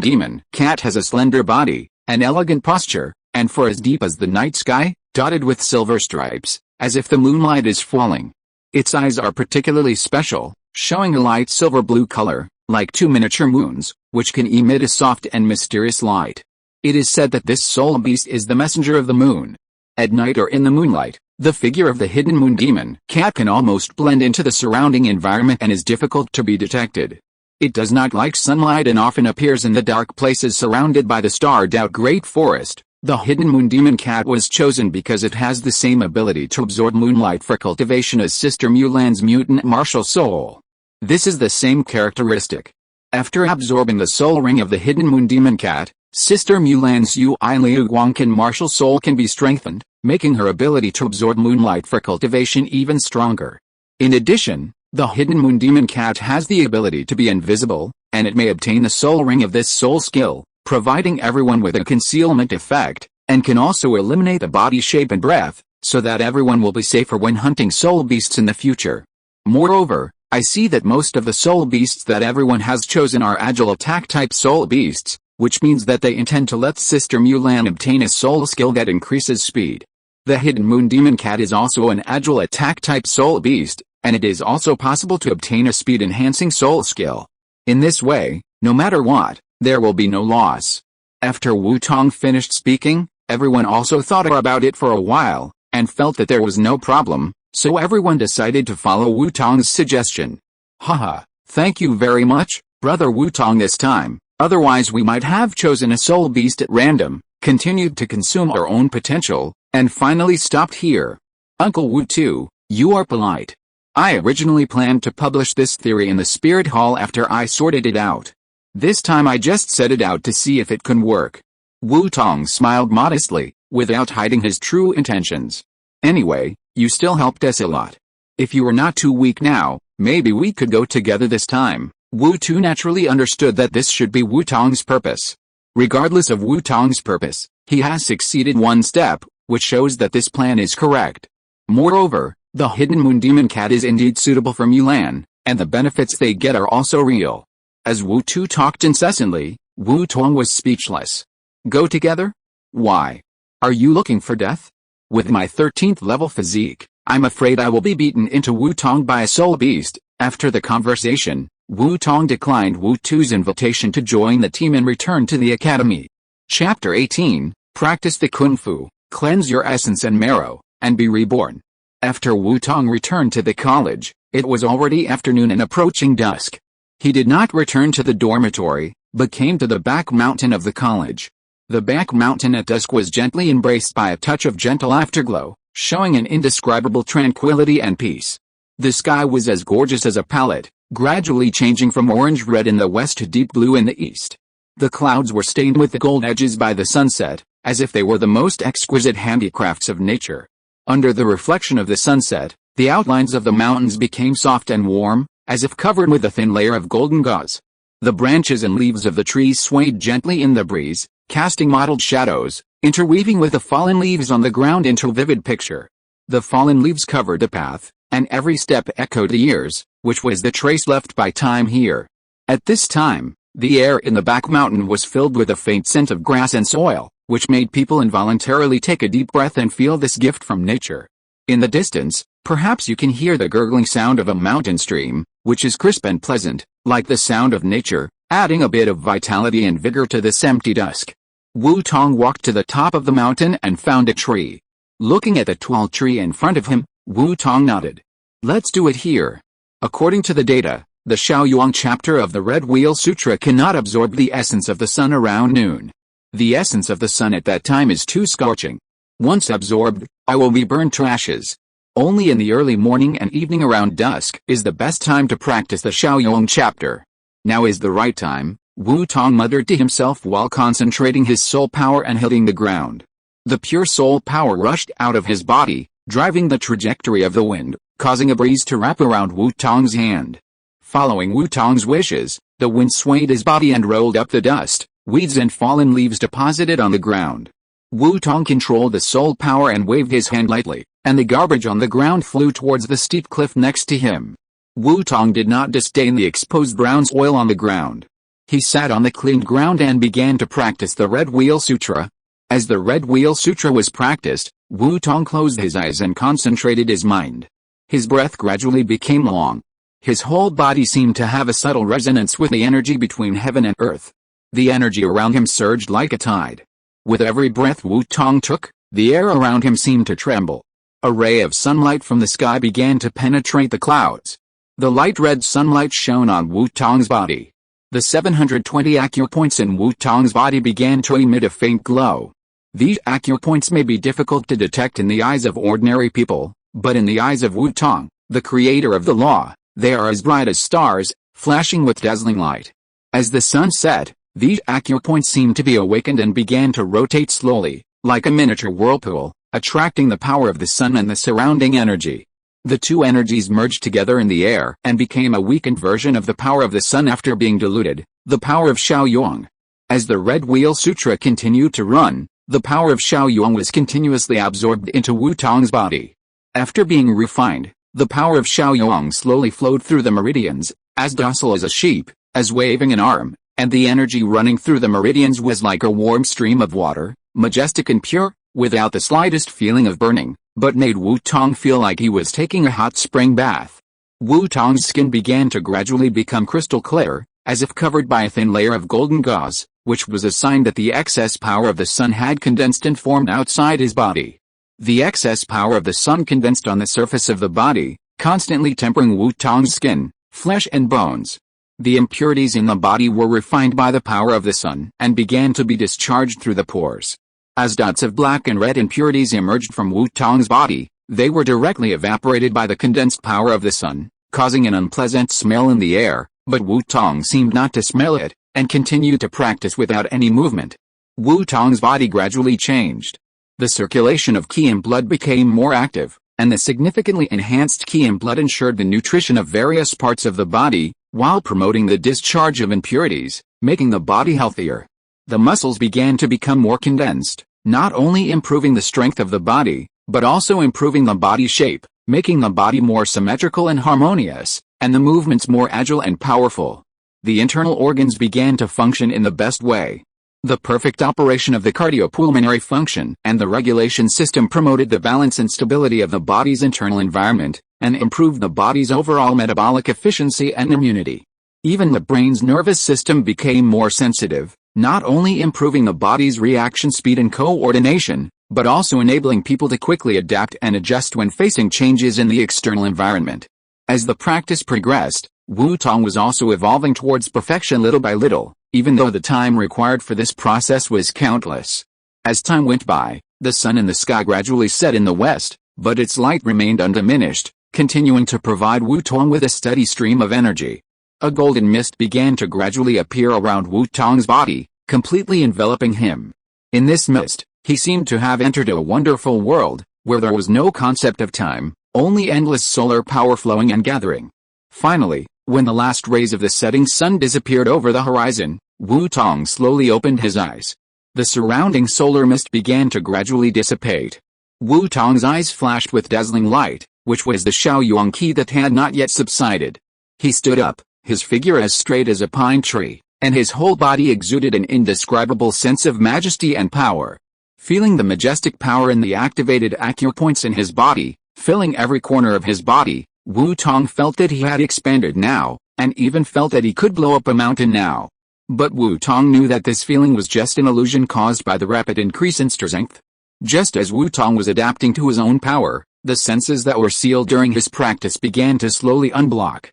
demon cat has a slender body, an elegant posture, and fur as deep as the night sky, dotted with silver stripes, as if the moonlight is falling. Its eyes are particularly special, showing a light silver blue color, like two miniature moons, which can emit a soft and mysterious light. It is said that this soul beast is the messenger of the moon. At night or in the moonlight, the figure of the hidden moon demon cat can almost blend into the surrounding environment and is difficult to be detected. It does not like sunlight and often appears in the dark places surrounded by the starred-out Great Forest. The hidden moon demon cat was chosen because it has the same ability to absorb moonlight for cultivation as Sister Mulan's mutant martial soul. This is the same characteristic. After absorbing the soul ring of the hidden moon demon cat, Sister Mulan's Yu Liu Guangqin martial soul can be strengthened, making her ability to absorb moonlight for cultivation even stronger. In addition, the hidden moon demon cat has the ability to be invisible, and it may obtain the soul ring of this soul skill, providing everyone with a concealment effect, and can also eliminate the body shape and breath, so that everyone will be safer when hunting soul beasts in the future. Moreover, I see that most of the soul beasts that everyone has chosen are agile attack-type soul beasts, which means that they intend to let Sister Mulan obtain a soul skill that increases speed. The hidden moon demon cat is also an agile attack-type soul beast, and it is also possible to obtain a speed-enhancing soul skill. In this way, no matter what, there will be no loss. After Wu-Tong finished speaking, everyone also thought about it for a while, and felt that there was no problem, so everyone decided to follow Wu-Tong's suggestion. Haha, thank you very much, brother Wu-Tong this time, otherwise we might have chosen a soul beast at random, continued to consume our own potential, and finally stopped here. Uncle Wu-Tu, you are polite. I originally planned to publish this theory in the Spirit Hall after I sorted it out. This time I just set it out to see if it can work. Wu-Tong smiled modestly, without hiding his true intentions. Anyway, you still helped us a lot. If you are not too weak now, maybe we could go together this time. Wu-Tu naturally understood that this should be Wu-Tong's purpose. Regardless of Wu-Tong's purpose, he has succeeded one step, which shows that this plan is correct. Moreover, the hidden moon demon cat is indeed suitable for Mulan, and the benefits they get are also real. As Wu-Tu talked incessantly, Wu-Tong was speechless. Go together? Why? Are you looking for death? With my 13th level physique, I'm afraid I will be beaten into Wu-Tong by a soul beast. After the conversation, Wu-Tong declined Wu-Tu's invitation to join the team and returned to the academy. Chapter 18, Practice the Kung Fu, Cleanse your essence and marrow, and be reborn. After Wu-Tong returned to the college, it was already afternoon and approaching dusk. He did not return to the dormitory, but came to the back mountain of the college. The back mountain at dusk was gently embraced by a touch of gentle afterglow, showing an indescribable tranquility and peace. The sky was as gorgeous as a palette, gradually changing from orange-red in the west to deep blue in the east. The clouds were stained with the gold edges by the sunset, as if they were the most exquisite handicrafts of nature. Under the reflection of the sunset, the outlines of the mountains became soft and warm, as if covered with a thin layer of golden gauze. The branches and leaves of the trees swayed gently in the breeze, casting mottled shadows, interweaving with the fallen leaves on the ground into a vivid picture. The fallen leaves covered the path, and every step echoed the years, which was the trace left by time here. At this time, the air in the back mountain was filled with a faint scent of grass and soil, which made people involuntarily take a deep breath and feel this gift from nature. In the distance, perhaps you can hear the gurgling sound of a mountain stream, which is crisp and pleasant, like the sound of nature, adding a bit of vitality and vigor to this empty dusk. Wu-Tong walked to the top of the mountain and found a tree. Looking at the tall tree in front of him, Wu-Tong nodded. Let's do it here. According to the data, the Shaoyuan chapter of the Red Wheel Sutra cannot absorb the essence of the sun around noon. The essence of the sun at that time is too scorching. Once absorbed, I will be burned to ashes. Only in the early morning and evening around dusk is the best time to practice the Shaoyong chapter. Now is the right time, Wu Tong muttered to himself while concentrating his soul power and hitting the ground. The pure soul power rushed out of his body, driving the trajectory of the wind, causing a breeze to wrap around Wu Tong's hand. Following Wu Tong's wishes, the wind swayed his body and rolled up the dust, weeds and fallen leaves deposited on the ground. Wu Tong controlled the soul power and waved his hand lightly, and the garbage on the ground flew towards the steep cliff next to him. Wu Tong did not disdain the exposed brown soil on the ground. He sat on the cleaned ground and began to practice the Red Wheel Sutra. As the Red Wheel Sutra was practiced, Wu Tong closed his eyes and concentrated his mind. His breath gradually became long. His whole body seemed to have a subtle resonance with the energy between heaven and earth. The energy around him surged like a tide. With every breath Wu Tong took, the air around him seemed to tremble. A ray of sunlight from the sky began to penetrate the clouds. The light red sunlight shone on Wu Tong's body. The 720 acupoints in Wu Tong's body began to emit a faint glow. These acupoints may be difficult to detect in the eyes of ordinary people, but in the eyes of Wu Tong, the creator of the law, they are as bright as stars, flashing with dazzling light. As the sun set, these acupoints seemed to be awakened and began to rotate slowly, like a miniature whirlpool, attracting the power of the sun and the surrounding energy. The two energies merged together in the air and became a weakened version of the power of the sun after being diluted, the power of Shaoyong. As the Red Wheel Sutra continued to run, the power of Shaoyong was continuously absorbed into Wu Tong's body. After being refined, the power of Shaoyong slowly flowed through the meridians, as docile as a sheep, as waving an arm, and the energy running through the meridians was like a warm stream of water, majestic and pure, without the slightest feeling of burning, but made Wu Tong feel like he was taking a hot spring bath. Wu Tong's skin began to gradually become crystal clear, as if covered by a thin layer of golden gauze, which was a sign that the excess power of the sun had condensed and formed outside his body. The excess power of the sun condensed on the surface of the body, constantly tempering Wu Tong's skin, flesh and bones. The impurities in the body were refined by the power of the sun and began to be discharged through the pores. As dots of black and red impurities emerged from Wu Tong's body, they were directly evaporated by the condensed power of the sun, causing an unpleasant smell in the air, but Wu Tong seemed not to smell it, and continued to practice without any movement. Wu Tong's body gradually changed. The circulation of qi and blood became more active, and the significantly enhanced qi and blood ensured the nutrition of various parts of the body, while promoting the discharge of impurities, making the body healthier. The muscles began to become more condensed, not only improving the strength of the body, but also improving the body shape, making the body more symmetrical and harmonious, and the movements more agile and powerful. The internal organs began to function in the best way. The perfect operation of the cardiopulmonary function and the regulation system promoted the balance and stability of the body's internal environment, and improved the body's overall metabolic efficiency and immunity. Even the brain's nervous system became more sensitive, not only improving the body's reaction speed and coordination, but also enabling people to quickly adapt and adjust when facing changes in the external environment. As the practice progressed, Wu Tong was also evolving towards perfection little by little, even though the time required for this process was countless. As time went by, the sun in the sky gradually set in the west, but its light remained undiminished, continuing to provide Wu Tong with a steady stream of energy. A golden mist began to gradually appear around Wu Tong's body, completely enveloping him. In this mist, he seemed to have entered a wonderful world, where there was no concept of time, only endless solar power flowing and gathering. Finally, when the last rays of the setting sun disappeared over the horizon, Wu Tong slowly opened his eyes. The surrounding solar mist began to gradually dissipate. Wu Tong's eyes flashed with dazzling light, which was the Shaoyong qi that had not yet subsided. He stood up, his figure as straight as a pine tree, and his whole body exuded an indescribable sense of majesty and power. Feeling the majestic power in the activated acupoints in his body, filling every corner of his body, Wu Tong felt that he had expanded now, and even felt that he could blow up a mountain now. But Wu Tong knew that this feeling was just an illusion caused by the rapid increase in strength. Just as Wu Tong was adapting to his own power, the senses that were sealed during his practice began to slowly unblock.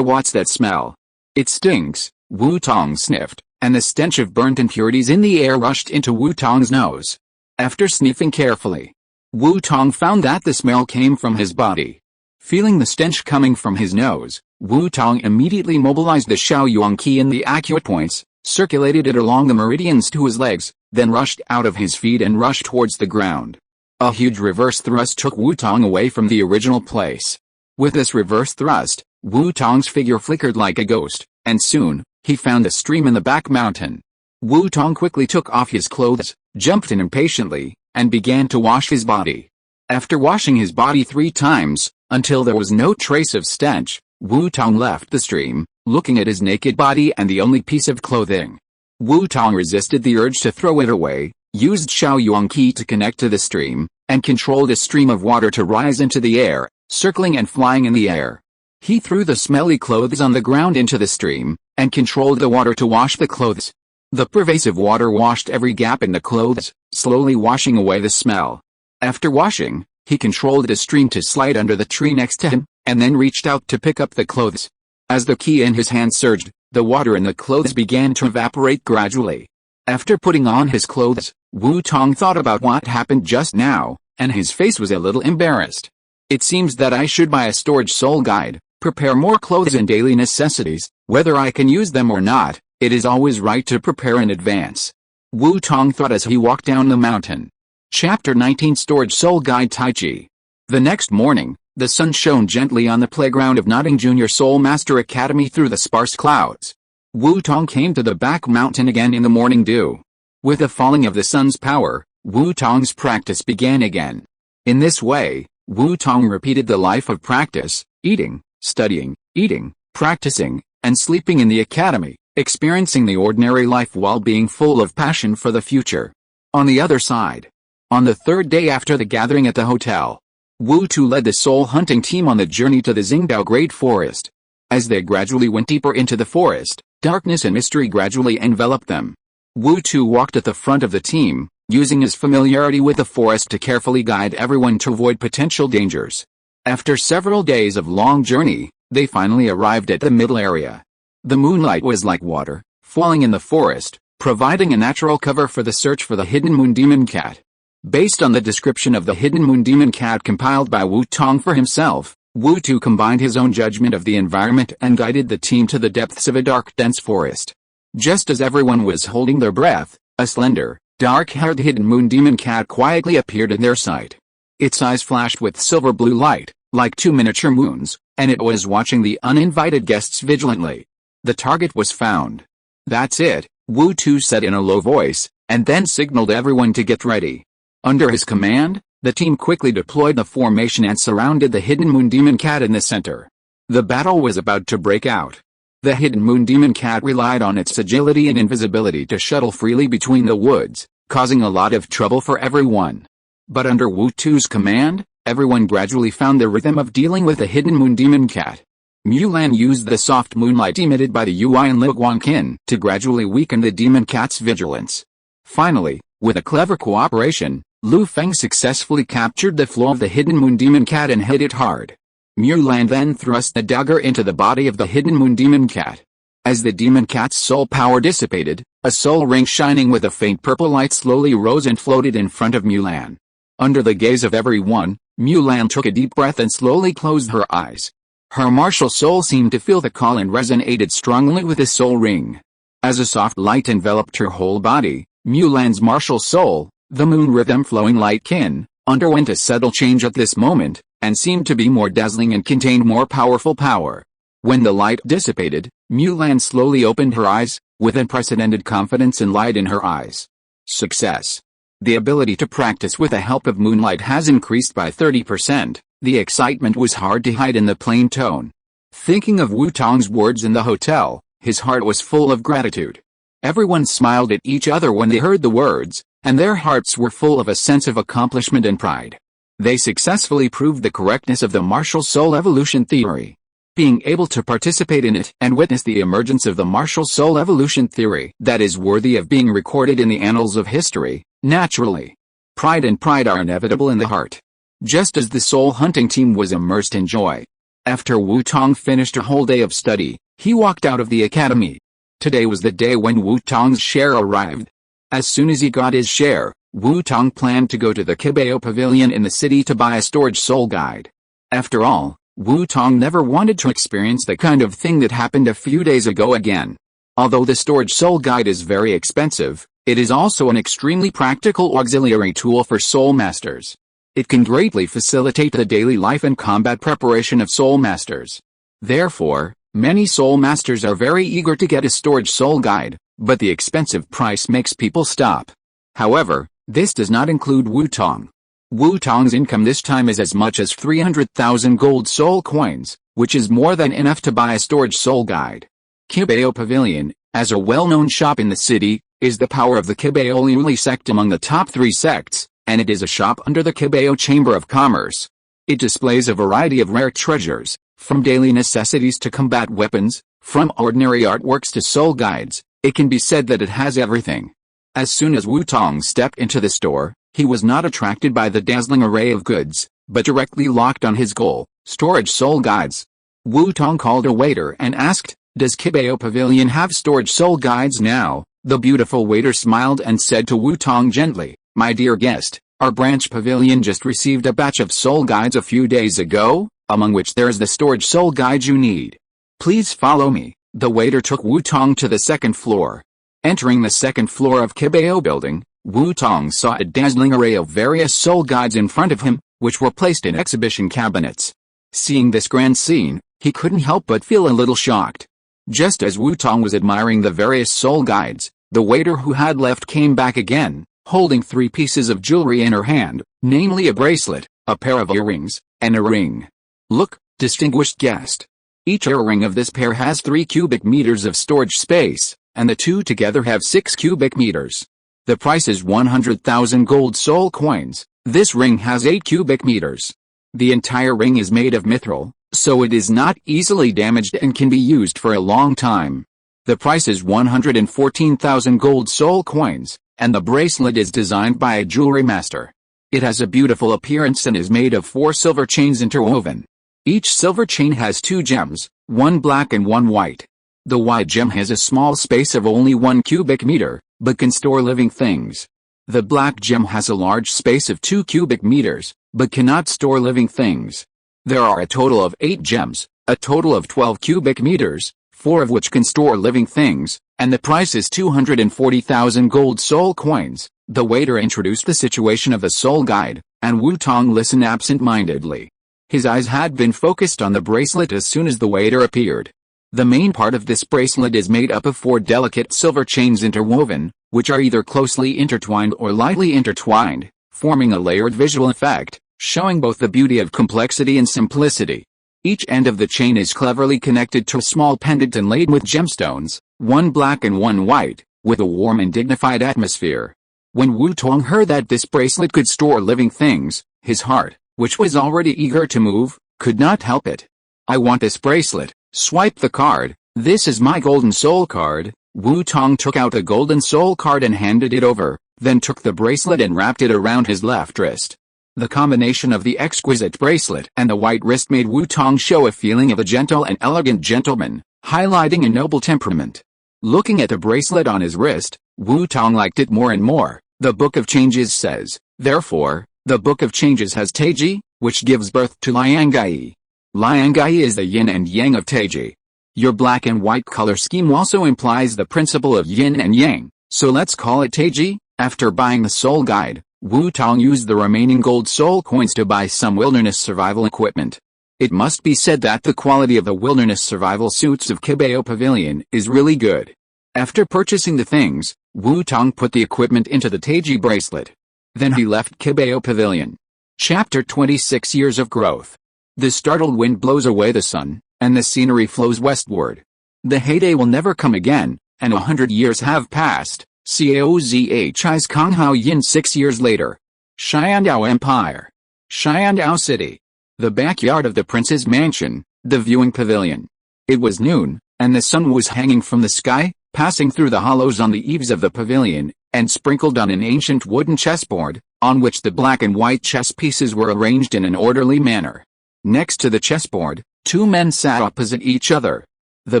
What's that smell? It stinks, Wu Tong sniffed, and the stench of burnt impurities in the air rushed into Wu Tong's nose. After sniffing carefully, Wu Tong found that the smell came from his body. Feeling the stench coming from his nose, Wu Tong immediately mobilized the Shaoyuan Qi in the accurate points, circulated it along the meridians to his legs, then rushed out of his feet and rushed towards the ground. A huge reverse thrust took Wu Tong away from the original place. With this reverse thrust, Wu Tong's figure flickered like a ghost, and soon, he found a stream in the back mountain. Wu Tong quickly took off his clothes, jumped in impatiently, and began to wash his body. After washing his body 3 times, until there was no trace of stench, Wu Tong left the stream, looking at his naked body and the only piece of clothing. Wu Tong resisted the urge to throw it away, used Shaoyuan Qi to connect to the stream, and controlled a stream of water to rise into the air, circling and flying in the air. He threw the smelly clothes on the ground into the stream, and controlled the water to wash the clothes. The pervasive water washed every gap in the clothes, slowly washing away the smell. After washing, he controlled the stream to slide under the tree next to him, and then reached out to pick up the clothes. As the Qi in his hand surged, the water in the clothes began to evaporate gradually. After putting on his clothes, Wu Tong thought about what happened just now, and his face was a little embarrassed. It seems that I should buy a storage soul guide, prepare more clothes and daily necessities. Whether I can use them or not, it is always right to prepare in advance. Wu Tong thought as he walked down the mountain. Chapter 19 Storage Soul Guide Tai Chi. The next morning, the sun shone gently on the playground of Notting Junior Soul Master Academy through the sparse clouds. Wu Tong came to the back mountain again in the morning dew. With the falling of the sun's power, Wu Tong's practice began again. In this way, Wu Tong repeated the life of practice, eating, studying, eating, practicing, and sleeping in the academy, experiencing the ordinary life while being full of passion for the future. On the other side, on the 3rd day after the gathering at the hotel, Wu Tu led the soul hunting team on the journey to the Xingdao Great Forest. As they gradually went deeper into the forest, darkness and mystery gradually enveloped them. Wu Tu walked at the front of the team, using his familiarity with the forest to carefully guide everyone to avoid potential dangers. After several days of long journey, they finally arrived at the middle area. The moonlight was like water, falling in the forest, providing a natural cover for the search for the hidden moon demon cat. Based on the description of the hidden moon demon cat compiled by Wu Tong for himself, Wu Tu combined his own judgment of the environment and guided the team to the depths of a dark, dense forest. Just as everyone was holding their breath, a slender, dark-haired hidden moon demon cat quietly appeared in their sight. Its eyes flashed with silver blue light, like 2 miniature moons, and it was watching the uninvited guests vigilantly. The target was found. That's it, Wu Tu said in a low voice, and then signaled everyone to get ready. Under his command, the team quickly deployed the formation and surrounded the hidden moon demon cat in the center. The battle was about to break out. The hidden moon demon cat relied on its agility and invisibility to shuttle freely between the woods, causing a lot of trouble for everyone. But under Wu Tu's command, everyone gradually found the rhythm of dealing with the hidden moon demon cat. Mulan used the soft moonlight emitted by the Yui and Liguanqin to gradually weaken the demon cat's vigilance. Finally, with a clever cooperation, Lu Feng successfully captured the flow of the hidden moon demon cat and hit it hard. Mulan then thrust the dagger into the body of the hidden moon demon cat. As the demon cat's soul power dissipated, a soul ring shining with a faint purple light slowly rose and floated in front of Mulan. Under the gaze of everyone, Mulan took a deep breath and slowly closed her eyes. Her martial soul seemed to feel the call and resonated strongly with the soul ring. As a soft light enveloped her whole body, Mulan's martial soul, the moon rhythm flowing light kin, underwent a subtle change at this moment, and seemed to be more dazzling and contained more powerful power. When the light dissipated, Mulan slowly opened her eyes, with unprecedented confidence and light in her eyes. Success. The ability to practice with the help of moonlight has increased by 30%. The excitement was hard to hide in the plain tone. Thinking of Wu Tong's words in the hotel, his heart was full of gratitude. Everyone smiled at each other when they heard the words, and their hearts were full of a sense of accomplishment and pride. They successfully proved the correctness of the martial soul evolution theory. Being able to participate in it and witness the emergence of the martial soul evolution theory that is worthy of being recorded in the annals of history, naturally. Pride are inevitable in the heart. Just as the soul hunting team was immersed in joy. After Wu Tong finished a whole day of study, he walked out of the academy. Today was the day when Wu Tong's share arrived. As soon as he got his share, Wu Tong planned to go to the Kibao Pavilion in the city to buy a storage soul guide. After all, Wu Tong never wanted to experience the kind of thing that happened a few days ago again. Although the storage soul guide is very expensive, it is also an extremely practical auxiliary tool for soul masters. It can greatly facilitate the daily life and combat preparation of soul masters. Therefore, many soul masters are very eager to get a storage soul guide, but the expensive price makes people stop. However, this does not include Wu Tong. Wu Tong's income this time is as much as 300,000 gold soul coins, which is more than enough to buy a storage soul guide. Kibao Pavilion, as a well-known shop in the city, is the power of the Kibao Liuli sect among the top 3 sects, and it is a shop under the Kibao Chamber of Commerce. It displays a variety of rare treasures, from daily necessities to combat weapons, from ordinary artworks to soul guides. It can be said that it has everything. As soon as Wu Tong stepped into the store, he was not attracted by the dazzling array of goods, but directly locked on his goal, storage soul guides. Wu Tong called a waiter and asked, "Does Kibao Pavilion have storage soul guides now?" The beautiful waiter smiled and said to Wu Tong gently, "My dear guest, our branch pavilion just received a batch of soul guides a few days ago, among which there is the storage soul guide you need. Please follow me." The waiter took Wu Tong to the second floor. Entering the second floor of Kibao building, Wu Tong saw a dazzling array of various soul guides in front of him, which were placed in exhibition cabinets. Seeing this grand scene, he couldn't help but feel a little shocked. Just as Wu Tong was admiring the various soul guides, the waiter who had left came back again, holding 3 pieces of jewelry in her hand, namely a bracelet, a pair of earrings, and a ring. "Look, distinguished guest. Each earring of this pair has 3 cubic meters of storage space, and the 2 together have 6 cubic meters. The price is 100,000 gold soul coins. This ring has 8 cubic meters. The entire ring is made of mithril, so it is not easily damaged and can be used for a long time. The price is 114,000 gold soul coins, and the bracelet is designed by a jewelry master. It has a beautiful appearance and is made of 4 silver chains interwoven. Each silver chain has 2 gems, 1 black and 1 white. The white gem has a small space of only 1 cubic meter, but can store living things. The black gem has a large space of 2 cubic meters, but cannot store living things. There are a total of 8 gems, a total of 12 cubic meters, 4 of which can store living things, and the price is 240,000 gold soul coins. The waiter introduced the situation of the soul guide, and Wu Tong listened absent-mindedly. His eyes had been focused on the bracelet as soon as the waiter appeared. The main part of this bracelet is made up of 4 delicate silver chains interwoven, which are either closely intertwined or lightly intertwined, forming a layered visual effect, showing both the beauty of complexity and simplicity. Each end of the chain is cleverly connected to a small pendant inlaid with gemstones, 1 black and 1 white, with a warm and dignified atmosphere. When Wu Tong heard that this bracelet could store living things, his heart, which was already eager to move, could not help it. "I want this bracelet. Swipe the card. This is my golden soul card." Wu Tong took out a golden soul card and handed it over, then took the bracelet and wrapped it around his left wrist. The combination of the exquisite bracelet and the white wrist made Wu Tong show a feeling of a gentle and elegant gentleman, highlighting a noble temperament. Looking at the bracelet on his wrist, Wu Tong liked it more and more. The Book of Changes says, therefore, the Book of Changes has Taiji, which gives birth to Liangai. Liangai is the yin and yang of Taiji. Your black and white color scheme also implies the principle of yin and yang, so let's call it Taiji. After buying the soul guide, Wu Tong used the remaining gold soul coins to buy some wilderness survival equipment. It must be said that the quality of the wilderness survival suits of Kibao Pavilion is really good. After purchasing the things, Wu Tong put the equipment into the Taiji bracelet. Then he left Kibao Pavilion. Chapter 26 Years of Growth. The startled wind blows away the sun, and the scenery flows westward. The heyday will never come again, and 100 years have passed. Caozhi's Konghao Yin 6 years later. Xiandao Empire. Xiandao City. The backyard of the prince's mansion, the viewing pavilion. It was noon, and the sun was hanging from the sky, passing through the hollows on the eaves of the pavilion, and sprinkled on an ancient wooden chessboard, on which the black and white chess pieces were arranged in an orderly manner. Next to the chessboard, 2 men sat opposite each other. The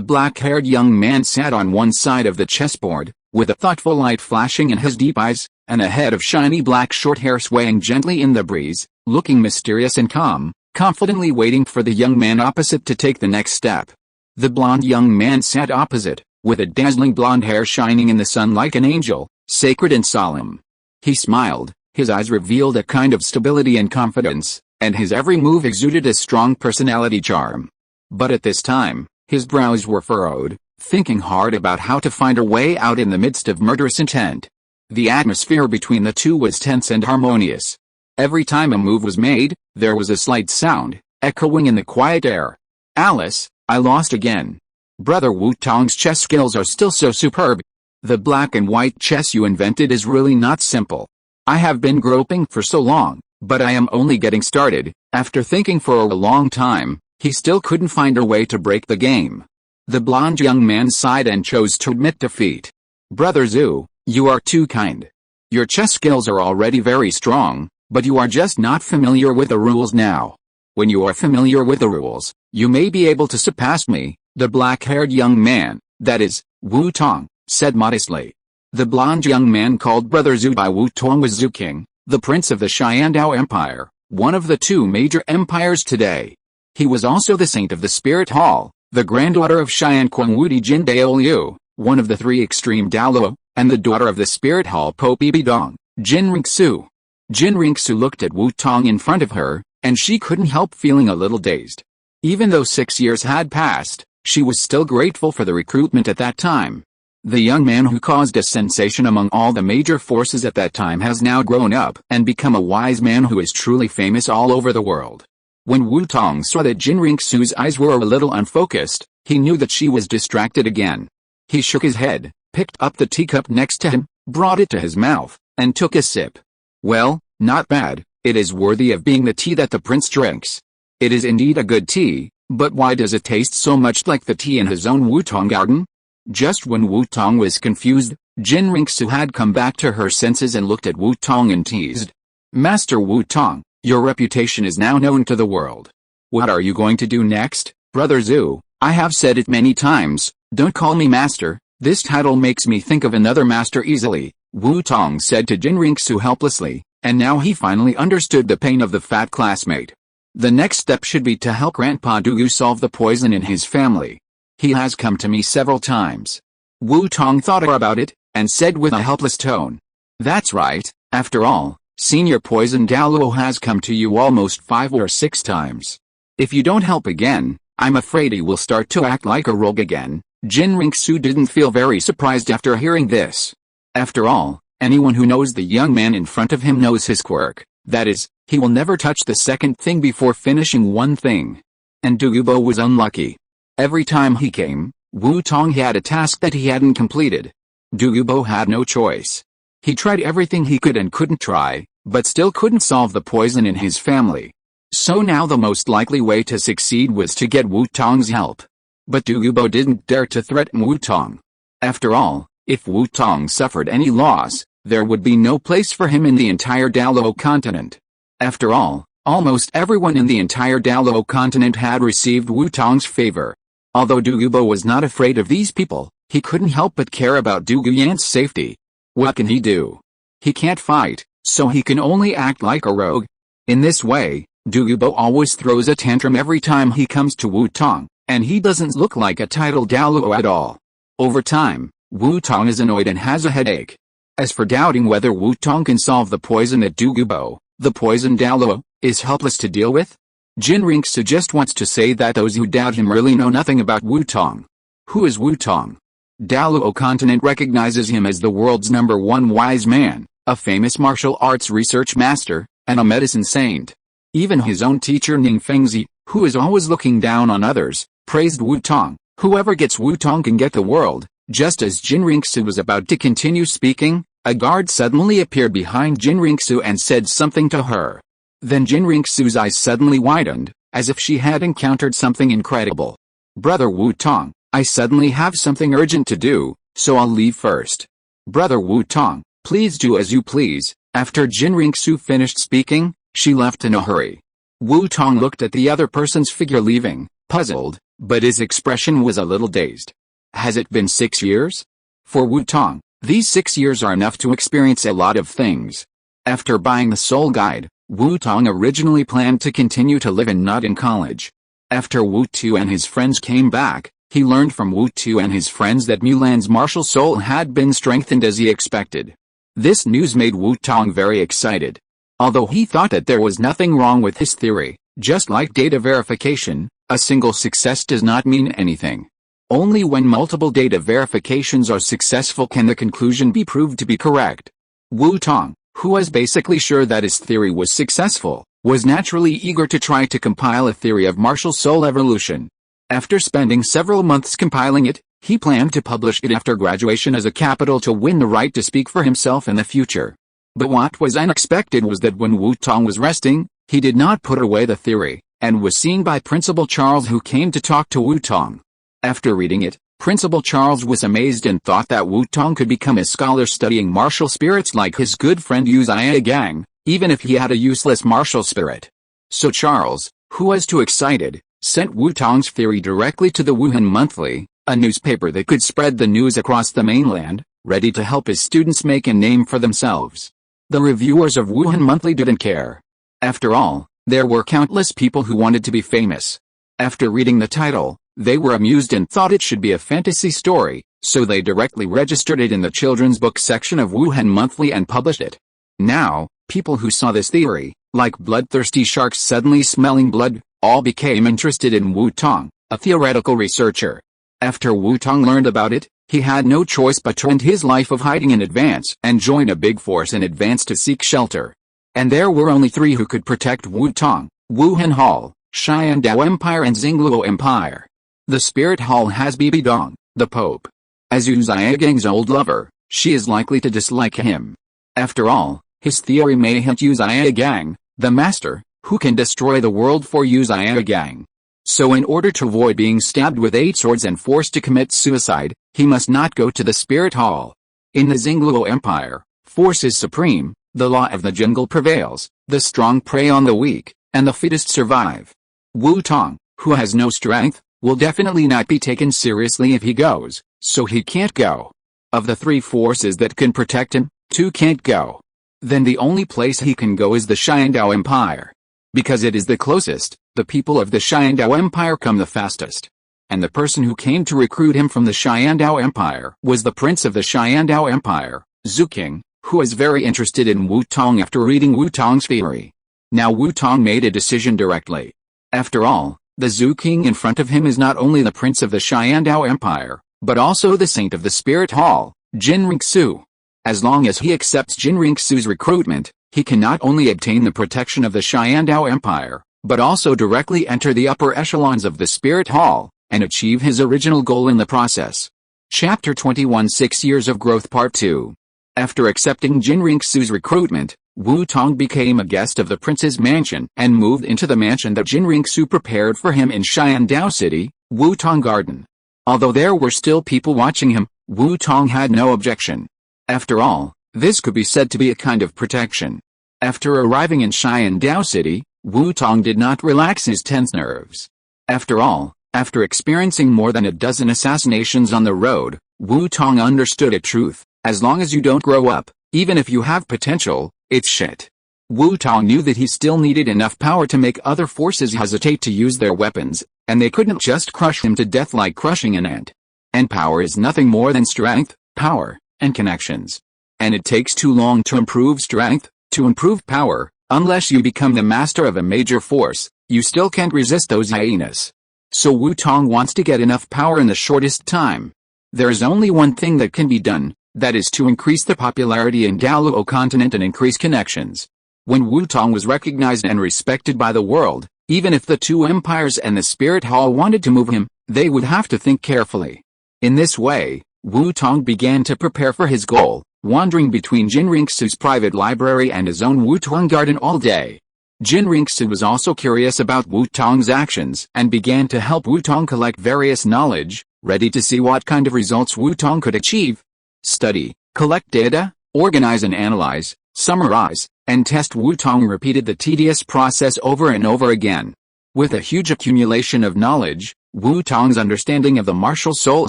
black-haired young man sat on one side of the chessboard, with a thoughtful light flashing in his deep eyes, and a head of shiny black short hair swaying gently in the breeze, looking mysterious and calm, confidently waiting for the young man opposite to take the next step. The blond young man sat opposite, with a dazzling blonde hair shining in the sun like an angel, sacred and solemn. He smiled, his eyes revealed a kind of stability and confidence, and his every move exuded a strong personality charm. But at this time, his brows were furrowed, thinking hard about how to find a way out in the midst of murderous intent. The atmosphere between the two was tense and harmonious. Every time a move was made, there was a slight sound, echoing in the quiet air. "Alice, I lost again. Brother Wu Tong's chess skills are still so superb. The black and white chess you invented is really not simple. I have been groping for so long, but I am only getting started." After thinking for a long time, he still couldn't find a way to break the game. The blond young man sighed and chose to admit defeat. "Brother Zhu, you are too kind. Your chess skills are already very strong, but you are just not familiar with the rules now. When you are familiar with the rules, you may be able to surpass me," the black-haired young man, that is, Wu Tong, said modestly. The blond young man called Brother Zhu by Wu Tong was Zhu King, the prince of the Xiandao Empire, one of the two major empires today. He was also the saint of the Spirit Hall, the granddaughter of Xian Quangwudi Jin Dao Liu, one of the three extreme Douluo, and the daughter of the Spirit Hall Pope Ibidong, Jin Ringsu. Jin Ringsu looked at Wu Tong in front of her, and she couldn't help feeling a little dazed. Even though 6 years had passed, she was still grateful for the recruitment at that time. The young man who caused a sensation among all the major forces at that time has now grown up and become a wise man who is truly famous all over the world. When Wu Tong saw that Jin Ringsu's eyes were a little unfocused, he knew that she was distracted again. He shook his head, picked up the teacup next to him, brought it to his mouth, and took a sip. "Well, not bad. It is worthy of being the tea that the prince drinks. It is indeed a good tea, but why does it taste so much like the tea in his own Wutong garden?" Just when Wu Tong was confused, Jin Ringsu had come back to her senses and looked at Wu Tong and teased. "Master Wu Tong, your reputation is now known to the world. What are you going to do next, Brother Zhu? I have said it many times, don't call me master, this title makes me think of another master easily," Wu Tong said to Jin Ringsu helplessly, and now he finally understood the pain of the fat classmate. The next step should be to help Grandpa Douluo solve the poison in his family. He has come to me several times. Wu Tong thought about it, and said with a helpless tone. "That's right, after all, Senior Poison Douluo has come to you almost 5 or 6 times. If you don't help again, I'm afraid he will start to act like a rogue again." Jin Ringsu didn't feel very surprised after hearing this. After all, anyone who knows the young man in front of him knows his quirk, that is, he will never touch the second thing before finishing one thing. And Douluo was unlucky. Every time he came, Wu Tong had a task that he hadn't completed. Douluo had no choice. He tried everything he could and couldn't try, but still couldn't solve the poison in his family. So now the most likely way to succeed was to get Wu Tong's help. But Douluo didn't dare to threaten Wu Tong. After all, if Wu Tong suffered any loss, there would be no place for him in the entire Douluo continent. After all, almost everyone in the entire Douluo continent had received Wu Tong's favor. Although Douluo was not afraid of these people, he couldn't help but care about Du Guyan's safety. What can he do? He can't fight, so he can only act like a rogue. In this way, Douluo always throws a tantrum every time he comes to Wu Tong, and he doesn't look like a titled Douluo at all. Over time, Wu Tong is annoyed and has a headache. As for doubting whether Wu Tong can solve the poison at Douluo, the poison Douluo is helpless to deal with. Jin Ringsu just wants to say that those who doubt him really know nothing about Wu Tong. Who is Wu Tong? Douluo Continent recognizes him as the world's #1 wise man, a famous martial arts research master, and a medicine saint. Even his own teacher Ning Fengzi, who is always looking down on others, praised Wu Tong. Whoever gets Wu Tong can get the world. Just as Jin Ringsu was about to continue speaking, a guard suddenly appeared behind Jin Ringsu and said something to her. Then Jin Ringsu's eyes suddenly widened, as if she had encountered something incredible. "Brother Wu Tong, I suddenly have something urgent to do, so I'll leave first." "Brother Wu Tong, please do as you please." After Jin Ringsu finished speaking, she left in a hurry. Wu Tong looked at the other person's figure leaving, puzzled, but his expression was a little dazed. Has it been 6 years? For Wu Tong, These 6 years are enough to experience a lot of things. After buying the Soul Guide, Wu Tong originally planned to continue to live in Nut in college. After Wu Tu and his friends came back, he learned from Wu Tu and his friends that Mulan's martial soul had been strengthened as he expected. This news made Wu Tong very excited. Although he thought that there was nothing wrong with his theory, just like data verification, a single success does not mean anything. Only when multiple data verifications are successful can the conclusion be proved to be correct. Wu Tong, who was basically sure that his theory was successful, was naturally eager to try to compile a theory of martial soul evolution. After spending several months compiling it, he planned to publish it after graduation as a capital to win the right to speak for himself in the future. But what was unexpected was that when Wu Tong was resting, he did not put away the theory, and was seen by Principal Charles, who came to talk to Wu Tong. After reading it, Principal Charles was amazed and thought that Wu Tong could become a scholar studying martial spirits like his good friend Uzia Gang, even if he had a useless martial spirit. So Charles, who was too excited, sent Wu Tong's theory directly to the Wuhan Monthly, a newspaper that could spread the news across the mainland, ready to help his students make a name for themselves. The reviewers of Wuhan Monthly didn't care. After all, there were countless people who wanted to be famous. After reading the title, they were amused and thought it should be a fantasy story, so they directly registered it in the children's book section of Wuhan Monthly and published it. Now, people who saw this theory, like bloodthirsty sharks suddenly smelling blood, all became interested in Wu Tong, a theoretical researcher. After Wu Tong learned about it, he had no choice but to end his life of hiding in advance and join a big force in advance to seek shelter. And there were only 3 who could protect Wu Tong: Wuhan Hall, Xiandao Empire and Xingluo Empire. The Spirit Hall has Bibi Dong, the Pope. As Uzia Gang's old lover, she is likely to dislike him. After all, his theory may hint Uzia Gang, the master, who can destroy the world for Uzia Gang. So in order to avoid being stabbed with 8 swords and forced to commit suicide, he must not go to the Spirit Hall. In the Xingluo Empire, force is supreme, the law of the jungle prevails, the strong prey on the weak, and the fittest survive. Wu Tong, who has no strength, will definitely not be taken seriously if he goes, so he can't go. Of the 3 forces that can protect him, 2 can't go. Then the only place he can go is the Xiandao Empire. Because it is the closest, the people of the Xiandao Empire come the fastest. And the person who came to recruit him from the Xiandao Empire was the prince of the Xiandao Empire, Zhu King, who was very interested in Wu Tong after reading Wu Tong's theory. Now Wu Tong made a decision directly. After all, the Zhu King in front of him is not only the prince of the Xiandao Empire, but also the saint of the Spirit Hall, Jin Ringsu. As long as he accepts Jin Ringsu's recruitment, he can not only obtain the protection of the Xiandao Empire, but also directly enter the upper echelons of the Spirit Hall, and achieve his original goal in the process. Chapter 21 6 Years of Growth Part 2. After accepting Jin Ringsu's recruitment, Wu Tong became a guest of the prince's mansion and moved into the mansion that Jin Ringsu prepared for him in Xiandao City, Wu Tong Garden. Although there were still people watching him, Wu Tong had no objection. After all, this could be said to be a kind of protection. After arriving in Xiandao City, Wu Tong did not relax his tense nerves. After all, after experiencing more than a dozen assassinations on the road, Wu Tong understood a truth: as long as you don't grow up, even if you have potential, it's shit. Wu Tong knew that he still needed enough power to make other forces hesitate to use their weapons, and they couldn't just crush him to death like crushing an ant. And power is nothing more than strength, power, and connections. And it takes too long to improve strength, to improve power. Unless you become the master of a major force, you still can't resist those hyenas. So Wu Tong wants to get enough power in the shortest time. There is only one thing that can be done, that is to increase the popularity in Douluo Continent and increase connections. When Wu Tong was recognized and respected by the world, even if the 2 empires and the Spirit Hall wanted to move him, they would have to think carefully. In this way, Wu Tong began to prepare for his goal, wandering between Jin Ringsu's private library and his own Wu Tong garden all day. Jin Ringsu was also curious about Wu Tong's actions and began to help Wu Tong collect various knowledge, ready to see what kind of results Wu Tong could achieve. Study, collect data, organize and analyze, summarize, and test. Wu Tong repeated the tedious process over and over again. With a huge accumulation of knowledge, Wu Tong's understanding of the martial soul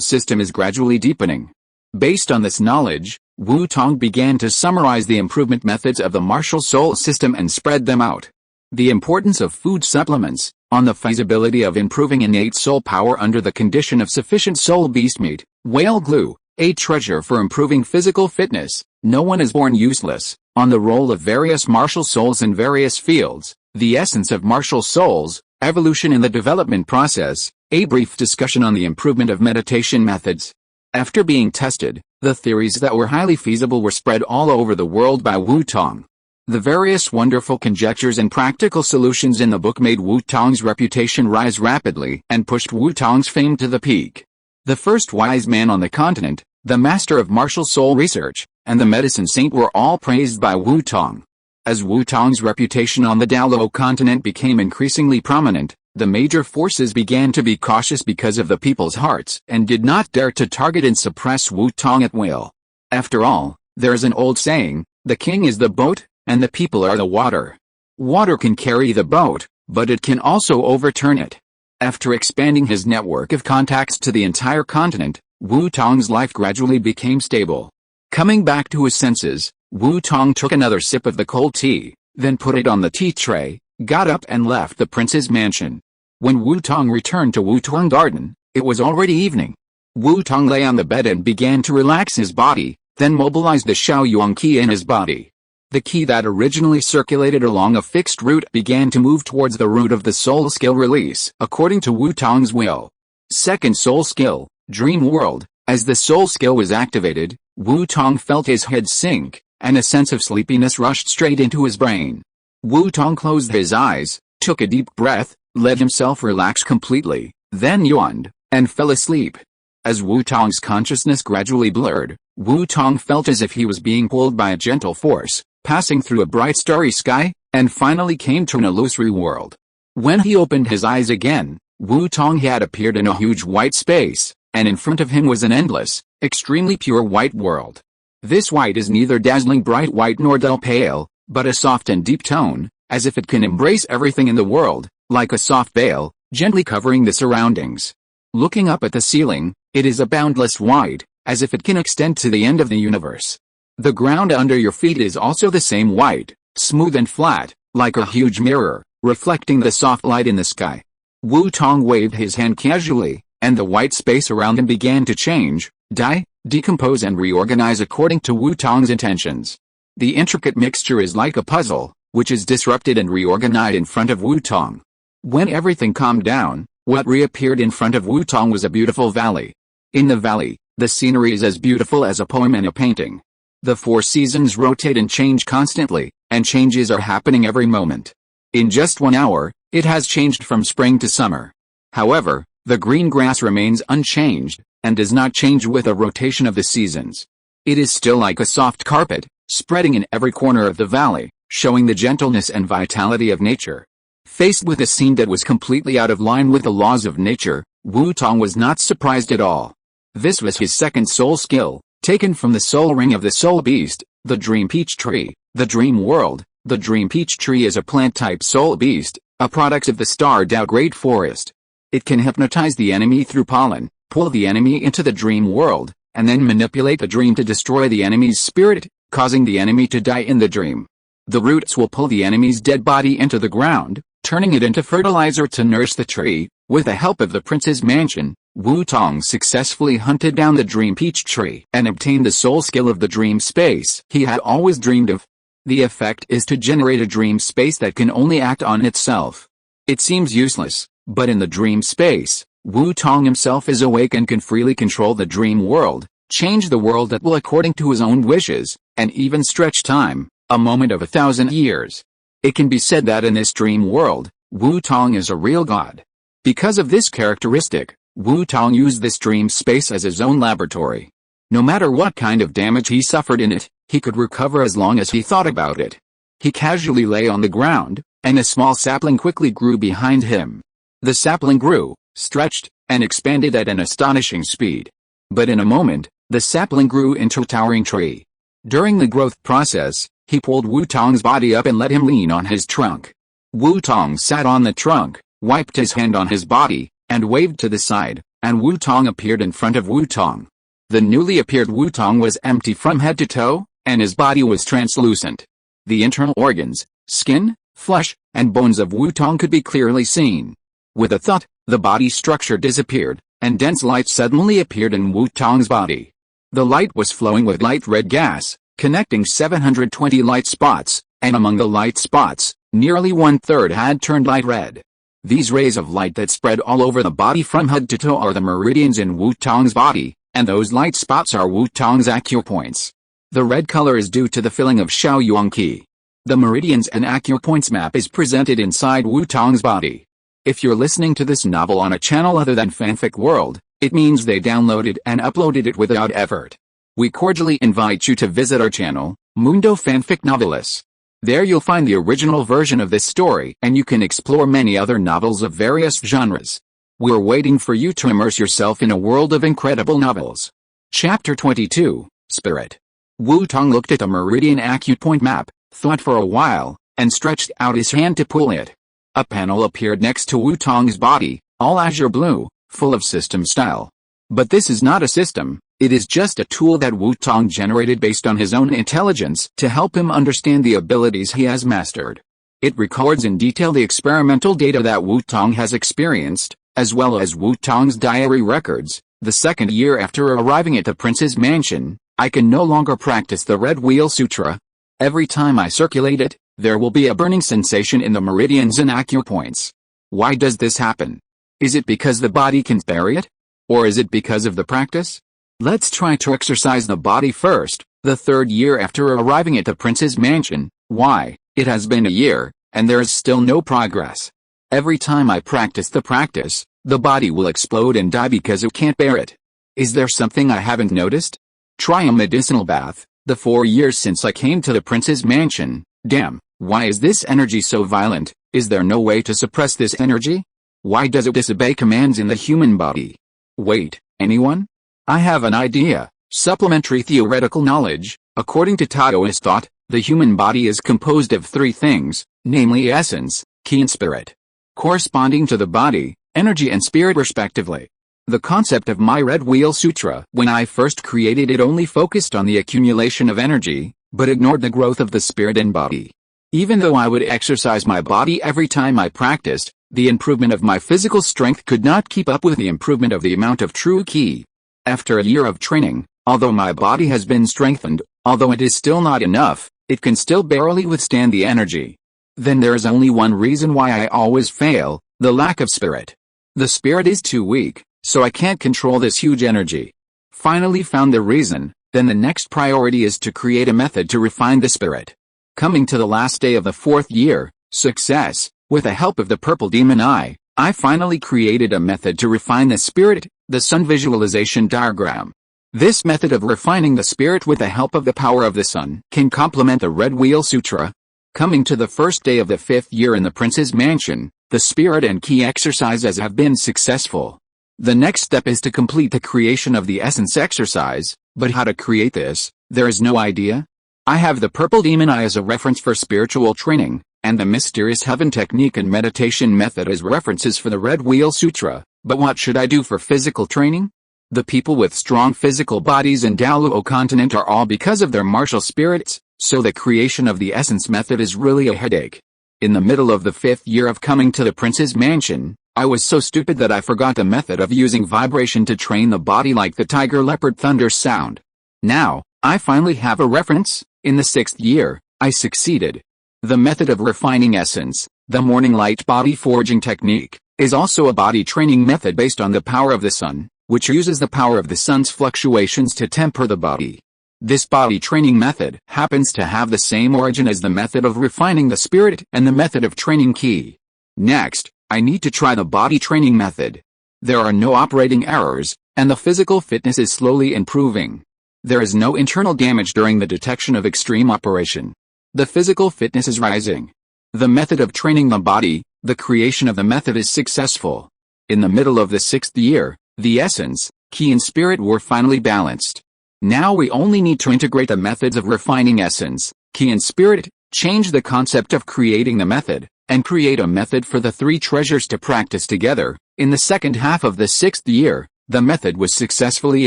system is gradually deepening. Based on this knowledge, Wu Tong began to summarize the improvement methods of the martial soul system and spread them out. The importance of food supplements, on the feasibility of improving innate soul power under the condition of sufficient soul beast meat, whale glue, a treasure for improving physical fitness, no one is born useless, on the role of various martial souls in various fields, the essence of martial souls, evolution in the development process, a brief discussion on the improvement of meditation methods. After being tested, the theories that were highly feasible were spread all over the world by Wu Tong. The various wonderful conjectures and practical solutions in the book made Wu Tong's reputation rise rapidly and pushed Wu Tong's fame to the peak. The first wise man on the continent, the master of martial soul research, and the medicine saint were all praised by Wu Tong. As Wu Tong's reputation on the Douluo Continent became increasingly prominent, the major forces began to be cautious because of the people's hearts and did not dare to target and suppress Wu Tong at will. After all, there is an old saying, the king is the boat, and the people are the water. Water can carry the boat, but it can also overturn it. After expanding his network of contacts to the entire continent, Wu Tong's life gradually became stable. Coming back to his senses, Wu Tong took another sip of the cold tea, then put it on the tea tray, got up and left the prince's mansion. When Wu Tong returned to Wu Tong Garden, it was already evening. Wu Tong lay on the bed and began to relax his body, then mobilized the Shaoyuan qi in his body. The qi that originally circulated along a fixed route began to move towards the root of the soul skill release, according to Wu Tong's will. Second soul skill, Dream World. As the soul skill was activated, Wu Tong felt his head sink, and a sense of sleepiness rushed straight into his brain. Wu Tong closed his eyes, took a deep breath, let himself relax completely, then yawned, and fell asleep. As Wu Tong's consciousness gradually blurred, Wu Tong felt as if he was being pulled by a gentle force, passing through a bright starry sky, and finally came to an illusory world. When he opened his eyes again, Wu Tong had appeared in a huge white space, and in front of him was an endless, extremely pure white world. This white is neither dazzling bright white nor dull pale, but a soft and deep tone, as if it can embrace everything in the world, like a soft veil, gently covering the surroundings. Looking up at the ceiling, it is a boundless white, as if it can extend to the end of the universe. The ground under your feet is also the same white, smooth and flat, like a huge mirror, reflecting the soft light in the sky. Wu Tong waved his hand casually, and the white space around him began to change, die, decompose and reorganize according to Wu Tong's intentions. The intricate mixture is like a puzzle, which is disrupted and reorganized in front of Wu Tong. When everything calmed down, what reappeared in front of Wu Tong was a beautiful valley. In the valley, the scenery is as beautiful as a poem and a painting. The four seasons rotate and change constantly, and changes are happening every moment. In just 1 hour, it has changed from spring to summer. However, the green grass remains unchanged, and does not change with a rotation of the seasons. It is still like a soft carpet, spreading in every corner of the valley, showing the gentleness and vitality of nature. Faced with a scene that was completely out of line with the laws of nature, Wu Tong was not surprised at all. This was his second soul skill, taken from the soul ring of the soul beast, the dream peach tree, the dream world. The dream peach tree is a plant-type soul beast, a product of the starred-out great forest. It can hypnotize the enemy through pollen, pull the enemy into the dream world, and then manipulate the dream to destroy the enemy's spirit, causing the enemy to die in the dream. The roots will pull the enemy's dead body into the ground, turning it into fertilizer to nourish the tree. With the help of the prince's mansion, Wu Tong successfully hunted down the dream peach tree and obtained the soul skill of the dream space he had always dreamed of. The effect is to generate a dream space that can only act on itself. It seems useless, but in the dream space, Wu Tong himself is awake and can freely control the dream world, change the world at will according to his own wishes, and even stretch time, a moment of 1,000 years. It can be said that in this dream world, Wu Tong is a real god. Because of this characteristic, Wu Tong used this dream space as his own laboratory. No matter what kind of damage he suffered in it, he could recover as long as he thought about it. He casually lay on the ground, and a small sapling quickly grew behind him. The sapling grew, stretched, and expanded at an astonishing speed. But in a moment, the sapling grew into a towering tree. During the growth process, he pulled Wu Tong's body up and let him lean on his trunk. Wu Tong sat on the trunk, wiped his hand on his body, and waved to the side, and Wu Tong appeared in front of Wu Tong. The newly appeared Wu-Tong was empty from head to toe, and his body was translucent. The internal organs, skin, flesh, and bones of Wu-Tong could be clearly seen. With a thud, the body structure disappeared, and dense light suddenly appeared in Wu-Tong's body. The light was flowing with light red gas, connecting 720 light spots, and among the light spots, nearly one-third had turned light red. These rays of light that spread all over the body from head to toe are the meridians in Wu-Tong's body, and those light spots are Wu-Tong's acupoints. The red color is due to the filling of Shaoyuan Qi. The meridians and acupoints map is presented inside Wu-Tong's body. If you're listening to this novel on a channel other than Fanfic World, it means they downloaded and uploaded it without effort. We cordially invite you to visit our channel, Mundo Fanfic Novelis. There you'll find the original version of this story and you can explore many other novels of various genres. We're waiting for you to immerse yourself in a world of incredible novels. Chapter 22, Spirit. Wu-Tong looked at the meridian acupoint map, thought for a while, and stretched out his hand to pull it. A panel appeared next to Wu-Tong's body, all azure blue, full of system style. But this is not a system, it is just a tool that Wu-Tong generated based on his own intelligence to help him understand the abilities he has mastered. It records in detail the experimental data that Wu-Tong has experienced, as well as Wu-Tong's diary records. The second year after arriving at the prince's mansion, I can no longer practice the Red Wheel Sutra. Every time I circulate it, there will be a burning sensation in the meridians and acupoints. Why does this happen? Is it because the body can bear it? Or is it because of the practice? Let's try to exercise the body first. The third year after arriving at the prince's mansion. Why? It has been a year, and there is still no progress. Every time I practice the practice, the body will explode and die because it can't bear it. Is there something I haven't noticed? Try a medicinal bath. The 4 years since I came to the prince's mansion. Damn, why is this energy so violent? Is there no way to suppress this energy? Why does it disobey commands in the human body? Wait, anyone? I have an idea. Supplementary theoretical knowledge. According to Taoist thought, the human body is composed of 3 things, namely essence, Qi and spirit. Corresponding to the body, energy and spirit respectively. The concept of my Red Wheel Sutra, when I first created it, only focused on the accumulation of energy, but ignored the growth of the spirit and body. Even though I would exercise my body every time I practiced, the improvement of my physical strength could not keep up with the improvement of the amount of true Qi. After a year of training, although my body has been strengthened, although it is still not enough, it can still barely withstand the energy. Then there is only one reason why I always fail, the lack of spirit. The spirit is too weak, so I can't control this huge energy. Finally found the reason, then the next priority is to create a method to refine the spirit. Coming to the last day of the 4th year, success, with the help of the purple demon eye, I finally created a method to refine the spirit, the sun visualization diagram. This method of refining the spirit with the help of the power of the sun can complement the Red Wheel Sutra. Coming to the first day of the 5th year in the prince's mansion, the spirit and Qi exercises have been successful. The next step is to complete the creation of the essence exercise, but how to create this, there is no idea. I have the purple demon eye as a reference for spiritual training, and the mysterious heaven technique and meditation method as references for the Red Wheel Sutra, but what should I do for physical training? The people with strong physical bodies in Douluo Continent are all because of their martial spirits, so the creation of the essence method is really a headache. In the middle of the 5th year of coming to the prince's mansion, I was so stupid that I forgot the method of using vibration to train the body like the tiger leopard thunder sound. Now, I finally have a reference. In the 6th year, I succeeded. The method of refining essence, the morning light body forging technique, is also a body training method based on the power of the sun, which uses the power of the sun's fluctuations to temper the body. This body training method happens to have the same origin as the method of refining the spirit and the method of training Qi. Next, I need to try the body training method. There are no operating errors, and the physical fitness is slowly improving. There is no internal damage during the detection of extreme operation. The physical fitness is rising. The method of training the body, the creation of the method is successful. In the middle of the 6th year, the essence, Qi and spirit were finally balanced. Now we only need to integrate the methods of refining essence, Qi and spirit, change the concept of creating the method, and create a method for the 3 treasures to practice together. In the second half of the 6th year, the method was successfully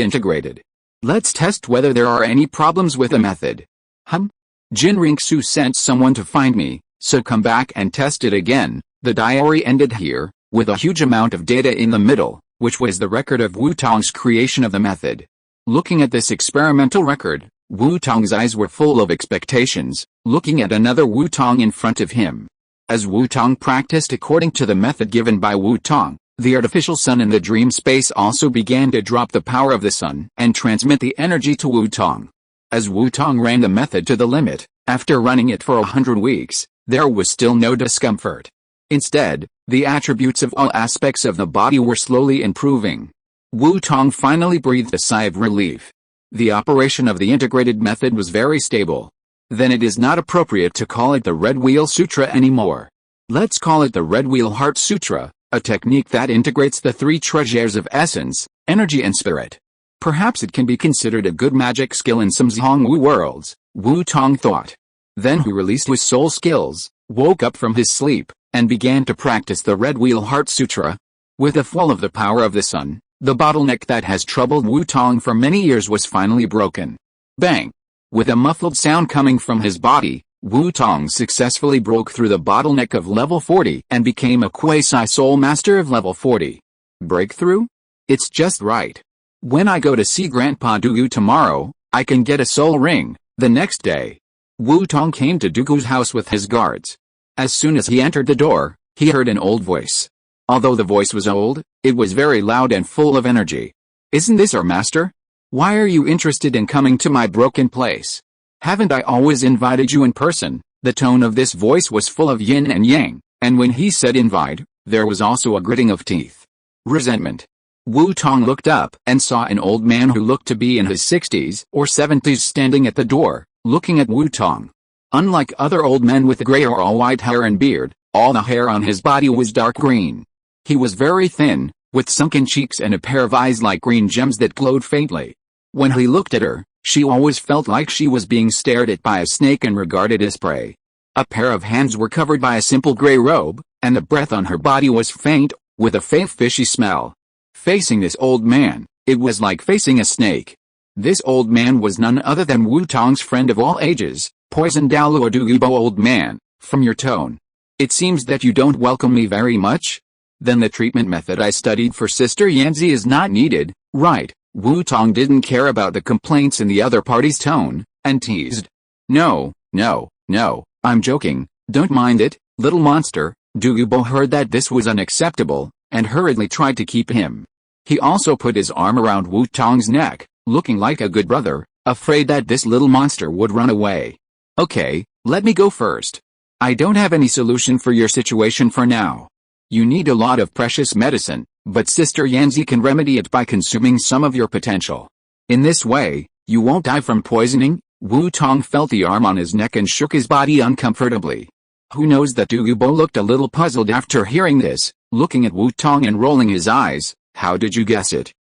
integrated. Let's test whether there are any problems with the method. Jin Ringsu sent someone to find me, so come back and test it again. The diary ended here, with a huge amount of data in the middle, which was the record of Wu Tong's creation of the method. Looking at this experimental record, Wu Tong's eyes were full of expectations, looking at another Wu Tong in front of him. As Wu Tong practiced according to the method given by Wu Tong, the artificial sun in the dream space also began to drop the power of the sun and transmit the energy to Wu Tong. As Wu Tong ran the method to the limit, after running it for 100 weeks, there was still no discomfort. Instead, the attributes of all aspects of the body were slowly improving. Wu Tong finally breathed a sigh of relief. The operation of the integrated method was very stable. Then it is not appropriate to call it the Red Wheel Sutra anymore. Let's call it the Red Wheel Heart Sutra, a technique that integrates the three treasures of essence, energy and spirit. Perhaps it can be considered a good magic skill in some Zhongwu worlds, Wu Tong thought. Then he released his soul skills, woke up from his sleep, and began to practice the Red Wheel Heart Sutra. With the fall of the power of the sun, the bottleneck that has troubled Wu Tong for many years was finally broken. Bang! With a muffled sound coming from his body, Wu Tong successfully broke through the bottleneck of level 40 and became a quasi-soul master of level 40. Breakthrough? It's just right. When I go to see Grandpa Douluo tomorrow, I can get a soul ring. The next day, Wu Tong came to Douluo's house with his guards. As soon as he entered the door, he heard an old voice. Although the voice was old, it was very loud and full of energy. Isn't this our master? Why are you interested in coming to my broken place? Haven't I always invited you in person? The tone of this voice was full of yin and yang, and when he said invite, there was also a gritting of teeth. Resentment. Wu Tong looked up and saw an old man who looked to be in his 60s or 70s standing at the door, looking at Wu Tong. Unlike other old men with gray or all-white hair and beard, all the hair on his body was dark green. He was very thin, with sunken cheeks and a pair of eyes like green gems that glowed faintly. When he looked at her, she always felt like she was being stared at by a snake and regarded as prey. A pair of hands were covered by a simple gray robe, and the breath on her body was faint, with a faint fishy smell. Facing this old man, it was like facing a snake. This old man was none other than Wu Tong's friend of all ages, Poison Douluo Douluo. Old man, from your tone, it seems that you don't welcome me very much? Then the treatment method I studied for Sister Yanzi is not needed, right? Wu Tong didn't care about the complaints in the other party's tone, and teased. No, I'm joking, don't mind it, little monster. Douluo heard that this was unacceptable, and hurriedly tried to keep him. He also put his arm around Wu Tong's neck, looking like a good brother, afraid that this little monster would run away. Okay, let me go first. I don't have any solution for your situation for now. You need a lot of precious medicine, but Sister Yanzi can remedy it by consuming some of your potential. In this way, you won't die from poisoning. Wu Tong felt the arm on his neck and shook his body uncomfortably. Who knows that Douluo looked a little puzzled after hearing this, looking at Wu Tong and rolling his eyes. How did you guess it?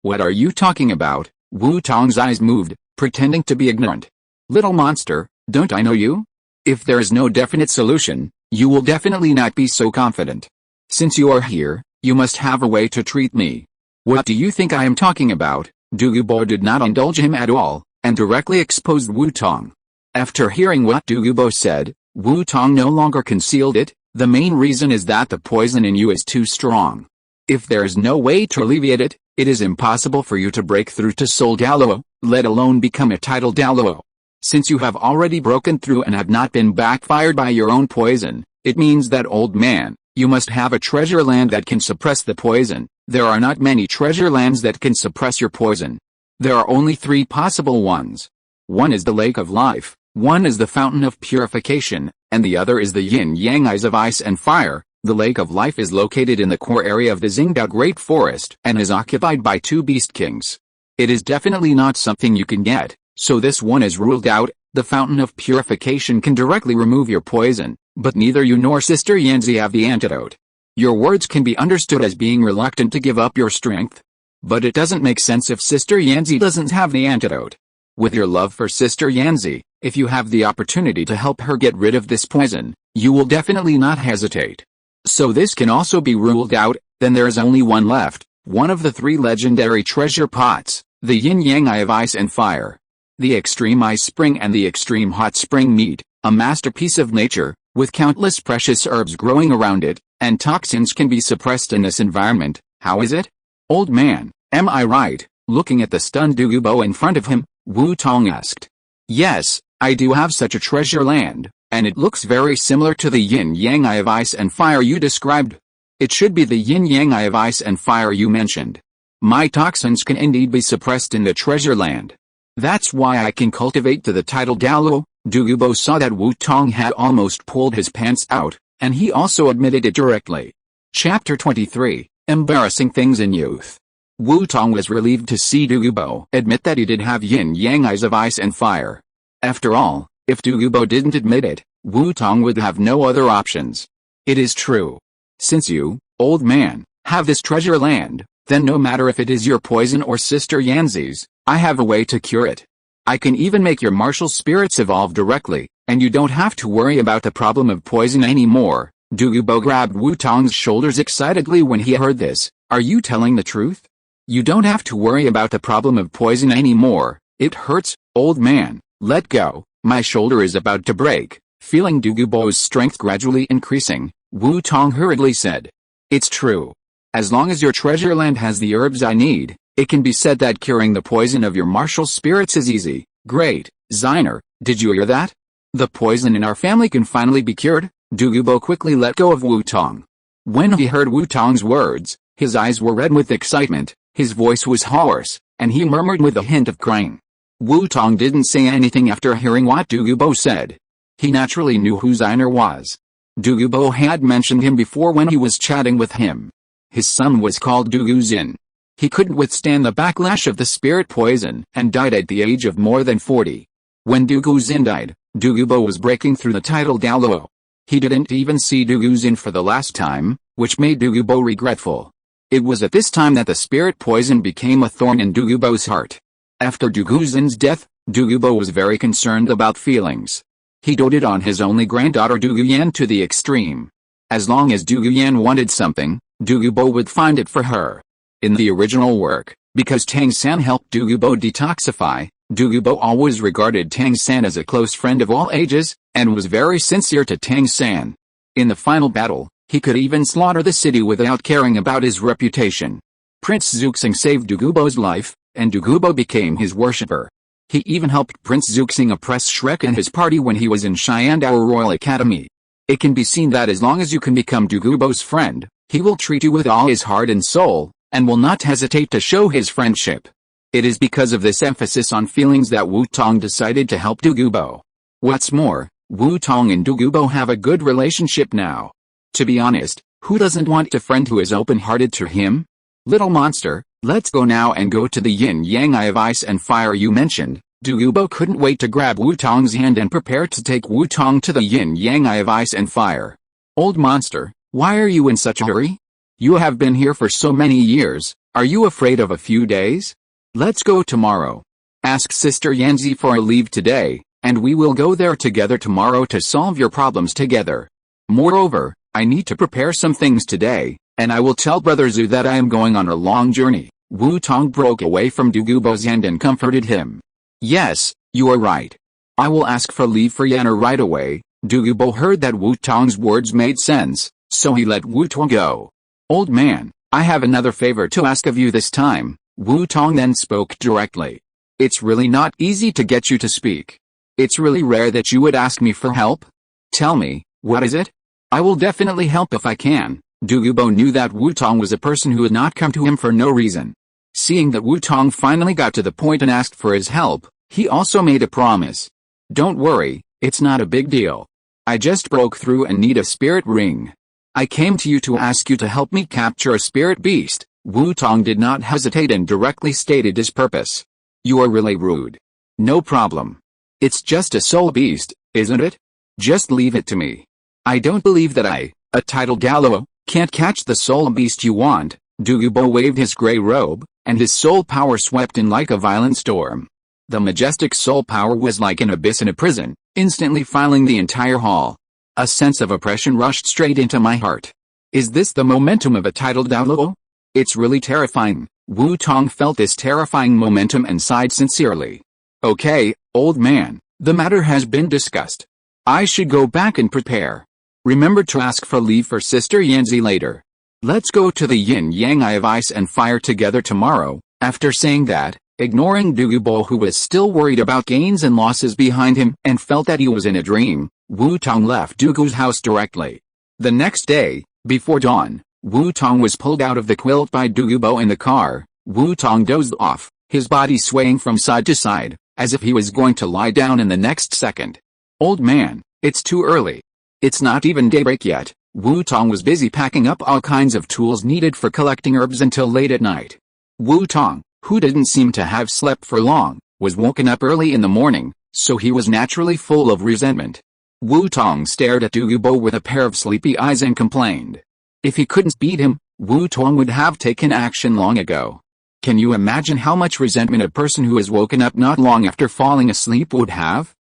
What are you talking about? Wu Tong's eyes moved, pretending to be ignorant. Little monster, don't I know you? If there is no definite solution, you will definitely not be so confident. Since you are here, you must have a way to treat me. What do you think I am talking about? Douluo did not indulge him at all, and directly exposed Wu Tong. After hearing what Douluo said, Wu Tong no longer concealed it. The main reason is that the poison in you is too strong. If there is no way to alleviate it, it is impossible for you to break through to Soul Douluo, let alone become a title Douluo. Since you have already broken through and have not been backfired by your own poison, it means that, old man, you must have a treasure land that can suppress the poison. There are not many treasure lands that can suppress your poison. There are only 3 possible ones. One is the Lake of Life, one is the Fountain of Purification, and the other is the Yin-Yang Eyes of Ice and Fire. The Lake of Life is located in the core area of the Xingdao Great Forest and is occupied by 2 Beast Kings. It is definitely not something you can get, so this one is ruled out. The Fountain of Purification can directly remove your poison, but neither you nor Sister Yanzi have the antidote. Your words can be understood as being reluctant to give up your strength. But it doesn't make sense if Sister Yanzi doesn't have the antidote. With your love for Sister Yanzi, if you have the opportunity to help her get rid of this poison, you will definitely not hesitate. So this can also be ruled out. Then there is only one left, one of the 3 legendary treasure pots. The yin-yang eye of ice and fire. The extreme ice spring and the extreme hot spring meet, a masterpiece of nature, with countless precious herbs growing around it, and toxins can be suppressed in this environment. How is it? Old man, am I right? Looking at the stunned Douluo in front of him, Wu Tong asked. Yes, I do have such a treasure land, and it looks very similar to the yin-yang eye of ice and fire you described. It should be the yin-yang eye of ice and fire you mentioned. My toxins can indeed be suppressed in the treasure land. That's why I can cultivate to the title Douluo. Douluo saw that Wu Tong had almost pulled his pants out, and he also admitted it directly. Chapter 23, Embarrassing Things in Youth. Wu Tong was relieved to see Douluo admit that he did have yin-yang eyes of ice and fire. After all, if Douluo didn't admit it, Wu Tong would have no other options. It is true. Since you, old man, have this treasure land, then no matter if it is your poison or Sister Yanzi's, I have a way to cure it. I can even make your martial spirits evolve directly, and you don't have to worry about the problem of poison anymore. Douluo grabbed Wu Tong's shoulders excitedly when he heard this. Are you telling the truth? You don't have to worry about the problem of poison anymore. It hurts, old man. Let go. My shoulder is about to break. Feeling Douluo's strength gradually increasing, Wu Tong hurriedly said. It's true. As long as your treasure land has the herbs I need, it can be said that curing the poison of your martial spirits is easy. Great, Ziner, did you hear that? The poison in our family can finally be cured. Douluo quickly let go of Wu Tong. When he heard Wu Tong's words, his eyes were red with excitement, his voice was hoarse, and he murmured with a hint of crying. Wu Tong didn't say anything after hearing what Douluo said. He naturally knew who Ziner was. Douluo had mentioned him before when he was chatting with him. His son was called Douluzin. He couldn't withstand the backlash of the spirit poison and died at the age of more than 40. When Douluzin died, Douluo was breaking through the title Douluo. He didn't even see Douluzin for the last time, which made Douluo regretful. It was at this time that the spirit poison became a thorn in Douluo's heart. After Douluzin's death, Douluo was very concerned about feelings. He doted on his only granddaughter Douluyan to the extreme. As long as Douluyan wanted something, Douluo would find it for her. In the original work, because Tang-san helped Douluo detoxify, Douluo always regarded Tang-san as a close friend of all ages, and was very sincere to Tang-san. In the final battle, he could even slaughter the city without caring about his reputation. Prince Zuxing saved Douluo's life, and Douluo became his worshipper. He even helped Prince Zuxing oppress Shrek and his party when he was in Xiandao Royal Academy. It can be seen that as long as you can become Douluo's friend, he will treat you with all his heart and soul, and will not hesitate to show his friendship. It is because of this emphasis on feelings that Wu Tong decided to help Douluo. What's more, Wu Tong and Douluo have a good relationship now. To be honest, who doesn't want a friend who is open-hearted to him? Little monster, let's go now and go to the yin-yang eye of ice and fire you mentioned. Douluo couldn't wait to grab Wu Tong's hand and prepare to take Wu Tong to the yin-yang eye of ice and fire. Old monster, why are you in such a hurry? You have been here for so many years, are you afraid of a few days? Let's go tomorrow. Ask Sister Yanzi for a leave today, and we will go there together tomorrow to solve your problems together. Moreover, I need to prepare some things today, and I will tell Brother Zhu that I am going on a long journey. Wu Tong broke away from Douluo's hand and comforted him. Yes, you are right. I will ask for leave for Yanner right away. Douluo heard that Wu Tong's words made sense, so he let Wu Tong go. Old man, I have another favor to ask of you this time. Wu Tong then spoke directly. It's really not easy to get you to speak. It's really rare that you would ask me for help. Tell me, what is it? I will definitely help if I can. Douluo knew that Wu Tong was a person who had not come to him for no reason. Seeing that Wu Tong finally got to the point and asked for his help, he also made a promise. Don't worry, it's not a big deal. I just broke through and need a spirit ring. I came to you to ask you to help me capture a spirit beast. Wu Tong did not hesitate and directly stated his purpose. You are really rude. No problem. It's just a soul beast, isn't it? Just leave it to me. I don't believe that I, a titled Douluo, can't catch the soul beast you want. Douluo waved his gray robe, and his soul power swept in like a violent storm. The majestic soul power was like an abyss in a prison, instantly filling the entire hall. A sense of oppression rushed straight into my heart. Is this the momentum of a titled Douluo? It's really terrifying. Wu Tong felt this terrifying momentum and sighed sincerely. Okay, old man, the matter has been discussed. I should go back and prepare. Remember to ask for leave for Sister Yanzi later. Let's go to the yin-yang eye of ice and fire together tomorrow. After saying that, ignoring Douluo, who was still worried about gains and losses behind him and felt that he was in a dream, Wu Tong left Douluo's house directly. The next day, before dawn, Wu Tong was pulled out of the quilt by Douluo in the car. Wu Tong dozed off, his body swaying from side to side, as if he was going to lie down in the next second. Old man, it's too early. It's not even daybreak yet. Wu Tong was busy packing up all kinds of tools needed for collecting herbs until late at night. Wu Tong, who didn't seem to have slept for long, was woken up early in the morning, so he was naturally full of resentment. Wu Tong stared at Douluo with a pair of sleepy eyes and complained. If he couldn't beat him, Wu Tong would have taken action long ago. Can you imagine how much resentment a person who is woken up not long after falling asleep would have?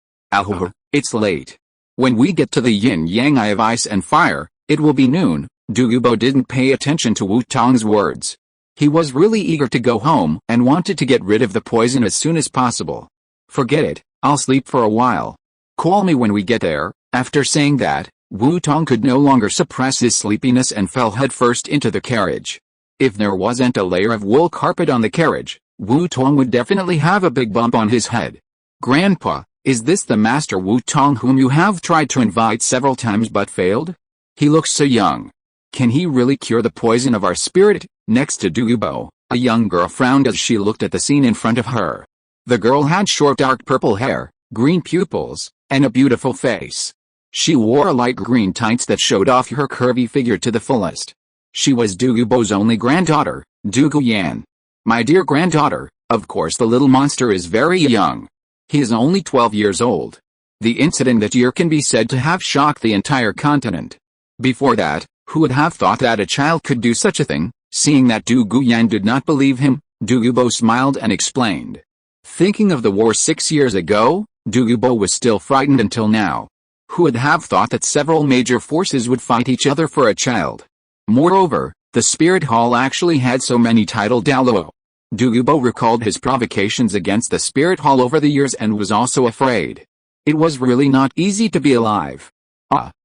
It's late. When we get to the yin-yang eye of ice and fire, it will be noon. Douluo didn't pay attention to Wu Tong's words. He was really eager to go home and wanted to get rid of the poison as soon as possible. Forget it, I'll sleep for a while. Call me when we get there. After saying that, Wu Tong could no longer suppress his sleepiness and fell headfirst into the carriage. If there wasn't a layer of wool carpet on the carriage, Wu Tong would definitely have a big bump on his head. Grandpa, is this the Master Wu Tong whom you have tried to invite several times but failed? He looks so young. Can he really cure the poison of our spirit? Next to Douluo, a young girl frowned as she looked at the scene in front of her. The girl had short dark purple hair, green pupils, and a beautiful face. She wore a light green tights that showed off her curvy figure to the fullest. She was Douluo's only granddaughter, Douluo Yan. My dear granddaughter, of course the little monster is very young. He is only 12 years old. The incident that year can be said to have shocked the entire continent. Before that, who would have thought that a child could do such a thing? Seeing that Douluo Yan did not believe him, Douluo smiled and explained. Thinking of the war 6 years ago, Douluo was still frightened until now. Who would have thought that several major forces would fight each other for a child? Moreover, the spirit hall actually had so many titled Douluo. Douluo recalled his provocations against the spirit hall over the years and was also afraid. It was really not easy to be alive.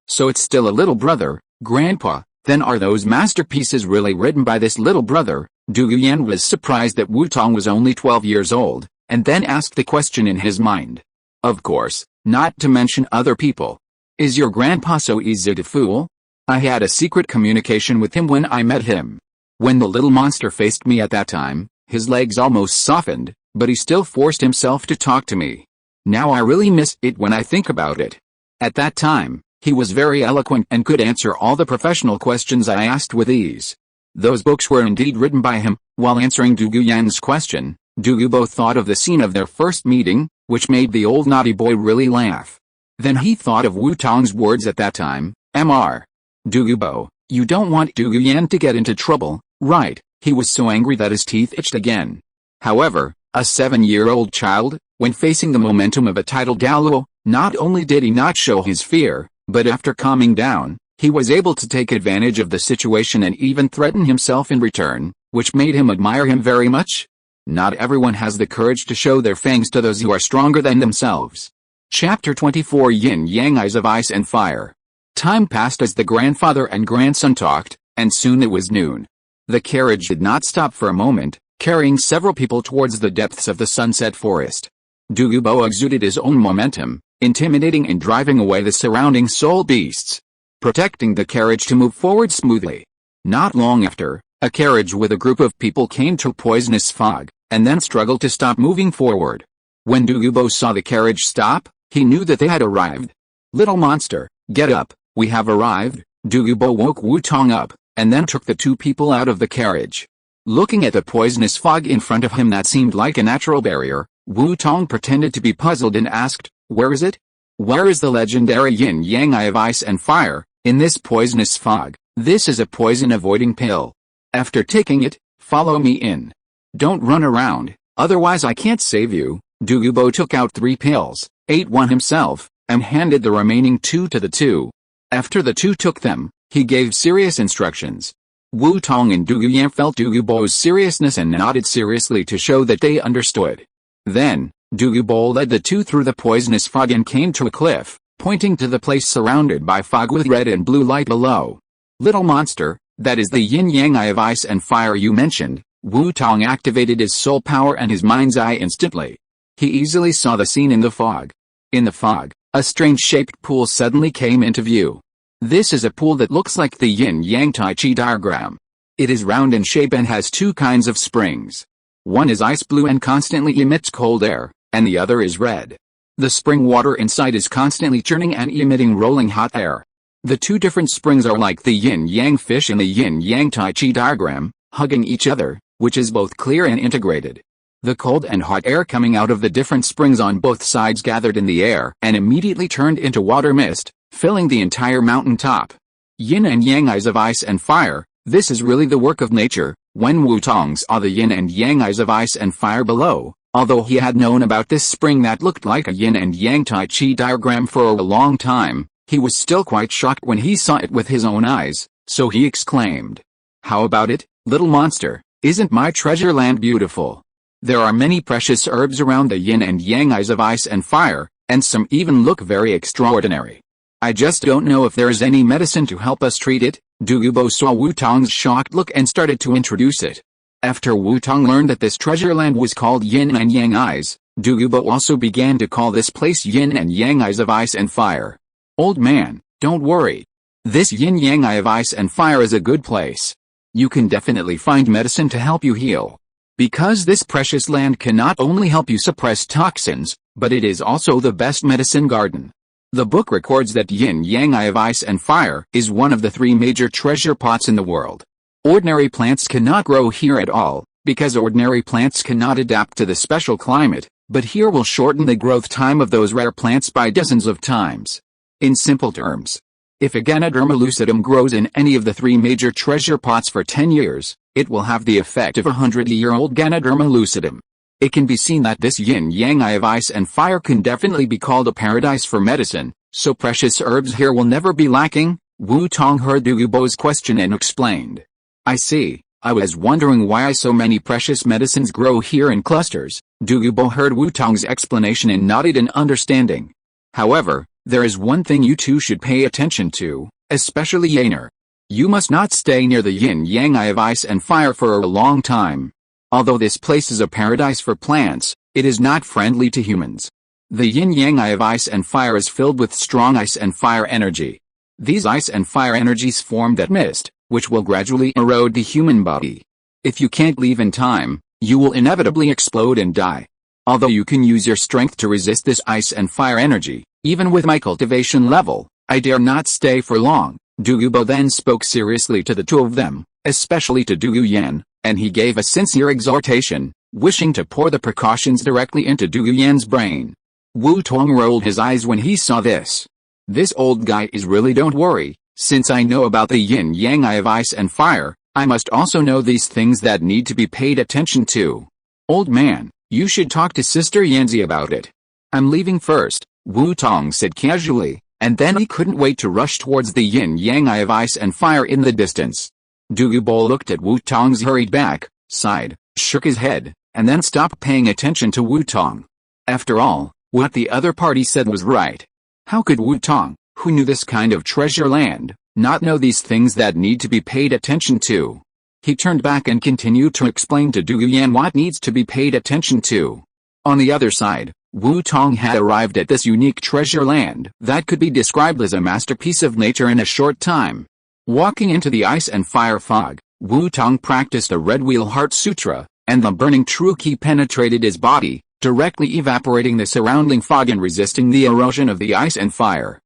So it's still a little brother, Grandpa, then are those masterpieces really written by this little brother? Douluo Yan was surprised that Wu Tong was only 12 years old, and then asked the question in his mind. Of course, not to mention other people. Is your grandpa so easy to fool? I had a secret communication with him when I met him. When the little monster faced me at that time, his legs almost softened, but he still forced himself to talk to me. Now I really miss it when I think about it. At that time, he was very eloquent and could answer all the professional questions I asked with ease. Those books were indeed written by him. While answering Douluo Yan's question, Douluo thought of the scene of their first meeting, which made the old naughty boy really laugh. Then he thought of Wu Tong's words at that time, Mr. Douluo, you don't want Douluo Yan to get into trouble, right? He was so angry that his teeth itched again. However, a 7-year-old child, when facing the momentum of a titled Douluo, not only did he not show his fear, but after calming down, he was able to take advantage of the situation and even threaten himself in return, which made him admire him very much. Not everyone has the courage to show their fangs to those who are stronger than themselves. Chapter 24 Yin-Yang Eyes of Ice and Fire. Time passed as the grandfather and grandson talked, and soon it was noon. The carriage did not stop for a moment, carrying several people towards the depths of the sunset forest. Douluo exuded his own momentum, intimidating and driving away the surrounding soul beasts, protecting the carriage to move forward smoothly. Not long after, a carriage with a group of people came to a poisonous fog, and then struggled to stop moving forward. When Douluo saw the carriage stop, he knew that they had arrived. Little monster, get up, we have arrived. Douluo woke Wu Tong up, and then took the two people out of the carriage. Looking at the poisonous fog in front of him that seemed like a natural barrier, Wu Tong pretended to be puzzled and asked, where is it? Where is the legendary yin-yang eye of ice and fire, in this poisonous fog? This is a poison-avoiding pill. After taking it, follow me in. Don't run around, otherwise I can't save you. Douluo took out 3 pills, ate one himself, and handed the remaining 2 to the two. After the two took them, he gave serious instructions. Wu Tong and Douluo Yan felt Douluo's seriousness and nodded seriously to show that they understood. Then, Douluo led the two through the poisonous fog and came to a cliff, pointing to the place surrounded by fog with red and blue light below. Little monster, that is the yin-yang eye of ice and fire you mentioned. Wu Tong activated his soul power and his mind's eye instantly. He easily saw the scene in the fog. In the fog, a strange-shaped pool suddenly came into view. This is a pool that looks like the yin-yang Tai Chi diagram. It is round in shape and has two kinds of springs. One is ice blue and constantly emits cold air, and the other is red. The spring water inside is constantly churning and emitting rolling hot air. The two different springs are like the yin-yang fish in the yin-yang Tai Chi diagram, hugging each other, which is both clear and integrated. The cold and hot air coming out of the different springs on both sides gathered in the air and immediately turned into water mist, filling the entire mountain top. Yin and yang eyes of ice and fire, this is really the work of nature. When Wu Tong saw the yin and yang eyes of ice and fire below, although he had known about this spring that looked like a yin and yang Tai Chi diagram for a long time, he was still quite shocked when he saw it with his own eyes, so he exclaimed, "How about it, little monster? Isn't my treasure land beautiful? There are many precious herbs around the yin and yang eyes of ice and fire, and some even look very extraordinary. I just don't know if there is any medicine to help us treat it." Douluo saw Wu Tong's shocked look and started to introduce it. After Wu Tong learned that this treasure land was called Yin and Yang Eyes, Douluo also began to call this place Yin and Yang Eyes of Ice and Fire. "Old man, don't worry. This Yin Yang Eye of Ice and Fire is a good place. You can definitely find medicine to help you heal. Because this precious land can not only help you suppress toxins, but it is also the best medicine garden." The book records that Yin-Yang Eye of Ice and Fire is one of the three major treasure pots in the world. Ordinary plants cannot grow here at all, because ordinary plants cannot adapt to the special climate, but here will shorten the growth time of those rare plants by dozens of times. In simple terms, if a Ganoderma lucidum grows in any of the three major treasure pots for 10 years, it will have the effect of a 100-year-old Ganoderma lucidum. It can be seen that this yin-yang eye of ice and fire can definitely be called a paradise for medicine, so precious herbs here will never be lacking. Wu Tong heard Douluo's question and explained. "I see, I was wondering why so many precious medicines grow here in clusters." Douluo heard Wu Tong's explanation and nodded in understanding. "However, there is one thing you two should pay attention to, especially Yaner. You must not stay near the yin-yang eye of ice and fire for a long time. Although this place is a paradise for plants, it is not friendly to humans. The yin-yang eye of ice and fire is filled with strong ice and fire energy. These ice and fire energies form that mist, which will gradually erode the human body. If you can't leave in time, you will inevitably explode and die. Although you can use your strength to resist this ice and fire energy, even with my cultivation level, I dare not stay for long." Douluo then spoke seriously to the two of them, especially to Douluo Yan, and he gave a sincere exhortation, wishing to pour the precautions directly into Douluo Yan's brain. Wu Tong rolled his eyes when he saw this. "This old guy is really don't worry, since I know about the yin-yang eye of ice and fire, I must also know these things that need to be paid attention to. Old man, you should talk to Sister Yanzi about it. I'm leaving first," Wu Tong said casually, and then he couldn't wait to rush towards the yin-yang eye of ice and fire in the distance. Douluo looked at Wu Tong's hurried back, sighed, shook his head, and then stopped paying attention to Wu Tong. After all, what the other party said was right. How could Wu Tong, who knew this kind of treasure land, not know these things that need to be paid attention to? He turned back and continued to explain to Douluo Yan what needs to be paid attention to. On the other side, Wu Tong had arrived at this unique treasure land that could be described as a masterpiece of nature in a short time. Walking into the ice and fire fog, Wu Tong practiced a Red Wheel Heart Sutra, and the burning true ki penetrated his body, directly evaporating the surrounding fog and resisting the erosion of the ice and fire.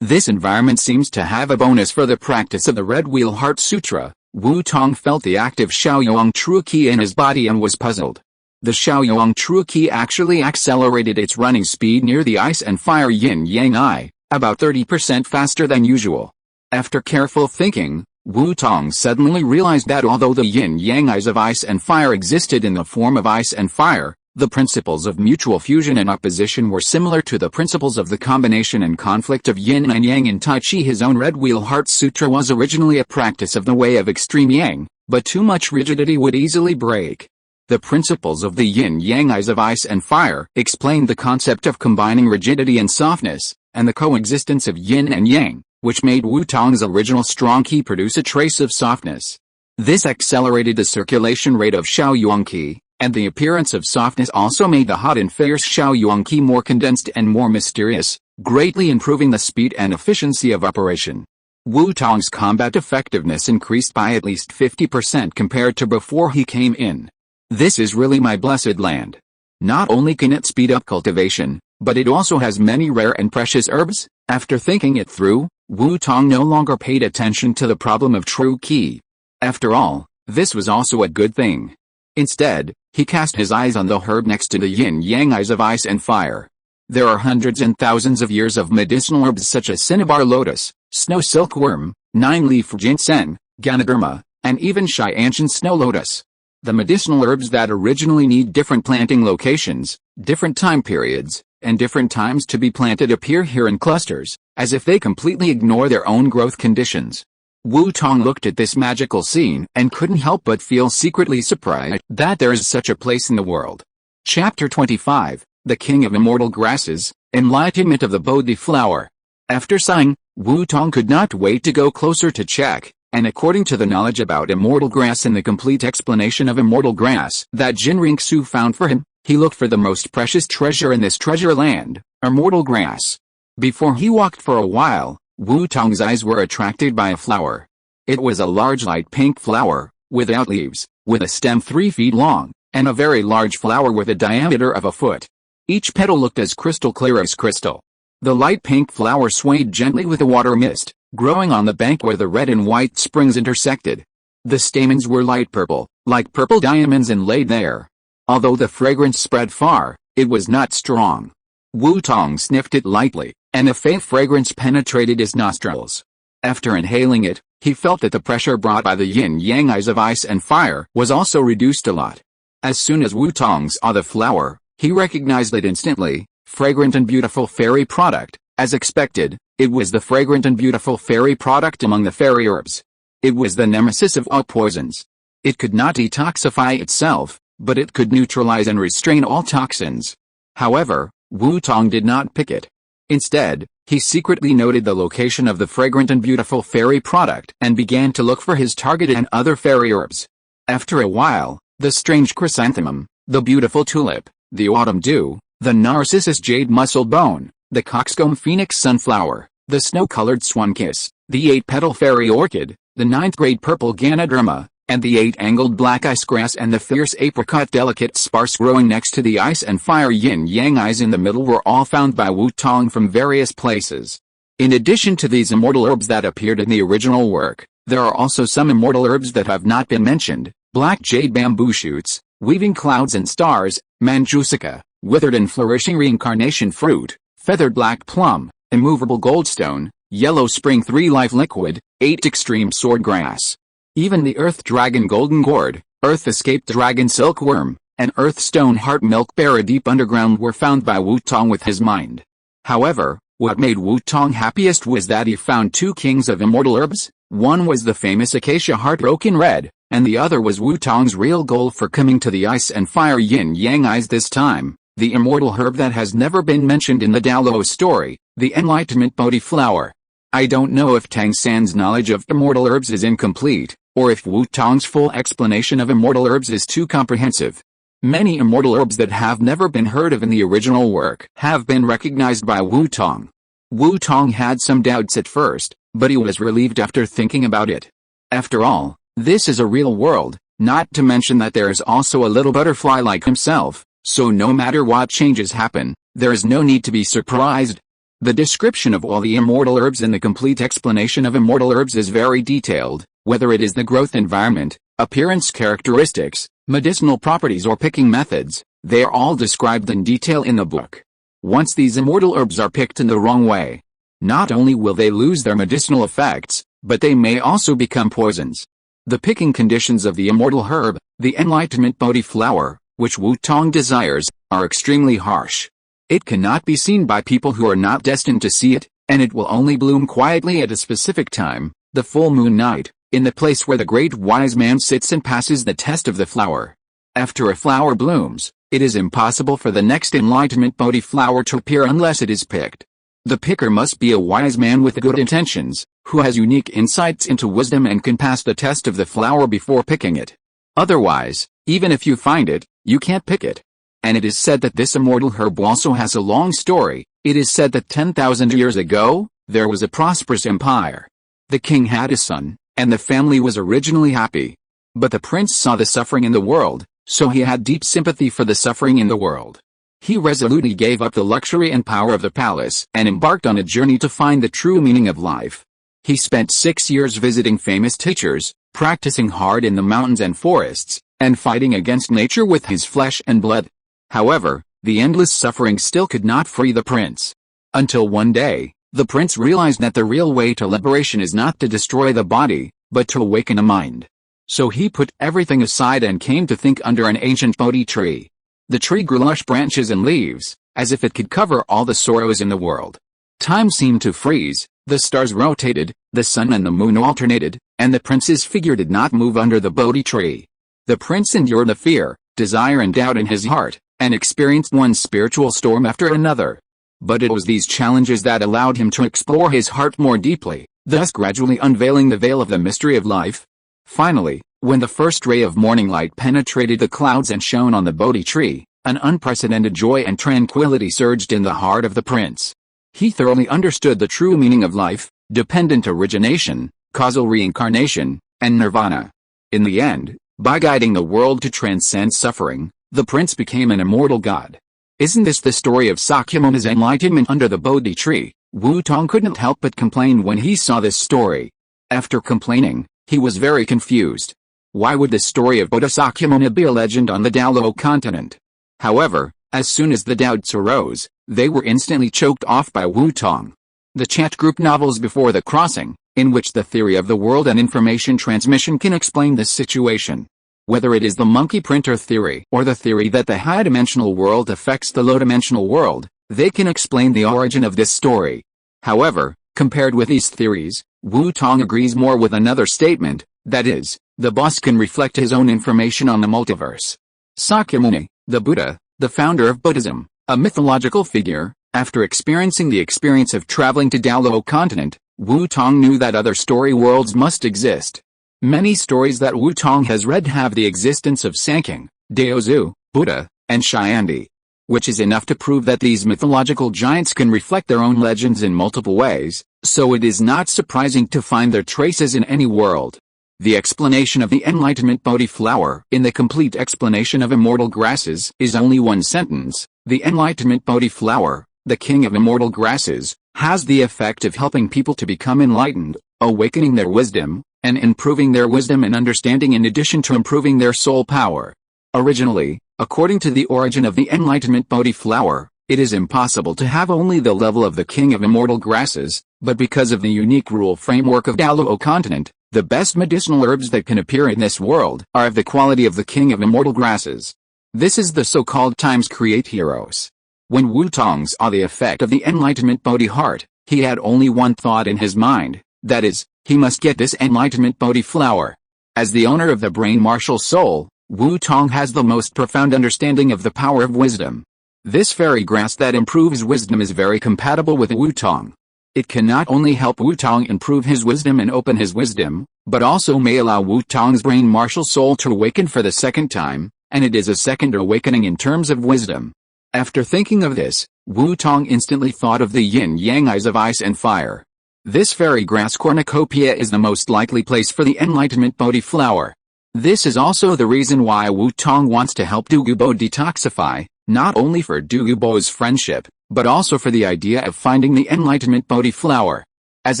This environment seems to have a bonus for the practice of the Red Wheel Heart Sutra. Wu Tong felt the active Shaoyong true ki in his body and was puzzled. The Shaoyong true ki actually accelerated its running speed near the ice and fire yin-yang eye, about 30% faster than usual. After careful thinking, Wu Tong suddenly realized that although the yin-yang eyes of ice and fire existed in the form of ice and fire, The principles of mutual fusion and opposition were similar to the principles of the combination and conflict of yin and yang in Tai Chi. His own Red Wheel Heart Sutra was originally a practice of the way of extreme yang, but too much rigidity would easily break. The principles of the yin-yang eyes of ice and fire explained the concept of combining rigidity and softness, and the coexistence of yin and yang, which made Wu Tong's original strong qi produce a trace of softness. This accelerated the circulation rate of Shaoyuan qi, and the appearance of softness also made the hot and fierce Shaoyuan qi more condensed and more mysterious, greatly improving the speed and efficiency of operation. Wu Tong's combat effectiveness increased by at least 50% compared to before he came in. This is really my blessed land. Not only can it speed up cultivation, but it also has many rare and precious herbs. After thinking it through, Wu Tong no longer paid attention to the problem of true qi. After all, this was also a good thing. Instead, he cast his eyes on the herb next to the yin-yang eyes of ice and fire. There are hundreds and thousands of years of medicinal herbs such as cinnabar lotus, snow silkworm, nine-leaf ginseng, ganoderma, and even Xiantian snow lotus. The medicinal herbs that originally need different planting locations, different time periods, and different times to be planted appear here in clusters, as if they completely ignore their own growth conditions. Wu Tong looked at this magical scene and couldn't help but feel secretly surprised that there is such a place in the world. Chapter 25, The King of Immortal Grasses, Enlightenment of the Bodhi Flower. After sighing, Wu Tong could not wait to go closer to check, and according to the knowledge about immortal grass and the complete explanation of immortal grass that Jin Ringsu found for him, he looked for the most precious treasure in this treasure land, immortal grass. Before he walked for a while, Wu Tong's eyes were attracted by a flower. It was a large light pink flower, without leaves, with a stem 3 feet long, and a very large flower with a diameter of a foot. Each petal looked as crystal clear as crystal. The light pink flower swayed gently with the water mist, growing on the bank where the red and white springs intersected. The stamens were light purple, like purple diamonds inlaid there. Although the fragrance spread far, it was not strong. Wu Tong sniffed it lightly, and a faint fragrance penetrated his nostrils. After inhaling it, he felt that the pressure brought by the yin-yang eyes of ice and fire was also reduced a lot. As soon as Wu Tong saw the flower, he recognized it instantly. Fragrant and beautiful fairy product. As expected, it was the fragrant and beautiful fairy product among the fairy herbs. It was the nemesis of all poisons. It could not detoxify itself, but it could neutralize and restrain all toxins. However, Wu Tong did not pick it. Instead, he secretly noted the location of the fragrant and beautiful fairy product and began to look for his target and other fairy herbs. After a while, the strange chrysanthemum, the beautiful tulip, the autumn dew, the narcissus jade muscle bone, the coxcomb phoenix sunflower, the snow-colored swan kiss, the 8-petal fairy orchid, the 9th-grade purple ganoderma, and the 8-angled black ice grass and the fierce apricot delicate sparse growing next to the ice and fire yin-yang eyes in the middle were all found by Wu Tong from various places. In addition to these immortal herbs that appeared in the original work, there are also some immortal herbs that have not been mentioned: black jade bamboo shoots, weaving clouds and stars, manjusica, withered and flourishing reincarnation fruit, feathered black plum, immovable goldstone, yellow spring 3-life liquid, 8 extreme sword grass. Even the earth dragon golden gourd, earth escaped dragon silkworm, and earth stone heart milk bearer deep underground were found by Wu Tong with his mind. However, what made Wu Tong happiest was that he found 2 kings of immortal herbs. One was the famous acacia heartbroken red, and the other was Wu Tong's real goal for coming to the ice and fire yin-yang eyes this time. The immortal herb that has never been mentioned in the Douluo story, the enlightenment Bodhi flower. I don't know if Tang San's knowledge of immortal herbs is incomplete, or if Wu Tong's full explanation of immortal herbs is too comprehensive. Many immortal herbs that have never been heard of in the original work have been recognized by Wu Tong. Wu Tong had some doubts at first, but he was relieved after thinking about it. After all, this is a real world, not to mention that there is also a little butterfly like himself. So no matter what changes happen, there is no need to be surprised. The description of all the immortal herbs and the complete explanation of immortal herbs is very detailed, whether it is the growth environment, appearance characteristics, medicinal properties or picking methods, they are all described in detail in the book. Once these immortal herbs are picked in the wrong way, not only will they lose their medicinal effects, but they may also become poisons. The picking conditions of the immortal herb, the enlightenment Bodhi flower, which Wu Tong desires, are extremely harsh. It cannot be seen by people who are not destined to see it, and it will only bloom quietly at a specific time, the full moon night, in the place where the great wise man sits and passes the test of the flower. After a flower blooms, it is impossible for the next enlightenment Bodhi flower to appear unless it is picked. The picker must be a wise man with good intentions, who has unique insights into wisdom and can pass the test of the flower before picking it. Otherwise, even if you find it, you can't pick it. And it is said that this immortal herb also has a long story. It is said that 10,000 years ago, there was a prosperous empire. The king had a son, and the family was originally happy. But the prince saw the suffering in the world, so he had deep sympathy for the suffering in the world. He resolutely gave up the luxury and power of the palace and embarked on a journey to find the true meaning of life. He spent 6 years visiting famous teachers, practicing hard in the mountains and forests, and fighting against nature with his flesh and blood. However, the endless suffering still could not free the prince. Until one day, the prince realized that the real way to liberation is not to destroy the body, but to awaken a mind. So he put everything aside and came to think under an ancient Bodhi tree. The tree grew lush branches and leaves, as if it could cover all the sorrows in the world. Time seemed to freeze, the stars rotated, the sun and the moon alternated, and the prince's figure did not move under the Bodhi tree. The prince endured the fear, desire and doubt in his heart, and experienced one spiritual storm after another. But it was these challenges that allowed him to explore his heart more deeply, thus gradually unveiling the veil of the mystery of life. Finally, when the first ray of morning light penetrated the clouds and shone on the Bodhi tree, an unprecedented joy and tranquility surged in the heart of the prince. He thoroughly understood the true meaning of life, dependent origination, causal reincarnation, and nirvana. In the end, by guiding the world to transcend suffering, the prince became an immortal god. Isn't this the story of Sakyamuna's enlightenment under the Bodhi tree? Wu Tong couldn't help but complain when he saw this story. After complaining, he was very confused. Why would the story of Buddha Sakyamuni be a legend on the Douluo Continent? However, as soon as the doubts arose, they were instantly choked off by Wu Tong. The chat group novels Before the Crossing, in which the theory of the world and information transmission can explain this situation. Whether it is the monkey printer theory or the theory that the high-dimensional world affects the low-dimensional world, they can explain the origin of this story. However, compared with these theories, Wu Tong agrees more with another statement, that is, the boss can reflect his own information on the multiverse. Sakyamuni, the Buddha, the founder of Buddhism, a mythological figure, after experiencing the experience of traveling to Douluo Continent, Wu Tong knew that other story worlds must exist. Many stories that Wu Tong has read have the existence of Sankhya, Daozu, Buddha, and Shayandi, which is enough to prove that these mythological giants can reflect their own legends in multiple ways, so it is not surprising to find their traces in any world. The explanation of the Enlightenment Bodhi flower in the complete explanation of immortal grasses is only one sentence. The Enlightenment Bodhi flower, the king of immortal grasses, has the effect of helping people to become enlightened, awakening their wisdom, and improving their wisdom and understanding in addition to improving their soul power. Originally, according to the origin of the Enlightenment Bodhi flower, it is impossible to have only the level of the king of immortal grasses, but because of the unique rule framework of Douluo Continent, the best medicinal herbs that can appear in this world are of the quality of the king of immortal grasses. This is the so-called times create heroes. When Wu Tong saw the effect of the Enlightenment Bodhi heart, he had only one thought in his mind, that is, he must get this Enlightenment Bodhi flower. As the owner of the brain martial soul, Wu Tong has the most profound understanding of the power of wisdom. This fairy grass that improves wisdom is very compatible with Wu Tong. It can not only help Wu Tong improve his wisdom and open his wisdom, but also may allow Wu Tong's brain martial soul to awaken for the second time, and it is a second awakening in terms of wisdom. After thinking of this, Wu Tong instantly thought of the yin-yang eyes of ice and fire. This fairy grass cornucopia is the most likely place for the Enlightenment Bodhi flower. This is also the reason why Wu Tong wants to help Douluo detoxify, not only for Douluo's friendship, but also for the idea of finding the Enlightenment Bodhi flower. As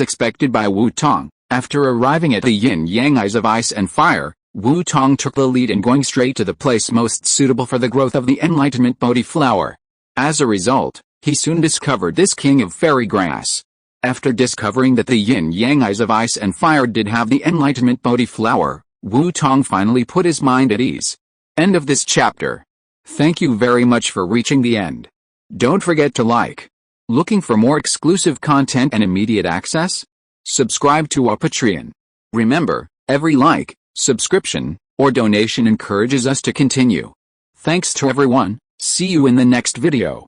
expected by Wu Tong, after arriving at the yin-yang eyes of ice and fire, Wu Tong took the lead in going straight to the place most suitable for the growth of the Enlightenment Bodhi flower. As a result, he soon discovered this king of fairy grass. After discovering that the yin-yang eyes of ice and fire did have the Enlightenment Bodhi flower, Wu Tong finally put his mind at ease. End of this chapter. Thank you very much for reaching the end. Don't forget to like. Looking for more exclusive content and immediate access? Subscribe to our Patreon. Remember, every like, subscription, or donation encourages us to continue. Thanks to everyone. See you in the next video.